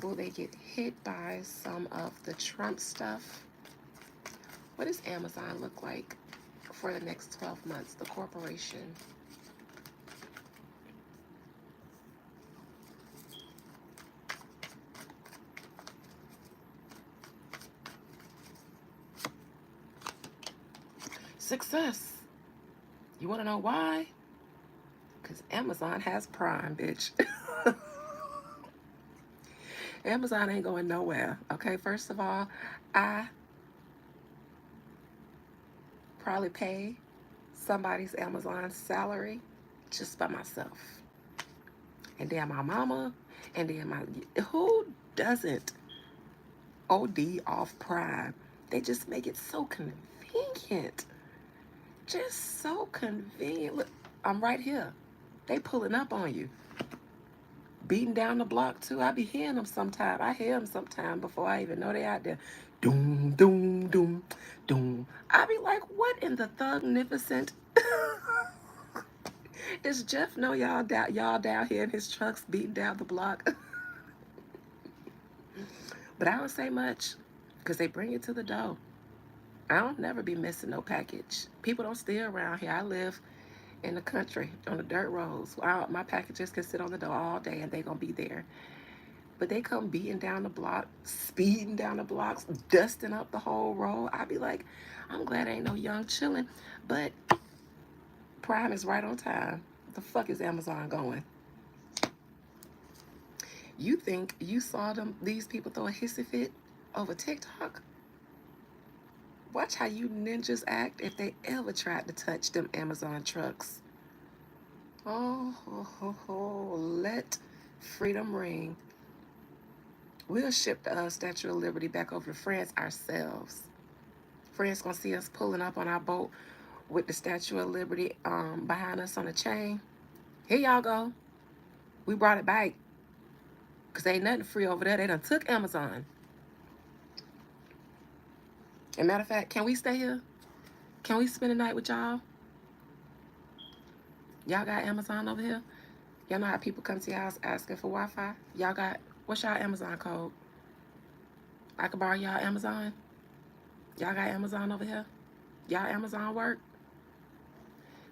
Will they get hit by some of the Trump stuff? What does Amazon look like for the next 12 months, the corporation? Success. You want to know why? Because Amazon has Prime, bitch. Amazon ain't going nowhere. Okay, first of all, I probably pay somebody's Amazon salary just by myself. And then my mama, and then who doesn't OD off Prime? They just make it so convenient. Just so convenient. Look, I'm right here. They pulling up on you. Beating down the block too. I be hearing them sometime. I hear them sometime before I even know they out there. Doom, doom, doom, doom. I be like, what in the thugnificent? Does Jeff know y'all down here in his trucks beating down the block? But I don't say much because they bring it to the door. I don't never be missing no package. People don't steal around here. I live in the country on the dirt roads. My packages can sit on the door all day and they gonna be there. But they come beating down the block, speeding down the blocks, dusting up the whole road. I be like, I'm glad ain't no young chilling. But Prime is right on time. The fuck is Amazon going? You think you saw these people throw a hissy fit over TikTok? Watch how you ninjas act if they ever tried to touch them Amazon trucks. Oh, ho, ho, ho. Let freedom ring. We'll ship the Statue of Liberty back over to France ourselves. France gonna see us pulling up on our boat with the Statue of Liberty behind us on a chain. Here y'all go. We brought it back. Because ain't nothing free over there. They done took Amazon. As a matter of fact, can we stay here? Can we spend the night with y'all? Y'all got Amazon over here? Y'all know how people come to your house asking for Wi-Fi? Y'all got, what's y'all Amazon code? I could borrow y'all Amazon? Y'all got Amazon over here? Y'all Amazon work?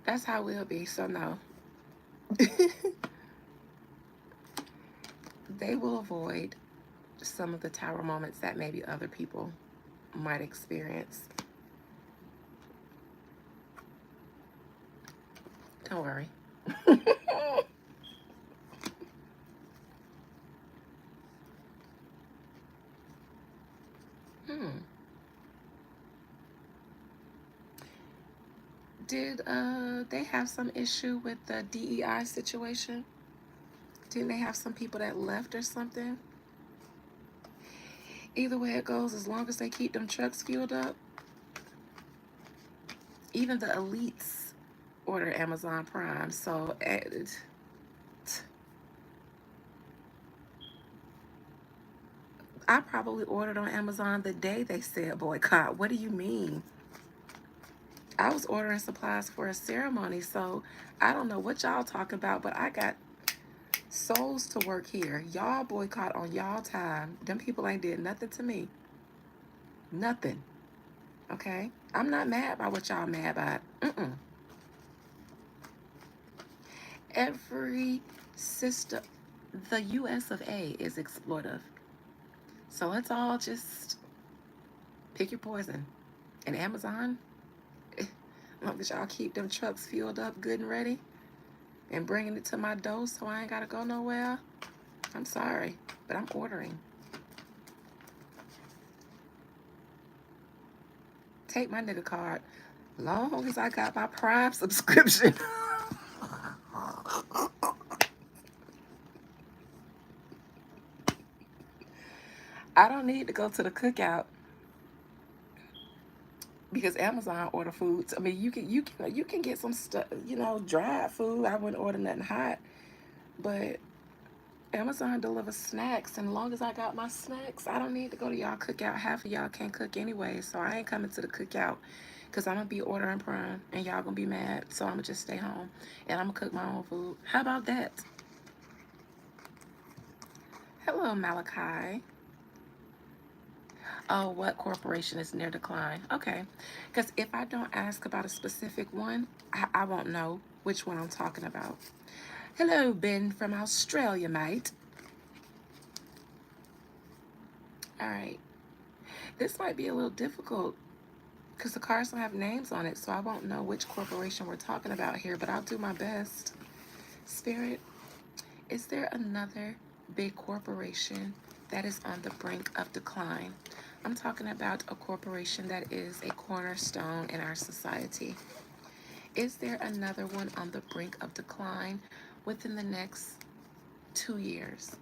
That's how we'll be, so no. They will avoid some of the tower moments that maybe other people might experience. Don't worry. hmm. Did they have some issue with the DEI situation? Didn't they have some people that left or something? Either way it goes, as long as they keep them trucks fueled up, even the elites order Amazon Prime. So I probably ordered on Amazon the day they said boycott. What do you mean? I was ordering supplies for a ceremony, so I don't know what y'all talking about, but I got souls to work here. Y'all boycott on y'all time. Them people ain't did nothing to me. Nothing. Okay? I'm not mad by what y'all mad about. Every system, the US of A is exploitive. So let's all just pick your poison. And Amazon, as long as y'all keep them trucks fueled up good and ready and bringing it to my door so I ain't got to go nowhere, I'm sorry, but I'm ordering. Take my nigga card. Long as I got my Prime subscription. I don't need to go to the cookout because Amazon order foods. I mean, you can get some stuff, dried food. I wouldn't order nothing hot, but Amazon delivers snacks, and as long as I got my snacks, I don't need to go to y'all cookout. Half of y'all can't cook anyway, so I ain't coming to the cookout because I'm gonna be ordering Prime, and y'all gonna be mad. So I'm gonna just stay home and I'm gonna cook my own food. How about that? Hello, Malachi. Oh, what corporation is near decline? Okay, because if I don't ask about a specific one, I won't know which one I'm talking about. Hello, Ben from Australia, mate. All right, this might be a little difficult because the cards don't have names on it, so I won't know which corporation we're talking about here, but I'll do my best. Spirit, is there another big corporation that is on the brink of decline? I'm talking about a corporation that is a cornerstone in our society. Is there another one on the brink of decline within the next 2 years?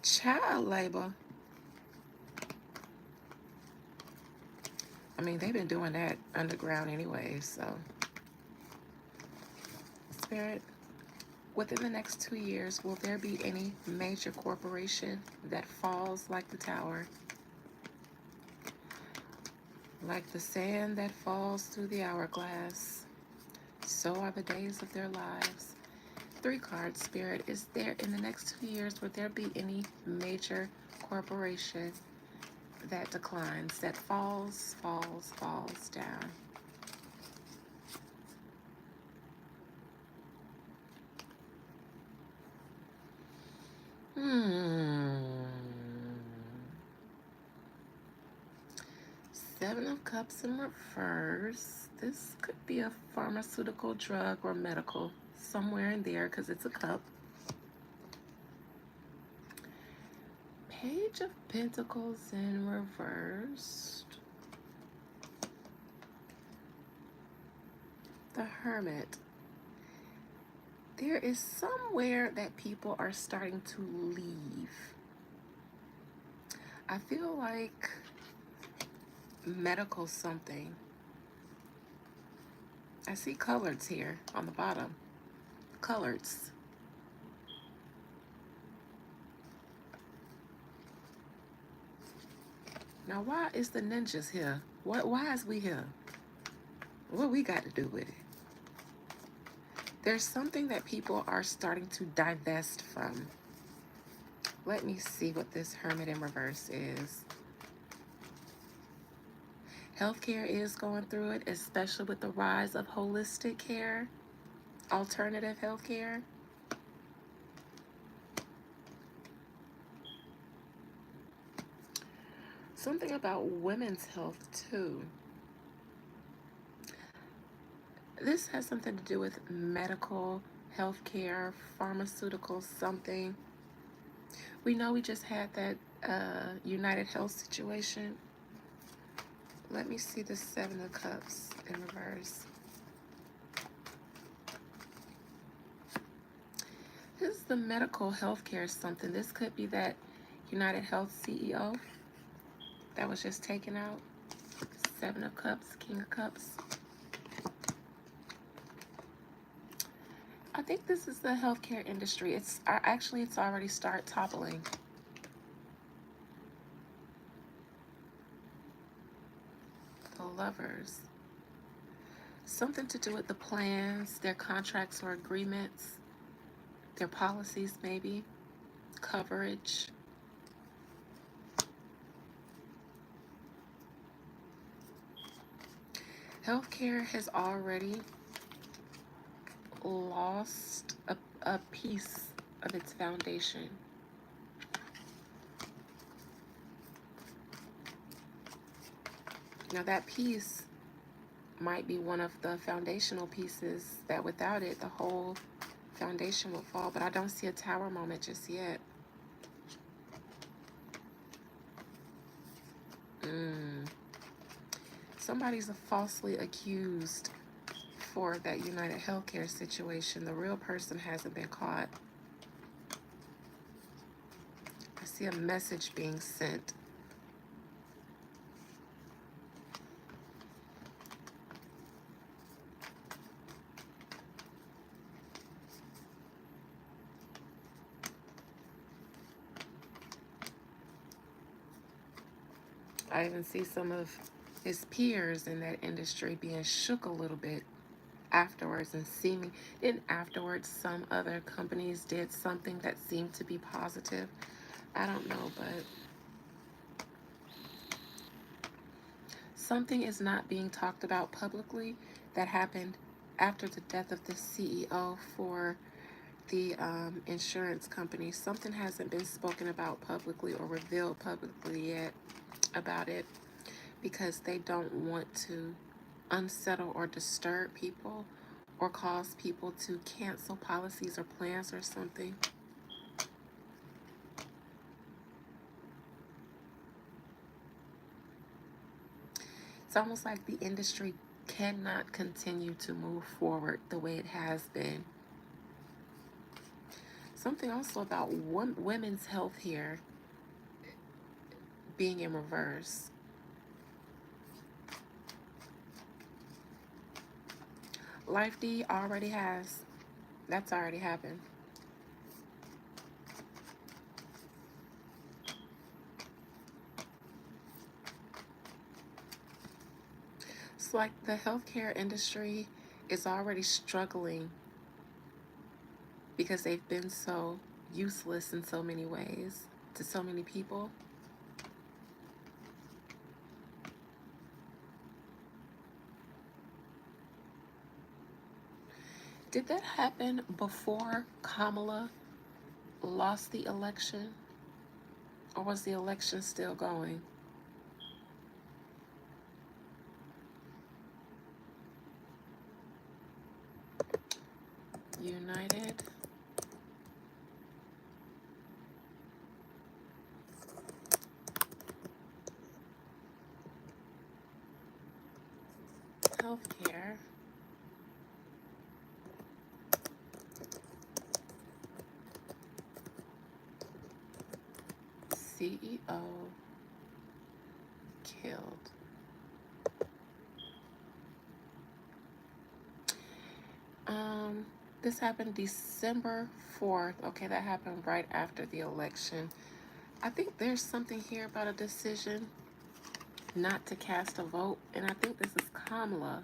Child labor. I mean, they've been doing that underground anyway, so. Spirit, within the next 2 years, will there be any major corporation that falls like the tower? Like the sand that falls through the hourglass, so are the days of their lives. 3 cards, Spirit. Is there, in the next 2 years, would there be any major corporation that declines, that falls down? Hmm. 7 of Cups in reverse. This could be a pharmaceutical, drug, or medical. Somewhere in there because it's a cup. Page of Pentacles in reverse. The Hermit. There is somewhere that people are starting to leave. I feel like medical something. I see coloreds here on the bottom. Coloreds. Now, why is the ninjas here? Why is we here? What we got to do with it? There's something that people are starting to divest from. Let me see what this Hermit in reverse is. Healthcare is going through it, especially with the rise of holistic care, alternative healthcare. Something about women's health, too. This has something to do with medical, healthcare, pharmaceutical, something. We know we just had that United Health situation. Let me see the Seven of Cups in reverse. This is the medical healthcare something. This could be that United Health CEO that was just taken out. Seven of Cups, King of Cups. I think this is the healthcare industry. It's already start toppling. The Lovers. Something to do with the plans, their contracts or agreements, their policies maybe, coverage. Healthcare has already lost a piece of its foundation. Now that piece might be one of the foundational pieces that without it, the whole foundation will fall, but I don't see a tower moment just yet. Somebody's falsely accused for that United Healthcare situation. The real person hasn't been caught. I see a message being sent. I even see some of his peers in that industry being shook a little bit afterwards and then afterwards some other companies did something that seemed to be positive. I don't know, but something is not being talked about publicly that happened after the death of the CEO for the insurance company. Something hasn't been spoken about publicly or revealed publicly yet about it because they don't want to unsettle or disturb people or cause people to cancel policies or plans or something. It's almost like the industry cannot continue to move forward the way it has been. Something also about women's health here being in reverse. Life D already has. That's already happened. It's like the healthcare industry is already struggling because they've been so useless in so many ways to so many people. Did that happen before Kamala lost the election? Or was the election still going? United Healthcare CEO killed. Um, this happened December 4th. Okay, that happened right after the election. I think there's something here about a decision not to cast a vote, and I think this is Kamala.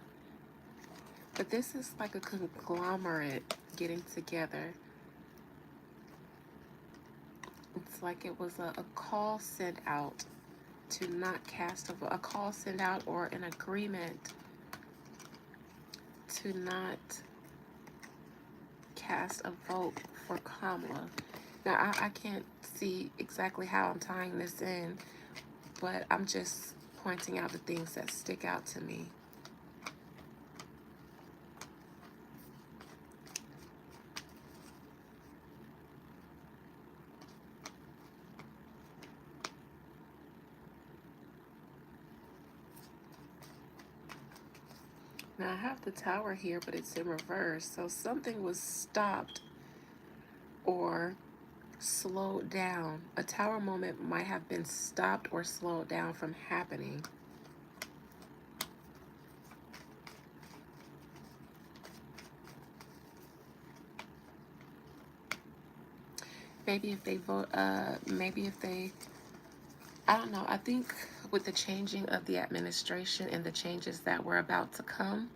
But this is like a conglomerate getting together. It's like it was a call sent out to not cast a vote, a call sent out or an agreement to not cast a vote for Kamala. Now, I can't see exactly how I'm tying this in, but I'm just pointing out the things that stick out to me. Now, I have the tower here, but it's in reverse, so something was stopped or slowed down. A tower moment might have been stopped or slowed down from happening. Maybe if they vote, maybe if they, I don't know. I think with the changing of the administration and the changes that were about to come,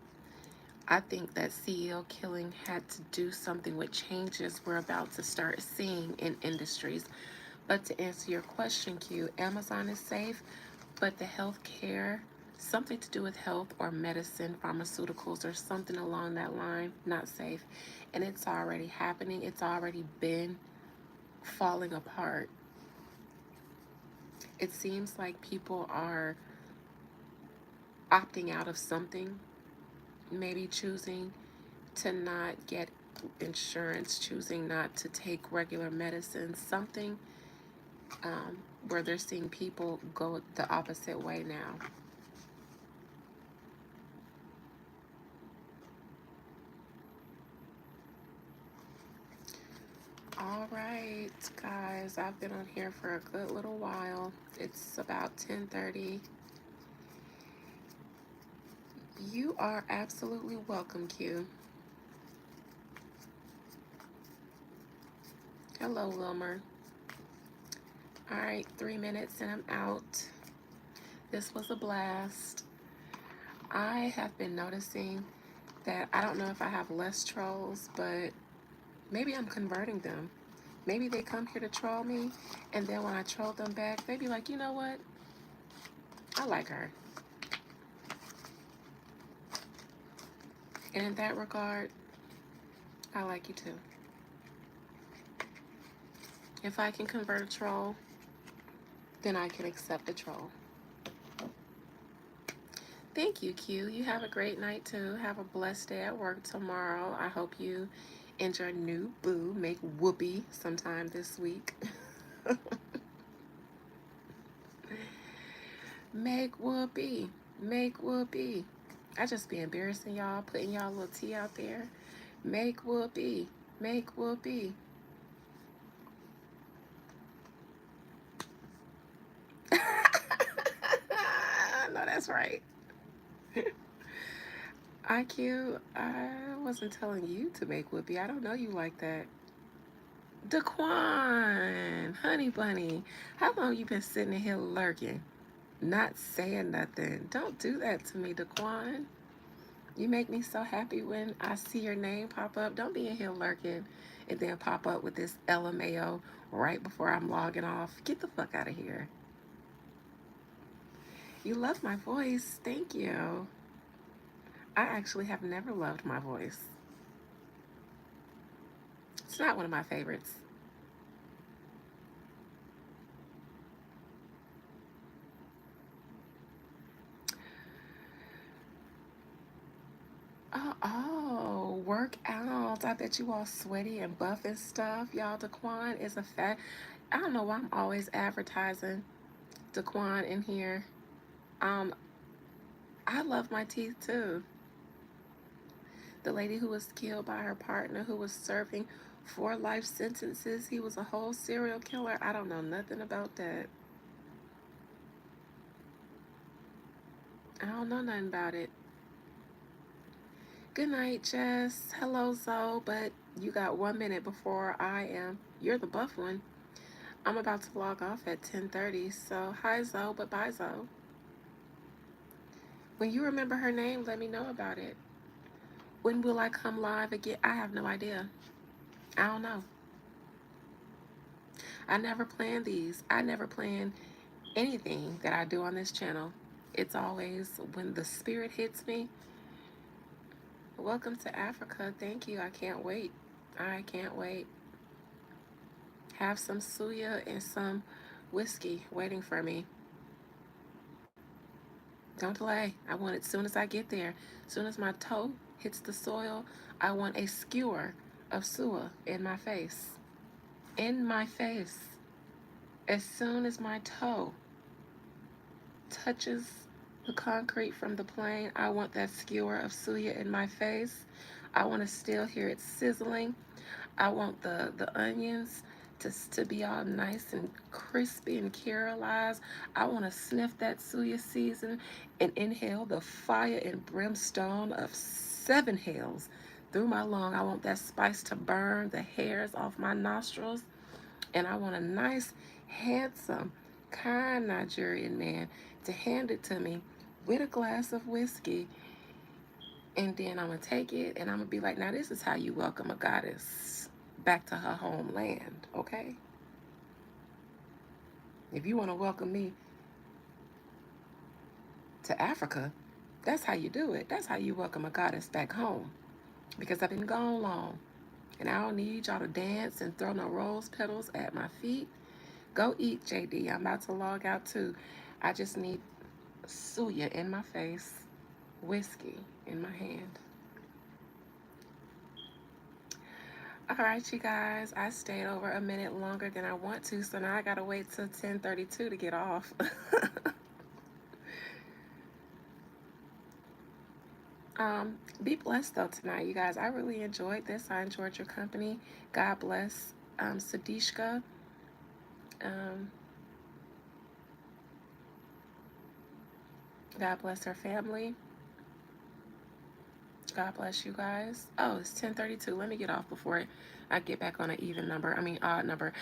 I think that CEO killing had to do something with changes we're about to start seeing in industries. But to answer your question, Q, Amazon is safe, but the healthcare, something to do with health or medicine, pharmaceuticals, or something along that line, not safe. And it's already happening. It's already been falling apart. It seems like people are opting out of something, maybe choosing to not get insurance, choosing not to take regular medicine, something where they're seeing people go the opposite way now. All right, guys, I've been on here for a good little while. It's about 10:30. You are absolutely welcome, Q. Hello, Wilmer. All right, 3 minutes and I'm out. This was a blast. I have been noticing that I don't know if I have less trolls, but maybe I'm converting them. Maybe they come here to troll me, and then when I troll them back, they be like, you know what? I like her. And in that regard, I like you too. If I can convert a troll, then I can accept a troll. Thank you, Q. You have a great night too. Have a blessed day at work tomorrow. I hope you and your new boo make whoopee sometime this week. Make whoopee. Make whoopee. I just be embarrassing y'all, putting y'all little tea out there. Make whoopee. Make whoopee. No, that's right. IQ, I wasn't telling you to make whoopee. I don't know you like that. Daquan, honey bunny, how long you been sitting in here lurking, not saying nothing? Don't do that to me, Daquan. You make me so happy when I see your name pop up. Don't be in here lurking and then pop up with this LMAO right before I'm logging off. Get the fuck out of here. You love my voice. Thank you. I actually have never loved my voice. It's not one of my favorites. Work out. I bet you all sweaty and buff and stuff. Y'all, Daquan is a fat. I don't know why I'm always advertising Daquan in here. Um, I love my teeth too. The lady who was killed by her partner who was serving 4 life sentences. He was a whole serial killer. I don't know nothing about that. I don't know nothing about it. Good night, Jess. Hello, Zoe, but you got 1 minute before I am. You're the buff one. I'm about to log off at 10:30, so hi, Zoe, but bye, Zoe. When you remember her name, let me know about it. When will I come live again? I have no idea. I don't know. I never plan these. I never plan anything that I do on this channel. It's always when the spirit hits me. Welcome to Africa. Thank you. I can't wait. I can't wait. Have some suya and some whiskey waiting for me. Don't delay. I want it as soon as I get there. As soon as my toe hits the soil, I want a skewer of suya in my face. In my face. As soon as my toe touches the concrete from the plane, I want that skewer of suya in my face. I want to still hear it sizzling. I want the onions to be all nice and crispy and caramelized. I want to sniff that suya season and inhale the fire and brimstone of 7 hells through my lung. I want that spice to burn the hairs off my nostrils. And I want a nice, handsome, kind Nigerian man to hand it to me with a glass of whiskey. And then I'm going to take it and I'm going to be like, now this is how you welcome a goddess back to her homeland, okay? If you want to welcome me to Africa, that's how you do it. That's how you welcome a goddess back home. Because I've been gone long. And I don't need y'all to dance and throw no rose petals at my feet. Go eat, JD. I'm about to log out too. I just need suya in my face, whiskey in my hand. All right, you guys. I stayed over a minute longer than I want to, so now I gotta wait till 10:32 to get off. Be blessed though tonight, you guys. I really enjoyed this. I enjoyed your company. God bless Sudishka. Um, God bless her family. God bless you guys. Oh, it's 10:32. Let me get off before I get back on an even number. I mean, odd number.